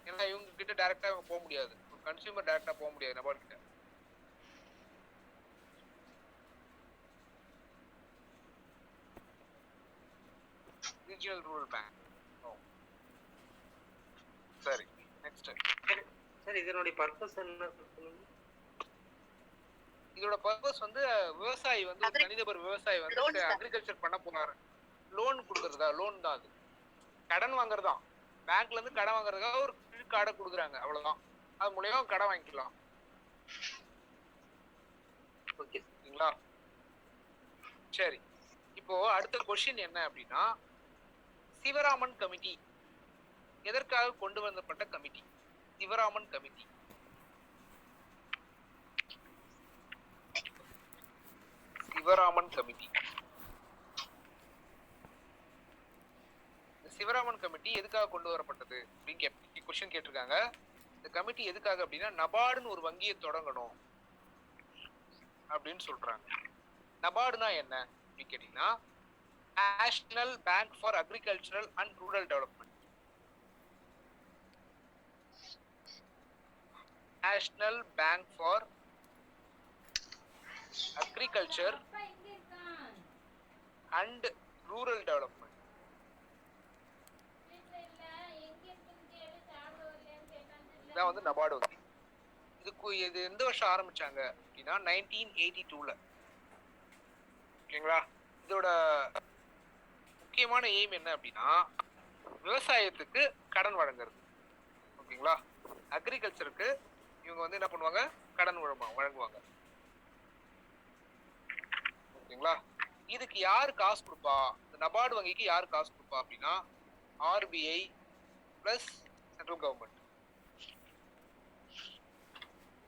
ஏன்னா இவங்க கிட்ட டைரக்டா இவங்க போக முடியாது, கன்சியூமர் டைரக்டா போக முடியாது நபார்டு கிட்ட. Regional rural bank. சரி, நெக்ஸ்ட். சார் இதனுடைய பர்பஸ் என்ன? இதோட பர்பஸ் வந்து விவசாயி வந்து தனிநபர் விவசாயி வந்து அக்ரிகல்ச்சர் பண்ண போனாரு, லோன் கொடுக்கறதா, லோன் தான் அது, கடன் வாங்குறதா. பேங்க்ல இருந்து கடன் வாங்குறதுக்காக ஒரு கார்டை கொடுக்குறாங்க, அவ்வளவுதான். அது மூலமா கடன் வாங்கிக்கலாம். ஓகேங்களா? சரி, இப்போ அடுத்த கொஸ்டின் என்ன அப்படின்னா, சிவராமன் கமிட்டி எதற்காக கொண்டு வந்தப்பட்ட committee? Sivaraman committee. Sivaraman committee. Sivaraman committee எதுக்காக கொண்டு வரப்பட்டது அப்படின்னு கொஸ்டின் கேட்டிருக்காங்க. இந்த கமிட்டி எதுக்காக அப்படின்னா, நபார்டுன்னு ஒரு வங்கியை தொடங்கணும் அப்படின்னு சொல்றாங்க. நபார்டுனா என்ன அப்படின்னு கேட்டீங்கன்னா, national bank for agricultural and rural development. National bank for agriculture and rural development. இதான் வந்து நபார்டு வங்கி. இது எந்த வருஷம் ஆரம்பிச்சாங்க அப்படின்னா 1982ல. ஓகேங்களா? இதோட முக்கியமான எய்ம் என்ன அப்படின்னா, விவசாயத்துக்கு கடன் வழங்குறது. ஓகேங்களா? அக்ரிகல்ச்சருக்கு இவங்க வந்து என்ன பண்ணுவாங்க, கடன் வழங்குவாங்க. ஓகேங்களா? இதுக்கு யாரு காசு கொடுப்பா? இந்த இந்த நபார்டு வங்கிக்கு யார் காசு கொடுப்பா அப்படின்னா RBI plus central government,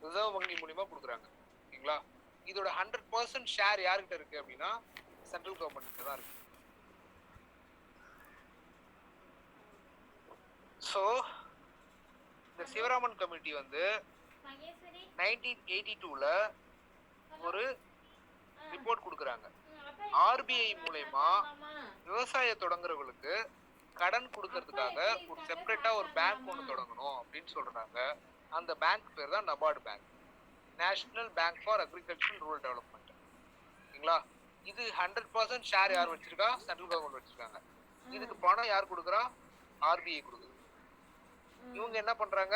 reserve வங்கி மூலியமா கொடுக்குறாங்க. ஓகேங்களா? இதோட 100% ஷேர் யார்கிட்ட இருக்கு அப்படின்னா சென்ட்ரல் கவர்மெண்ட் தான் இருக்கு. ஸோ இந்த சிவராமன் கமிட்டி வந்து 1982ல ஒரு ரிப்போர்ட் கொடுக்குறாங்க. ஆர்பிஐ மூலயமா விவசாய தொடங்குறவங்களுக்கு கடன் கொடுக்கறதுக்காக ஒரு செப்பரேட்டா ஒரு பேங்க் ஒன்று தொடங்கணும் அப்படின்னு சொல்றாங்க. அந்த பேங்க் பேர் தான் NABARD bank, national bank for agriculture rural development. ஓகேங்களா? இது 100% ஷேர் யார் வச்சிருக்கா? சென்ட்ரல் கவர்மெண்ட் வச்சிருக்காங்க. இதுக்கு பணம் யார் கொடுக்குறா? ஆர்பிஐ கொடுக்குது. இவங்க என்ன பண்றாங்க?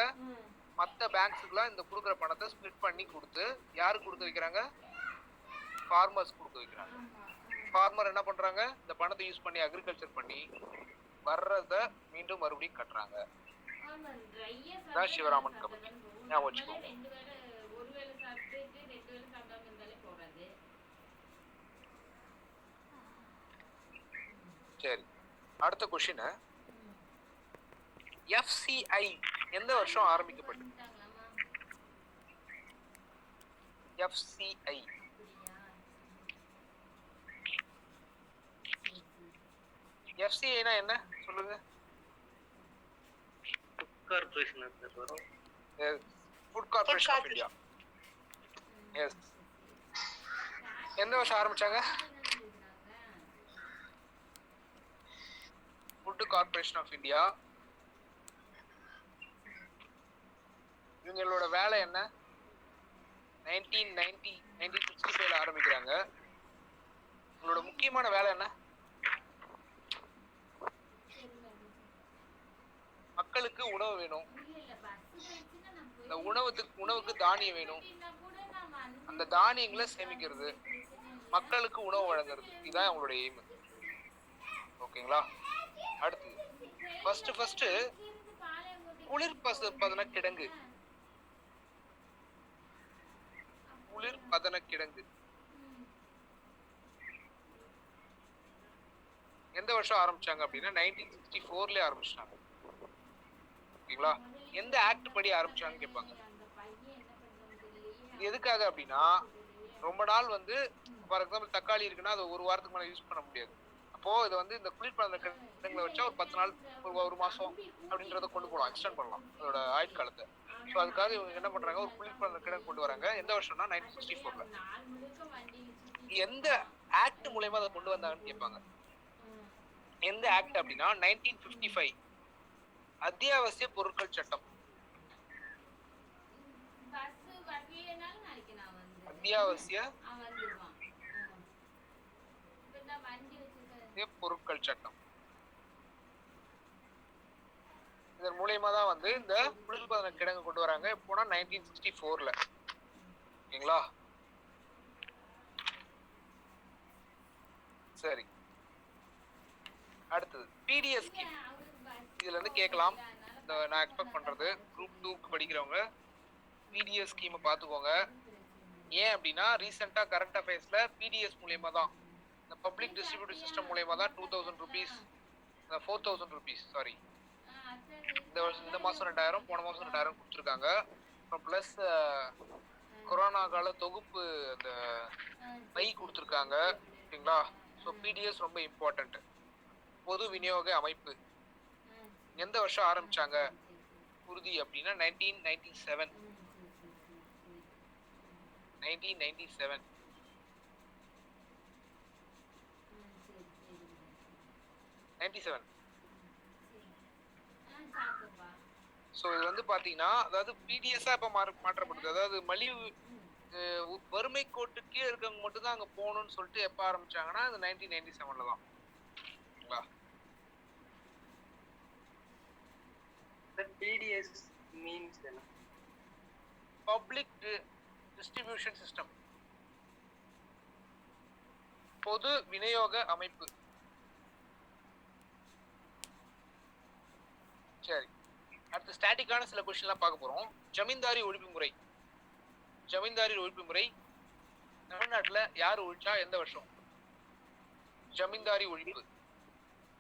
மற்ற பேங்க்ஸுக்குலாம் இந்த கொடுக்குற பணத்தை ஸ்பிளிட் பண்ணி கொடுத்து யாருக்கு கொடுக்க வைக்கிறாங்க? ஃபார்மர்ஸ் கொடுக்க வைக்கிறாங்க. ஃபார்மர் என்ன பண்றாங்க? இந்த பணத்தை யூஸ் பண்ணி அக்ரிகல்ச்சர் பண்ணி வர்றத மீண்டும் மறுபடியும் கட்டுறாங்க. சிவராமன் கமிட்டி ஞாபகம் வச்சுக்கோங்க. சரி, அடுத்த கொஸ்டின், FCI எந்த வருஷம் ஆரம்பிக்கப்பட்டது? FCI FCI னா என்ன சொல்லுங்க? கார்ப்பரேஷன் சார் வரும். Food corporation of India. Yes. எந்த வருஷம் ஆரம்பிச்சாங்க? Food corporation of India. இவங்களோட வேலை என்ன? 1965ல ஆரம்பிக்கிறாங்க. உங்களோட முக்கியமான வேலை என்ன? மக்களுக்கு உணவு வேணும், அந்த உணவுக்கு தானியம் வேணும், அந்த தானியங்களை சேமிக்கிறது, மக்களுக்கு உணவு வழங்குறது, இதுதான் அவங்களோட எய்ம். ஓகேங்களா? அடுத்து ஃபர்ஸ்ட் குளிர்பதன கிடங்கு. குளிர்பதன கிடங்கு எந்த வருஷம் ஆரம்பிச்சாங்க அப்படின்னா 1964ல ஆரம்பிச்சாங்க. ஓகேங்களா? எந்த ஆக்ட் படி ஆரம்பிச்சாங்கன்னு கேட்பாங்க. இது எதுக்காக அப்படின்னா ரொம்ப நாள் வந்து ஃபார் எக்ஸாம்பிள் தக்காளி இருக்குன்னா அது ஒரு வாரத்துக்கு மேலே யூஸ் பண்ண முடியாது. அப்போ இது வந்து இந்த குளிர்பதன கிடங்குல வச்சா ஒரு 10 நாள் ஒரு மாசம் அப்படின்றத கொண்டு போகலாம், எக்ஸ்டெண்ட் பண்ணலாம் அதோட ஆயுட்காலத்தை. ஸோ அதுக்காக இவங்க என்ன பண்றாங்க? ஒரு குளிர்பதன கிடங்கு கொண்டு வராங்க. எந்த வருஷம்னா 1964ல. எந்த ஆக்ட் மூலயமா அதை கொண்டு வந்தாங்கன்னு கேட்பாங்க. எந்த ஆக்ட் அப்படின்னா 1955 அத்தியாவசிய பொருட்கள் சட்டம். அத்தியாவசிய பொருட்கள் சட்டம். இதன் மூலயமா தான் வந்து இந்த குளிர்பதன கிடங்கு கொண்டு வராங்க. எப்போனா 1964ல. ஓகேங்களா? சரி, அடுத்தது பிடிஎஸ் ஸ்கீம். இதுல இருந்து கேட்கலாம். நான் எக்ஸ்பெக்ட் பண்றது குரூப் 2க்கு படிக்கிறவங்க பிடிஎஸ் ஸ்கீமை பார்த்துக்கோங்க. ஏன் அப்படின்னா ரீசெண்டா கரண்ட் அஃபேர்ஸ்ல பிடிஎஸ் மூலயமா தான், இந்த பப்ளிக் டிஸ்ட்ரிபியூட்டிவ் சிஸ்டம் மூலயமா தான் 2000 rupees 4000 rupees சாரி இந்த மாசம் 2000, போன மாசம் 2000 கொடுத்துருக்காங்க. அப்புறம் பிளஸ் கொரோனா கால தொகுப்பு அந்த பை கொடுத்துருக்காங்க. ஓகேங்களா? ஸோ பிடிஎஸ் ரொம்ப இம்பார்ட்டன்ட். பொது விநியோக அமைப்பு எந்த வருஷம் ஆரம்பிச்சாங்க உறுதி அப்படின்னா 1997. 97. ஸோ இது வந்து பாத்தீங்கன்னா அதாவது பிடிஎஸ்ஸா இப்ப மாற்றப்படுது. அதாவது மலிவு வறுமை கோட்டுக்கே இருக்கவங்க மட்டும் தான் அங்க போகணும்னு சொல்லிட்டு எப்ப ஆரம்பிச்சாங்கன்னா அது 1997ல தான். PDS means public distribution system, பொது விநியோக அமைப்பு. சரி, அடுத்து ஸ்டாட்டிக்கான சில கொஸ்டின்லாம் பார்க்க போறோம். ஜமீன்தாரி ஒழிப்பு முறை. ஜமீன்தாரி ஒழிப்பு முறை தமிழ்நாட்டுல யார் ஒழிச்சா எந்த வருஷம்? ஜமீன்தாரி ஒழிப்பு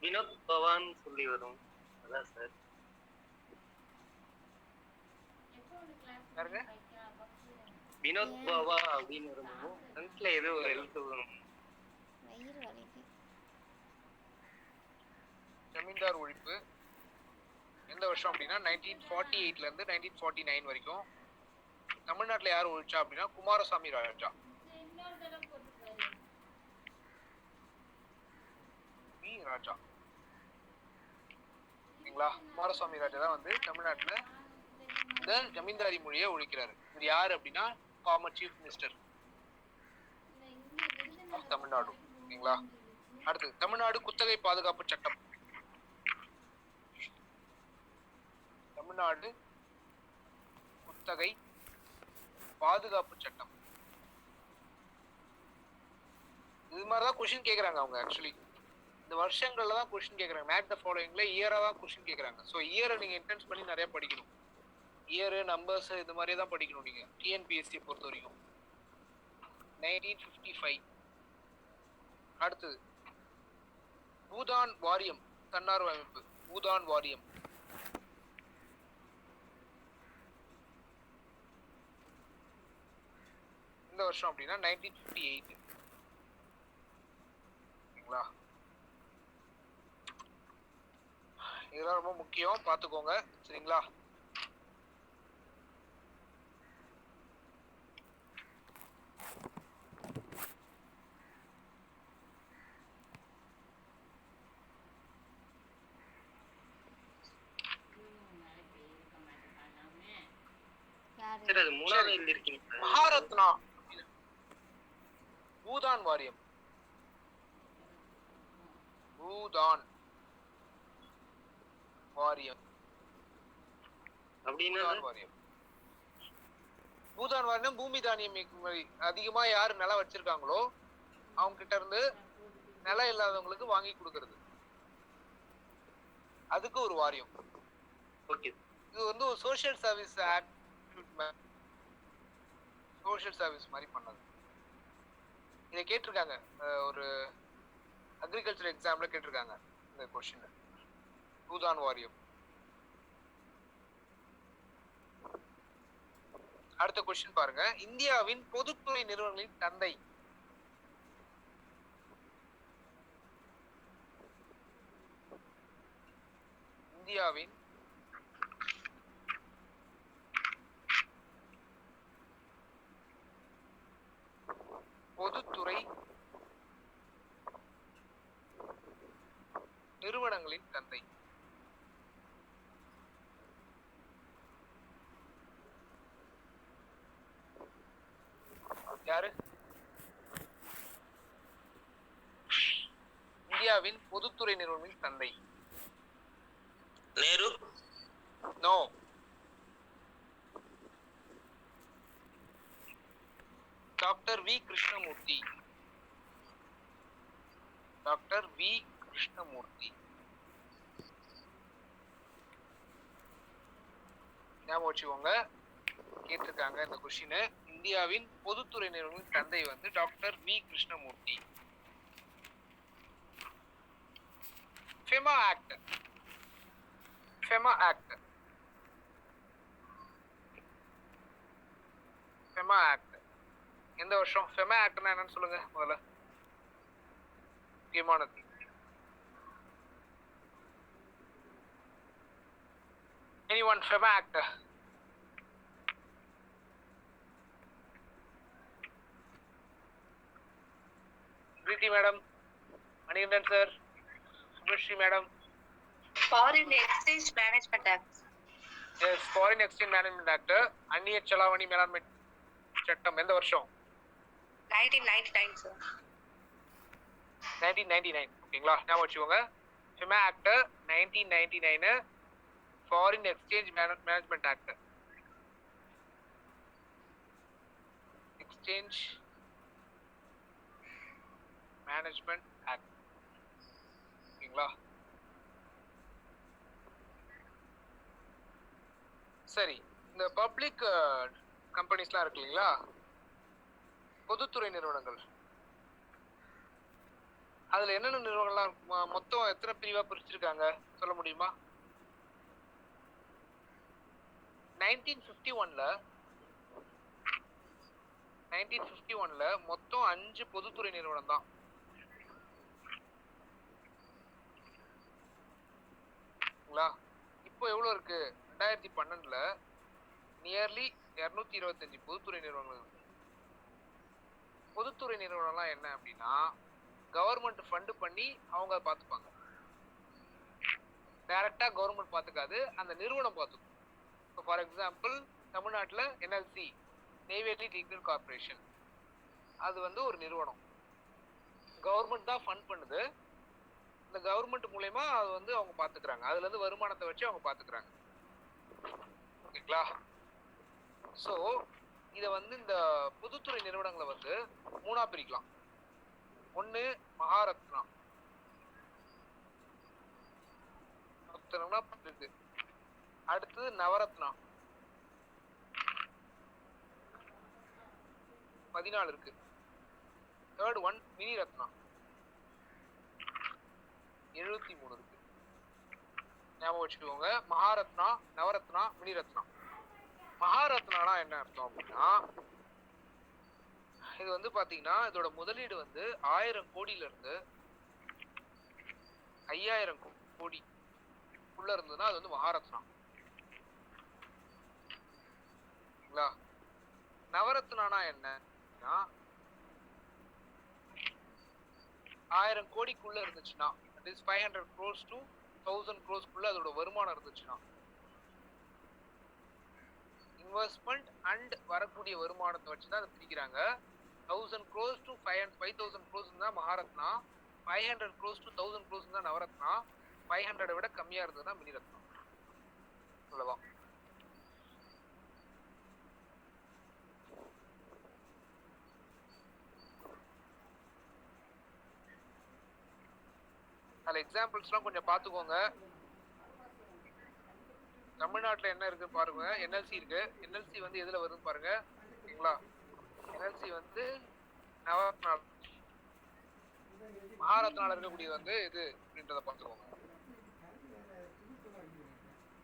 வினோத் பவான் சொல்லி வரும். அதான் சார். யாருங்க? வினோத் பவா அப்படின்னு இருக்கும். ஃப்ரண்ட்ல ஏதோ ஒரு எழுத்து வரும். வயிறு வலிக்கு. ஜமீன்தார் ஒழிப்பு எந்த வருஷம் அப்படின்னா 1948ல இருந்து 1949 வரைக்கும். தமிழ்நாட்டுல யார் ஒழிச்சா அப்படின்னா குமாரசாமி ராஜா. ராஜா சரிங்களா? குமாரசாமி ராஜா தான் வந்து தமிழ்நாட்டுல இந்த ஜமீன்தாரி மொழியை ஒழிக்கிறாரு. இது யாரு அப்படின்னா former chief minister of Tamil Nadu. ஓகேங்களா? அடுத்து தமிழ்நாடு குத்தகை பாதுகாப்பு சட்டம். தமிழ்நாடு குத்தகை பாதுகாப்பு சட்டம். இது மாதிரிதான் கொஸ்டின் கேக்குறாங்க அவங்க. ஆக்சுவலி இந்த வருஷங்கள்ல தான் கொஸ்டின் கேக்குறாங்க. மேட் த ஃபாலோயிங்ல இயரா தான் கொஸ்டின் கேக்குறாங்க. ஸோ இயரை நீங்க இன்டென்ஸ் பண்ணி நிறைய படிக்கணும். இயரு நம்பர்ஸ் இது மாதிரி தான் படிக்கணும் நீங்க டிஎன்பிஎஸ்சி பொறுத்த வரைக்கும். 1955. அடுத்தது பூதான் வாரியம், தன்னார்வ அமைப்பு. பூதான் வாரியம் இந்த வருஷம் அப்படின்னா 1958. ஓகேங்களா? இதெல்லாம் ரொம்ப முக்கியம், பார்த்துக்கோங்க. சரிங்களா? சார் அது மூணாவது எழுதிருக்கீங்க. மகாரத்னா பூதான் வாரியம். பூதான் வாரியம் அப்படின்னா வாரியம் பூதான் வாரியம் பூமி தானியம் அதிகமா யாரு நிலம் வச்சிருக்காங்களோ அவங்க கிட்ட இருந்து நிலம் இல்லாதவங்களுக்கு வாங்கி கொடுக்கறது. அதுக்கு ஒரு வாரியம். ஓகே. இது வந்து ஒரு social service act, social service மாதிரி பண்ணது. இதை கேட்டிருக்காங்க ஒரு அக்ரிகல்ச்சர் எக்ஸாம்ல கேட்டிருக்காங்க இந்த கொஸ்டின். பூதான் வாரியம். அடுத்த கொஸ்டின் பாருங்க. இந்தியாவின் பொதுத்துறை நிறுவனங்களின் தந்தை. இந்தியாவின் பொதுத்துறை நிறுவனங்களின் தந்தை யாரு? இந்தியாவின் பொதுத்துறை நிறுவனங்களின் தந்தை Nehru. No. Doctor V Krishnamurthy. Doctor V Krishnamurthy. ஞாபகம் வச்சுக்கோங்க, கேட்டிருக்காங்க இந்த கொஸ்டின். இந்தியாவின் பொதுத்துறை நிறுவனங்களின் தந்தை வந்து doctor V Krishnamurthy. FEMA act. FEMA act. FEMA act எந்த வருஷம்? ஃபெமா ஆக்ட்னா என்னன்னு சொல்லுங்க முதல்ல. முக்கியமானது. anyone FEMA act? Preethi madam, Manikandan sir, Subashree madam. Foreign Exchange Management Act. Yes, foreign exchange management act. அந்நிய செலாவணி மேலாண்மை சட்டம் எந்த வருஷம்? 1999 sir. 1999. ஓகேங்களா? ஞாபகம் வச்சுக்கோங்க. FEMA act 1999. Foreign exchange management act. Exchange management act. ஓகேங்களா? சரி, இந்த பப்ளிக் கம்பெனிஸ்லாம் இருக்கு இல்லைங்களா, பொதுத்துறை நிறுவனங்கள், அதுல என்னென்ன நிறுவனங்கள்லாம் மொத்தம் எத்தனை பிரிவா பிரிச்சிருக்காங்க சொல்ல முடியுமா? 1951ல மொத்தம் 5 பொதுத்துறை நிறுவனம் தான். இப்போ எவ்வளவு இருக்கு? 2012ல நியர்லி 225 பொதுத்துறை நிறுவனங்கள் இருக்கு. பொதுத்துறை நிறுவனம்லாம் என்ன அப்படின்னா கவர்மெண்ட் ஃபண்ட் பண்ணி அவங்க பார்த்துப்பாங்க. டைரக்டா கவர்மெண்ட் பார்த்துக்காது, அந்த நிறுவனம் பார்த்துக்கும். இப்போ ஃபார் எக்ஸாம்பிள் தமிழ்நாட்டில் என்எல்சி நெய்வேலி லிக்விட் கார்பரேஷன், அது வந்து ஒரு நிறுவனம். கவர்மெண்ட் தான் ஃபண்ட் பண்ணுது. இந்த கவர்மெண்ட் மூலயமா அது வந்து அவங்க பார்த்துக்கிறாங்க. அதுல இருந்து வருமானத்தை வச்சு அவங்க பார்த்துக்கிறாங்க. ஓகேங்களா? ஸோ இதை வந்து இந்த பொதுத்துறை நிறுவனங்களை வந்து 3ஆ பிரிக்கலாம். ஒன்று மகாரத்னா இருக்கு, அடுத்தது நவரத்னா 14 இருக்கு, தேர்ட் ஒன் மினி ரத்னா 73 இருக்கு. ஞாபகம் வச்சுக்கோங்க, மகாரத்னா, நவரத்னா, மினி ரத்னா. மகாரத்னானா என்ன அர்த்தம் அப்படின்னா இது வந்து பாத்தீங்கன்னா இதோட முதலீடு வந்து 1000 கோடியில இருந்து 5000 கோடி உள்ள இருந்ததுன்னா அது வந்து மகாரத்னா. நவரத்னானா என்ன? 1000 கோடிக்குள்ள இருந்துச்சுன்னா, that is 500 crores to 1000 crores அதோட வருமானம் இருந்துச்சுன்னா, இன்வெஸ்ட்மெண்ட் அண்ட் வரக்கூடிய வருமானத்தை வச்சுதான் அதை பிரிக்கிறாங்க. 1000 crores to 5000 crores தான் மகாரத்னா, 500 crores to 1000 crores தான் நவரத்னா, 500 விட கம்மியா இருந்ததுன்னா மினி ரத்னா. அவ்வளவுதான். அதுல எக்ஸாம்பிள்ஸ்லாம் கொஞ்சம் பார்த்துக்கோங்க. தமிழ்நாட்டுல என்ன இருக்கு பாருங்க. என்எல்சி இருக்கு. என்எல்சி வந்து எதுல வருதுன்னு பாருங்க. ஓகேங்களா? என்எல்சி வந்து நவரத்னா, மகாரத்னால இருக்கக்கூடியது வந்து இது அப்படின்றத பார்த்துக்கோங்க.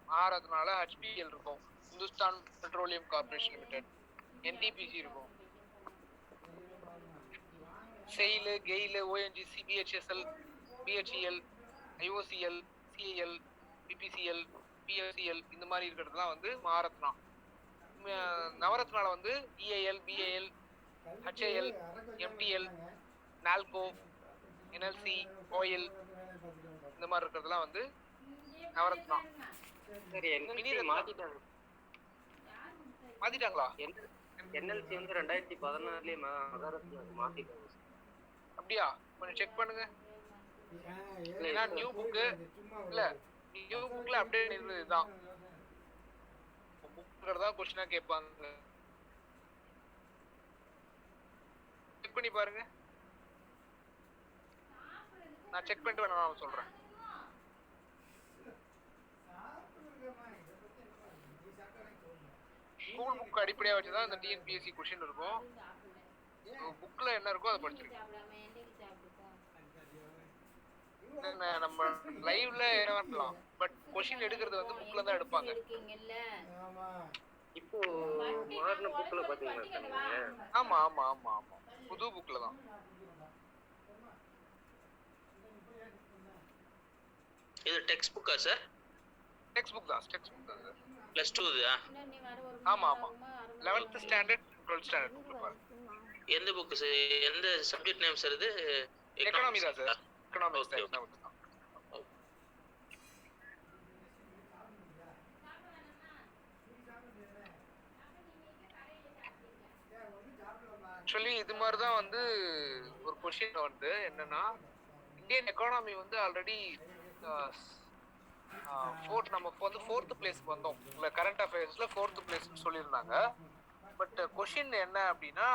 மகாரத்னால ஹெச்பிஎல் இருக்கும், Hindustan petroleum corporation limited, NTPC இருக்கும், SAIL, GAIL, ONGC, BHSL, BHEL, IOCL, CIL, BPCL, BFCL இந்த மாதிரி இருக்கிறதுலாம் வந்து மகாரத்னா. நவரத்னால வந்து EAL, BAL, HAL, MTL, NALCO, NLC, OL இந்த மாதிரி இருக்கிறதுலாம் வந்து நவரத்னா. மாத்திட்டாங்களா? என்எல்சி வந்து 2014 மகாரத்னா மாத்திட்டாங்க. அப்படியா? கொஞ்சம் செக் பண்ணுங்க. ஏன்னா நியூ புக்கு இல்ல, நியூ புக்ல அப்டேட் இருந்தது இதுதான். புக்ல தான் क्वेश्चनா கேட்பாங்க. செக் பண்ணி பாருங்க. நான் செக் பண்ணிட்டு வேணா நான் சொல்றேன். ஸ்கூல் புக் அடிப்படையா வச்சு தான் இந்த டிஎன்பிஎஸ்சி क्वेश्चन இருக்கும். புக்ல என்ன இருக்கோ அதை படிச்சிருக்கேன். நம்ம லைவ்ல என்ன பண்ணலாம், பட் क्वेश्चन எடுக்கிறது வந்து புக்ல தான் எடுப்பாங்க. இப்போ மார்ன புக்ல பாத்தீங்களா? ஆமா ஆமா ஆமா ஆமா, புது புக்ல தான். இது டெக்ஸ்ட் புக்கா சார்? டெக்ஸ்ட் புக் தான், டெக்ஸ்ட் புக் தான் சார். +2 இதுயா? ஆமா ஆமா, 11th standard 12th standard book பாருங்க. எந்த புக் சார்? எந்த சப்ஜெக்ட் நேம் சார் இது? எகனாமி தான் சார். எகனாமிக்ஸ் தான். ஆக்சுவலி இது மாதிரி தான் வந்து ஒரு क्वेश्चन வந்து என்னன்னா, இந்தியன் எக்கானமி வந்து ஆல்ரெடி நம்ம வந்து 4th பிளேஸ்க்கு வந்தோம். இல்ல கரண்ட் அஃபேர்ஸ்ல 4th பிளேஸ்க்கு சொல்லியிருந்தாங்க. பட் क्वेश्चन என்ன அப்படின்னா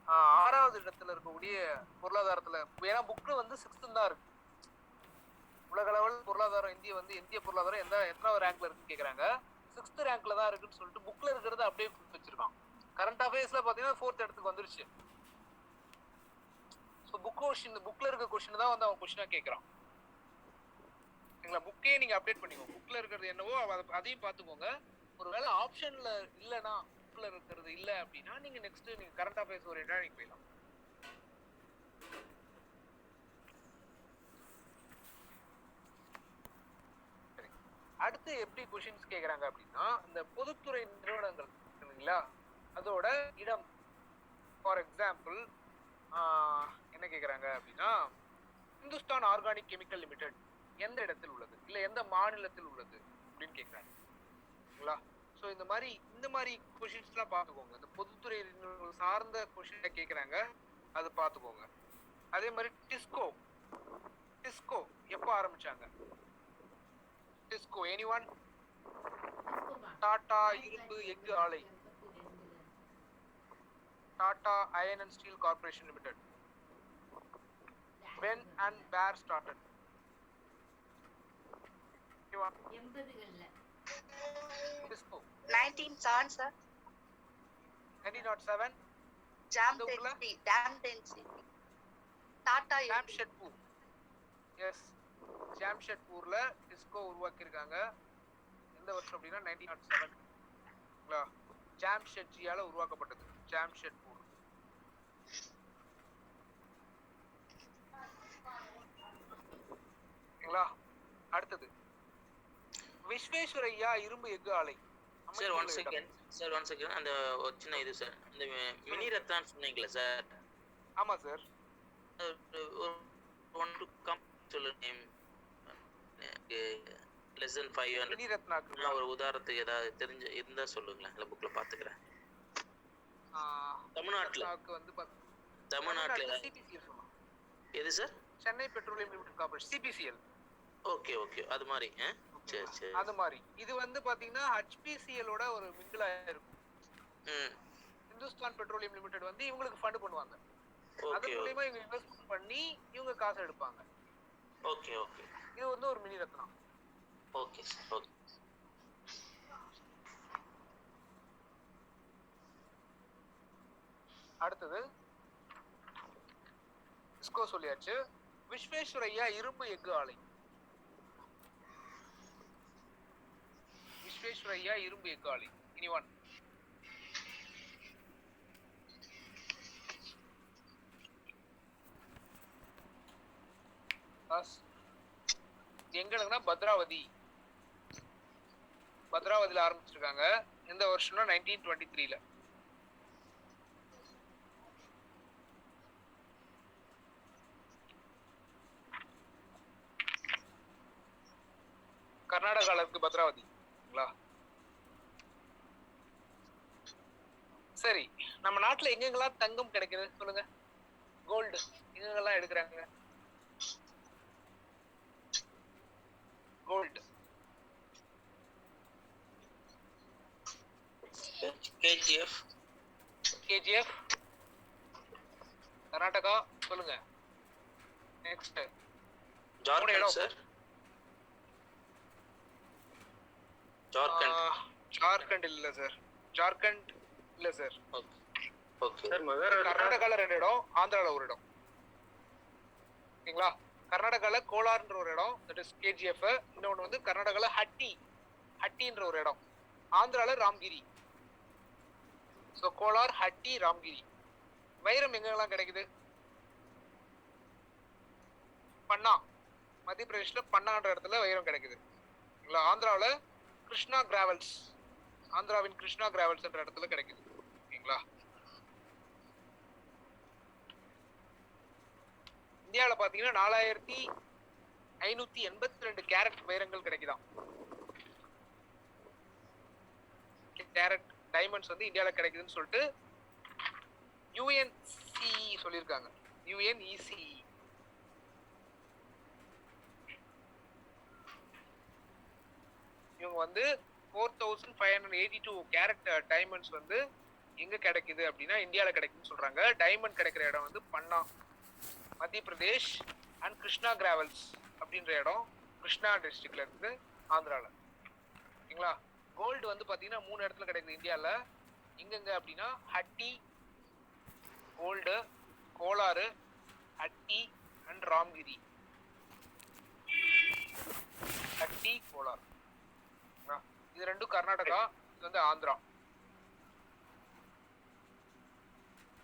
6வது இடத்துல இருக்கக்கூடிய பொருளாதாரத்துல, ஏன்னா புக்ல வந்து 6th தான் இருக்கு. உலக அளவில் பொருளாதாரம் இந்திய பொருளாதாரம் எத்தனாவது ரேங்க்ல இருக்குன்னு கேக்குறாங்க. 6th ரேங்க்ல தான் இருக்குன்னு சொல்லிட்டு புக்ல இருக்கிறத அப்படியே வச்சிருக்கான். கரண்ட் அஃபேர்ஸ்ல பாத்தீங்கன்னா 4th இடத்துக்கு வந்துருச்சு. ஸோ இப்போ புக்கில் இருக்க கொஷின் தான் வந்து அவன் கொஷினாக கேட்குறான். சரிங்களா? புக்கே நீங்கள் அப்டேட் பண்ணிக்கோங்க. புக்கில் இருக்கிறது என்னவோ அதையும் பார்த்துக்கோங்க. ஒரு வேளை ஆப்ஷனில் இல்லைன்னா, புக்கில் இருக்கிறது இல்லை அப்படின்னா நீங்கள் நெக்ஸ்ட்டு நீங்கள் கரண்ட் அஃபேர்ஸ் ஓரியண்டாக நீங்கள் போயிடலாம். சரி, அடுத்து எப்படி கொஷின்ஸ் கேட்குறாங்க அப்படின்னா, இந்த பொதுத்துறை நிறுவனங்கள் இல்லைங்களா, அதோட இடம். ஃபார் எக்ஸாம்பிள் என்ன கேட்குறாங்க அப்படின்னா, இந்துஸ்தான் ஆர்கானிக் கெமிக்கல் லிமிடெட் எந்த இடத்தில் உள்ளது, இல்லை எந்த மாநிலத்தில் உள்ளது அப்படின்னு கேட்குறாங்களா. ஸோ இந்த மாதிரி கொஷின்ஸ்லாம் பார்த்துக்கோங்க. இந்த பொதுத்துறை சார்ந்த கொஷினை கேட்குறாங்க, அது பார்த்துக்கோங்க. அதே மாதிரி டிஸ்கோ எப்போ ஆரம்பிச்சாங்க? Disco anyone? டாடா இரும்பு எஃகு ஆலை, Tata Iron and Steel Corporation Limited. When and where started? 80கள்ல. Disco. 1907 sir. 1907. Jamshedpur. Tata Jamshedpur. Yes. Jamshedpurல டிஸ்கோ உருவாக்கியிருக்காங்க. எந்த வருஷம் அப்படின்னா 1907. ஜாம்ஷெட்ஜியால உருவாக்கப்பட்டது. ஜாம்ஷெட்பூர். அடுத்தது விஸ்வேஸ்வரையா இரும்பு எஃகு ஆலை. சார் ஒன் செகண்ட் அந்த ஒரு சின்ன இது சார், இந்த மினி ரத்னான்னு சொன்னீங்களா சார்? ஆமா சார். ஒன் டு கம் சொல்லுங்க நேம். லெஸ் தென் 500 மினி ரத்னாக்கு ஒரு உதாரணத்துக்கு ஏதாவது தெரிஞ்ச இருந்தா சொல்லுங்களேன், இல்ல புக்ல பாத்துக்கிறேன். தமிழ்நாட்டுல வந்து தமிழ்நாட்டுல சிபிசிஎல் சொல்லலாம். எது sir? Chennai petroleum limited corporation, CPCL. Okay அது மாதிரி. சரி அது மாதிரி இது வந்து பாத்தீங்கன்னா HPCL ஓட ஒரு மிங்கிளா இருக்கும். இந்துஸ்தான் பெட்ரோலியம் லிமிடெட் வந்து இவங்களுக்கு ஃபண்ட் பண்ணுவாங்க. அது மூலமா இவங்க இன்வெஸ்ட்மென்ட் பண்ணி இவங்க காசு எடுப்பாங்க. ஓகே இது வந்து ஒரு மினி ரத்னம். Okay sir. ஓகே. அடுத்தது டிஸ்கோ சொல்லியாச்சு. விஸ்வேஸ்வரையா இரும்பு எஃகு ஆலை. விஸ்வேஸ்வரையா இரும்பு எஃகு ஆலை. எனிஒன்? எங்க இருக்குன்னா பத்ராவதியில ஆரம்பிச்சிருக்காங்க. எந்த வருஷம்னா 1923ல. கர்நாடகால இருக்கு பத்ராவதி. சரி, நம்ம நாட்டுல எங்கெங்கெல்லாம் தங்கம் கிடைக்குது சொல்லுங்க? கோல்டு எங்கெங்கெல்லாம் எடுக்கிறாங்க? Gold KGF Karnataka. சொல்லுங்க நெக்ஸ்ட். ஜார்க்கண்ட் சார். ஜார்க்கண்ட் இல்ல சார். ஜார்க்கண்ட் இல்ல சார். ஓகே சார் கர்நாடகால 2 இடம், ஆந்திரால 1 இடம். ஓகேங்களா? கர்நாடகால கோலார்ன்ற ஒரு இடம், தட் இஸ் கேஜிஎஃப். இன்னொன்று வந்து கர்நாடகால ஹட்டின்ற ஒரு இடம். ஆந்திரால ராம்கிரி. ஸோ கோலார், ஹட்டி, ராம்கிரி. வைரம் எங்கெல்லாம் கிடைக்குது? பன்னா, மத்திய பிரதேஷ்ல பன்னான்ற இடத்துல வைரம் கிடைக்குது. ஆந்திராவில் கிருஷ்ணா கிராவல்ஸ், ஆந்திராவின் கிருஷ்ணா கிராவல்ஸ் என்ற இடத்துல கிடைக்குது. ஓகேங்களா? இந்தியாவில் பார்த்தீங்கன்னா 4582 கேரட் வைரங்கள் கிடைக்குதாம். கேரட் டைமண்ட்ஸ் வந்து இந்தியாவில் கிடைக்குதுன்னு சொல்லிட்டு UNECE சொல்லியிருக்காங்க. UNECE. இவங்க வந்து 4582 கேரட் டைமண்ட்ஸ் வந்து எங்க கிடைக்குது அப்படின்னா இந்தியாவில் கிடைக்குதுன்னு சொல்றாங்க. டைமண்ட் கிடைக்கிற இடம் வந்து பன்னா, மத்திய பிரதேஷ், அண்ட் கிருஷ்ணா கிராவல்ஸ் அப்படின்ற இடம் கிருஷ்ணா டிஸ்ட்ரிக்ட்ல இருக்குது, ஆந்திரால. ஓகேங்களா? கோல்டு வந்து பாத்தீங்கன்னா 3 இடத்துல கிடைக்குது இந்தியாவில். எங்கெங்க அப்படின்னா ஹட்டி கோல்டு, கோலாறு, அட்டி அண்ட் ராம்கிரி. அட்டி கோலார். இது ரெண்டும் கர்நாடகா, இது வந்து ஆந்திரா.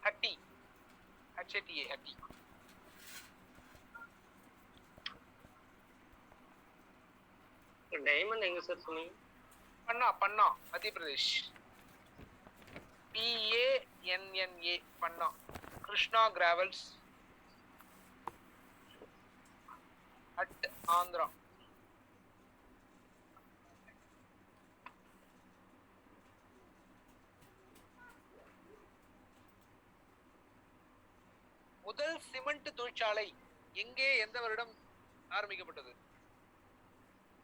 ஹட்டி, HATA ஹட்டி. டைமண்ட் எங்க சார் சொன்னீங்க? பன்னா, பன்னா மத்திய Pradesh. PANNA Panna. Krishna gravels at Andhra. முதல் சிமெண்ட் தொழிற்சாலை எங்கே எந்த வருடம் ஆரம்பிக்கப்பட்டது?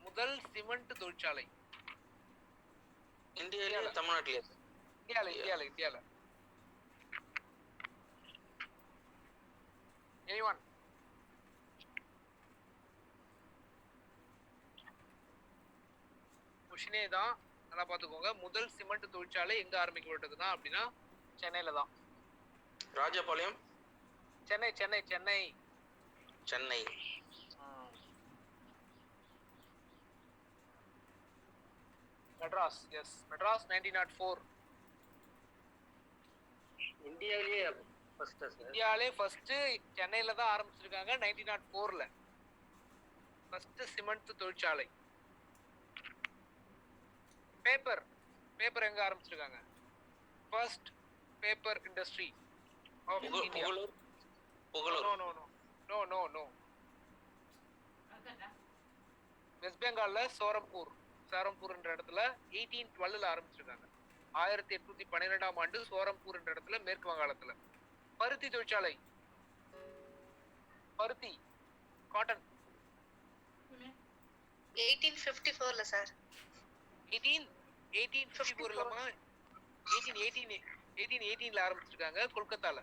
முதல் சிமெண்ட் தொழிற்சாலை இந்தியாவில தமிழ்நாட்டிலே சார்? இந்தியால. Anyone? கொஸ்டினே தான், நல்லா பாத்துக்கோங்க. முதல் சிமெண்ட் தொழிற்சாலை எங்க ஆரம்பிக்கப்பட்டதுன்னா அப்படின்னா சென்னையில தான். ராஜபாளையம். சென்னை சென்னை சென்னை சென்னை. மெட்ராஸ். எஸ், மெட்ராஸ் 1904. இந்தியாவிலேயே ஃபர்ஸ்ட் சார்? இந்தியாவிலே ஃபர்ஸ்ட் சென்னையில தான் ஆரம்பிச்சிருக்காங்க 1904ல. ஃபர்ஸ்ட் சிமெண்ட் தொழிற்சாலை. பேப்பர் எங்க ஆரம்பிச்சிருக்காங்க? First paper industry of India. Pugalur. No. West பெங்கால்ல சோரம்பூர் என்ற இடத்துல 1812ல ஆரம்பிச்சிருக்காங்க. 1812ஆம் ஆண்டு சோரம்பூர் என்ற இடத்துல மேற்கு வங்காளத்துல. பருத்தி தொழிற்சாலை, பருத்தி காட்டன் 1854ல சார். 1854 இல்லாம 1818ல ஆரம்பிச்சிருக்காங்க கொல்கத்தால,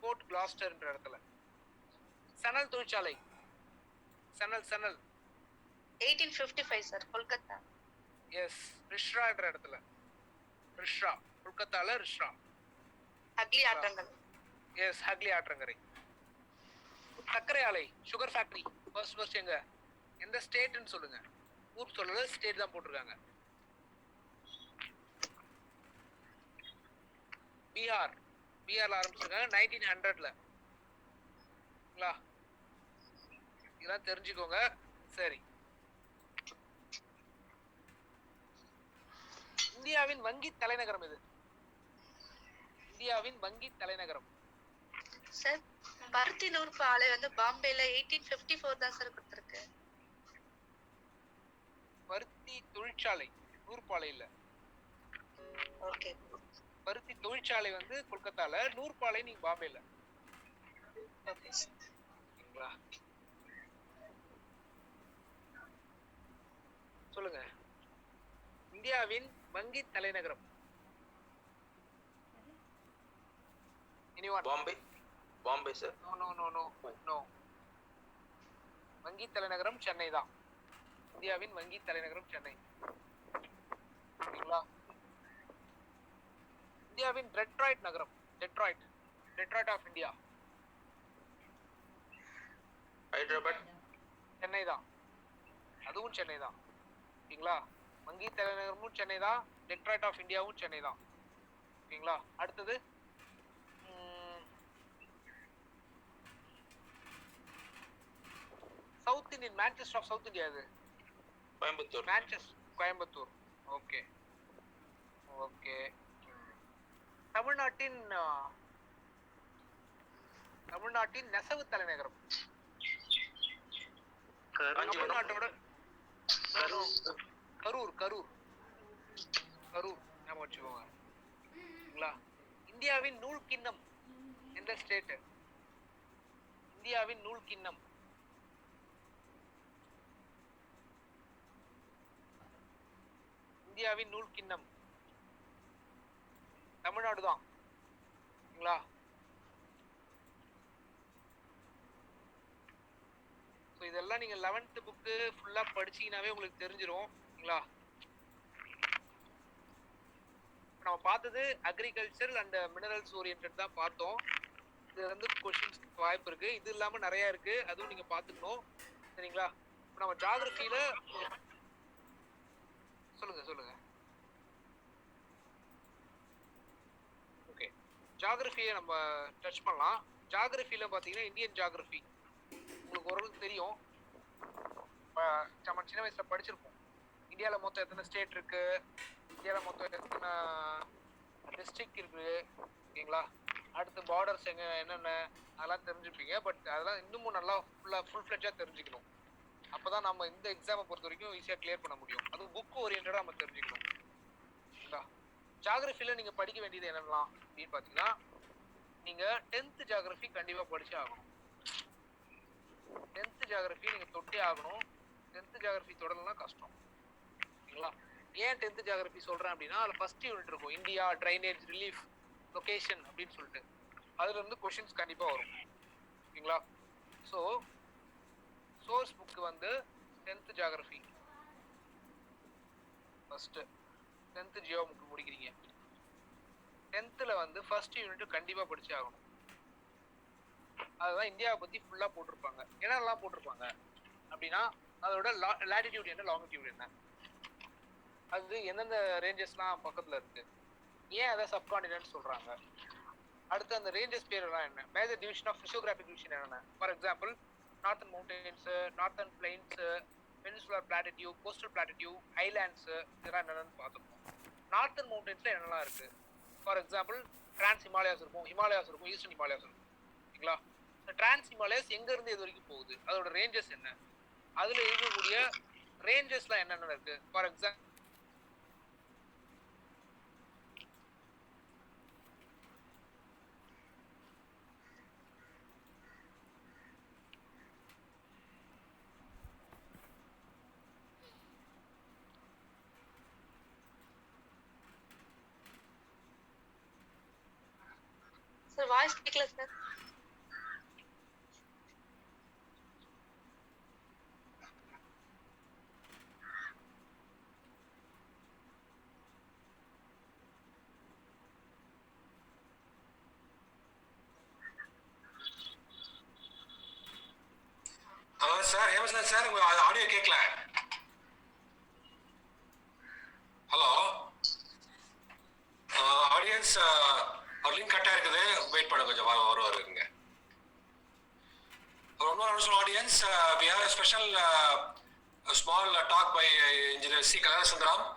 போர்ட் கிளாஸ்டர் என்ற இடத்துல. சணல் தொழிற்சாலை, சணல் 1855 சார், கொல்கத்தா. எஸ், ரிஷ்ரா என்ற இடத்துல. கொல்கத்தால ரிஷ்ரா. அக்லி ஆற்றங்கல். எஸ், ஹக்லி ஆற்றங்கரை. சர்க்கரை ஆலை, சுகர் ஃபேக்டரி ஃபர்ஸ்ட் எந்த ஸ்டேட்னு சொல்லுங்க. ஊர் சொல்லல, ஸ்டேட் தான் போட்டிருக்காங்க. பீகார்ல ஆரம்பிச்சிருக்காங்க 1900ல. இதெல்லாம் தெரிஞ்சுக்கோங்க. சரி, இந்தியாவின் வங்கி தலைநகரம் எது? இந்தியாவின் வங்கி தலைநகரம் சார், பருத்தி நூற்பு ஆலை வந்து பாம்பேல 1854 தான் சார் கொடுத்திருக்கு. பருத்தி தொழிற்சாலை, நூற்பாலை இல்ல. ஓகே. பருத்தி தொழிற்சாலை வந்து கொல்கத்தால, நூற்பாலை நீங்க பாம்பேல. ஓகே சரிங்களா? சொல்லுங்க. இந்தியாவின் வங்கி தலைநகரம். பாம்பே சார்? நோ. வங்கி தலைநகரம் சென்னை தான். இந்தியாவின் வங்கி தலைநகரம் சென்னை. சரிங்களா? இந்தியாவின் டெட்ராய்ட் நகரம். Detroit of India. Hyderabad. Chennai தான், அதுவும் சென்னை தான். ஓகேங்களா? வங்கி தலைநகரமும் சென்னை தான், டெட்ராய்ட் ஆஃப் இந்தியாவும் சென்னை தான். ஓகேங்களா? அடுத்தது south Indian, Manchester of south India. இது கோயம்புத்தூர். ஓகே. தமிழ்நாட்டின் நெசவு தலைநகரம். தமிழ்நாட்டோட கரூர் ஞாபகம் வச்சுக்கோங்க. இந்தியாவின் நூல் கிண்ணம் எந்த ஸ்டேட்? இந்தியாவின் நூல் கிண்ணம். தமிழ்நாடு தான். இதெல்லாம் நீங்க 11th புக்கு ஃபுல்லா படிச்சீங்கன்னாவே உங்களுக்கு தெரிஞ்சிரும். நம்ம பார்த்தது அக்ரிகல்ச்சர் அண்ட் மினரல்ஸ் ஓரியன்டட் தான் பார்த்தோம். இதுல இருந்து கொஸ்டின்ஸ் வாய்ப்பு இருக்கு. இது இல்லாம நிறைய இருக்கு, அதுவும் நீங்க பாத்துக்கணும். சரிங்களா? இப்ப நம்ம ஜியோகிராஃபில சொல்லுங்க. ஓகே, ஜியோகிராஃபியை நம்ம டச் பண்ணலாம். ஜியோகிராஃபில பாத்தீங்கன்னா இந்தியன் ஜியோகிராஃபி உங்களுக்கு ஓரளவுக்கு தெரியும். நம்ம சின்ன வயசுல படிச்சிருப்போம். இந்தியால மொத்தம் எத்தனை ஸ்டேட் இருக்கு, இந்தியால மொத்தம் எத்தனை டிஸ்ட்ரிக்ட் இருக்கு, ஓகேங்களா? அடுத்து பார்டர்ஸ் என்னென்ன அதெல்லாம் தெரிஞ்சுப்பீங்க. பட் அதெல்லாம் இன்னமும் நல்லா ஃபுல் ஃப்ளெட்ஜாக தெரிஞ்சுக்கணும். அப்போதான் நம்ம இந்த எக்ஸாமை பொறுத்த வரைக்கும் ஈஸியாக கிளியர் பண்ண முடியும். அதுவும் புக் ஓரியன்டாக நம்ம தெரிஞ்சுக்கணும். ஓகேங்களா? ஜியோகிராஃபியில் நீங்கள் படிக்க வேண்டியது என்னெல்லாம் அப்படின்னு பார்த்தீங்கன்னா, நீங்கள் 10th ஜியோகிராஃபி கண்டிப்பாக படிச்சே ஆகணும். 10th ஜியோகிராஃபி நீங்கள் தொட்டே ஆகணும். 10th ஜியோகிராஃபி தொடரலாம் கஷ்டம். ஓகேங்களா? ஏன் 10th ஜியோகிராஃபி சொல்கிறேன் அப்படின்னா, அதில் ஃபர்ஸ்ட் யூனிட் இருக்கும், இந்தியா, ட்ரைனேஜ், ரிலீஃப், லொகேஷன் அப்படின்னு சொல்லிட்டு. அதுல இருந்து கொஸ்டின்ஸ் கண்டிப்பா வரும். ஓகேங்களா? ஸோ சோர்ஸ் புக் வந்து 10th geography first 10th geo book முடிக்கிறீங்க. 10thல வந்து ஃபர்ஸ்ட் யூனிட் கண்டிப்பா படிச்சே ஆகணும். அதுதான் இந்தியாவை பத்தி ஃபுல்லா போட்டிருப்பாங்க. என்னெல்லாம் போட்டிருப்பாங்க அப்படின்னா, அதோட லாட்டிடியூட் என்ன, லாங்கிடியூட் என்ன, அது எந்தெந்த ரேஞ்சஸ்லாம் பக்கத்துல இருக்கு, ஏன் அதை சப்கான்டினென்ட் சொல்றாங்க, அடுத்து அந்த ரேஞ்சஸ் பேர் எல்லாம் என்ன, major division of physiographic division என்னென்ன. For example northern mountains, northern plains, peninsular plateau, coastal plateau, islands, இதெல்லாம் என்னென்னு பார்த்துருக்கோம். நார்த்தன் மவுண்டன்ஸ்ல என்னெல்லாம் இருக்கு, ஃபார் எக்ஸாம்பிள் டிரான்ஸ் ஹிமாலயாஸ் இருக்கும், ஈஸ்டர்ன் ஹிமாலயாஸ் இருக்கும். ஓகேங்களா? டிரான்ஸ் ஹிமாலயாஸ் எங்க இருந்து இது வரைக்கும் போகுது, அதோட ரேஞ்சஸ் என்ன, அதுல இருக்கக்கூடிய ரேஞ்சஸ்லாம் என்னென்ன இருக்கு. ஃபார் எக்ஸாம்பிள் சார் வாய்ஸ் கேட்கல சார். சார் ஹேமசன் சார், உங்க ஆடியோ கேட்கல. ஹலோ ஆடியன்ஸ், லிங்க் கட்டாக இருக்குது, வெயிட் பண்ண கொஞ்சம் வருவாருங்க. Audience, we have a special small talk by Engineer C. Kalana Sundaram.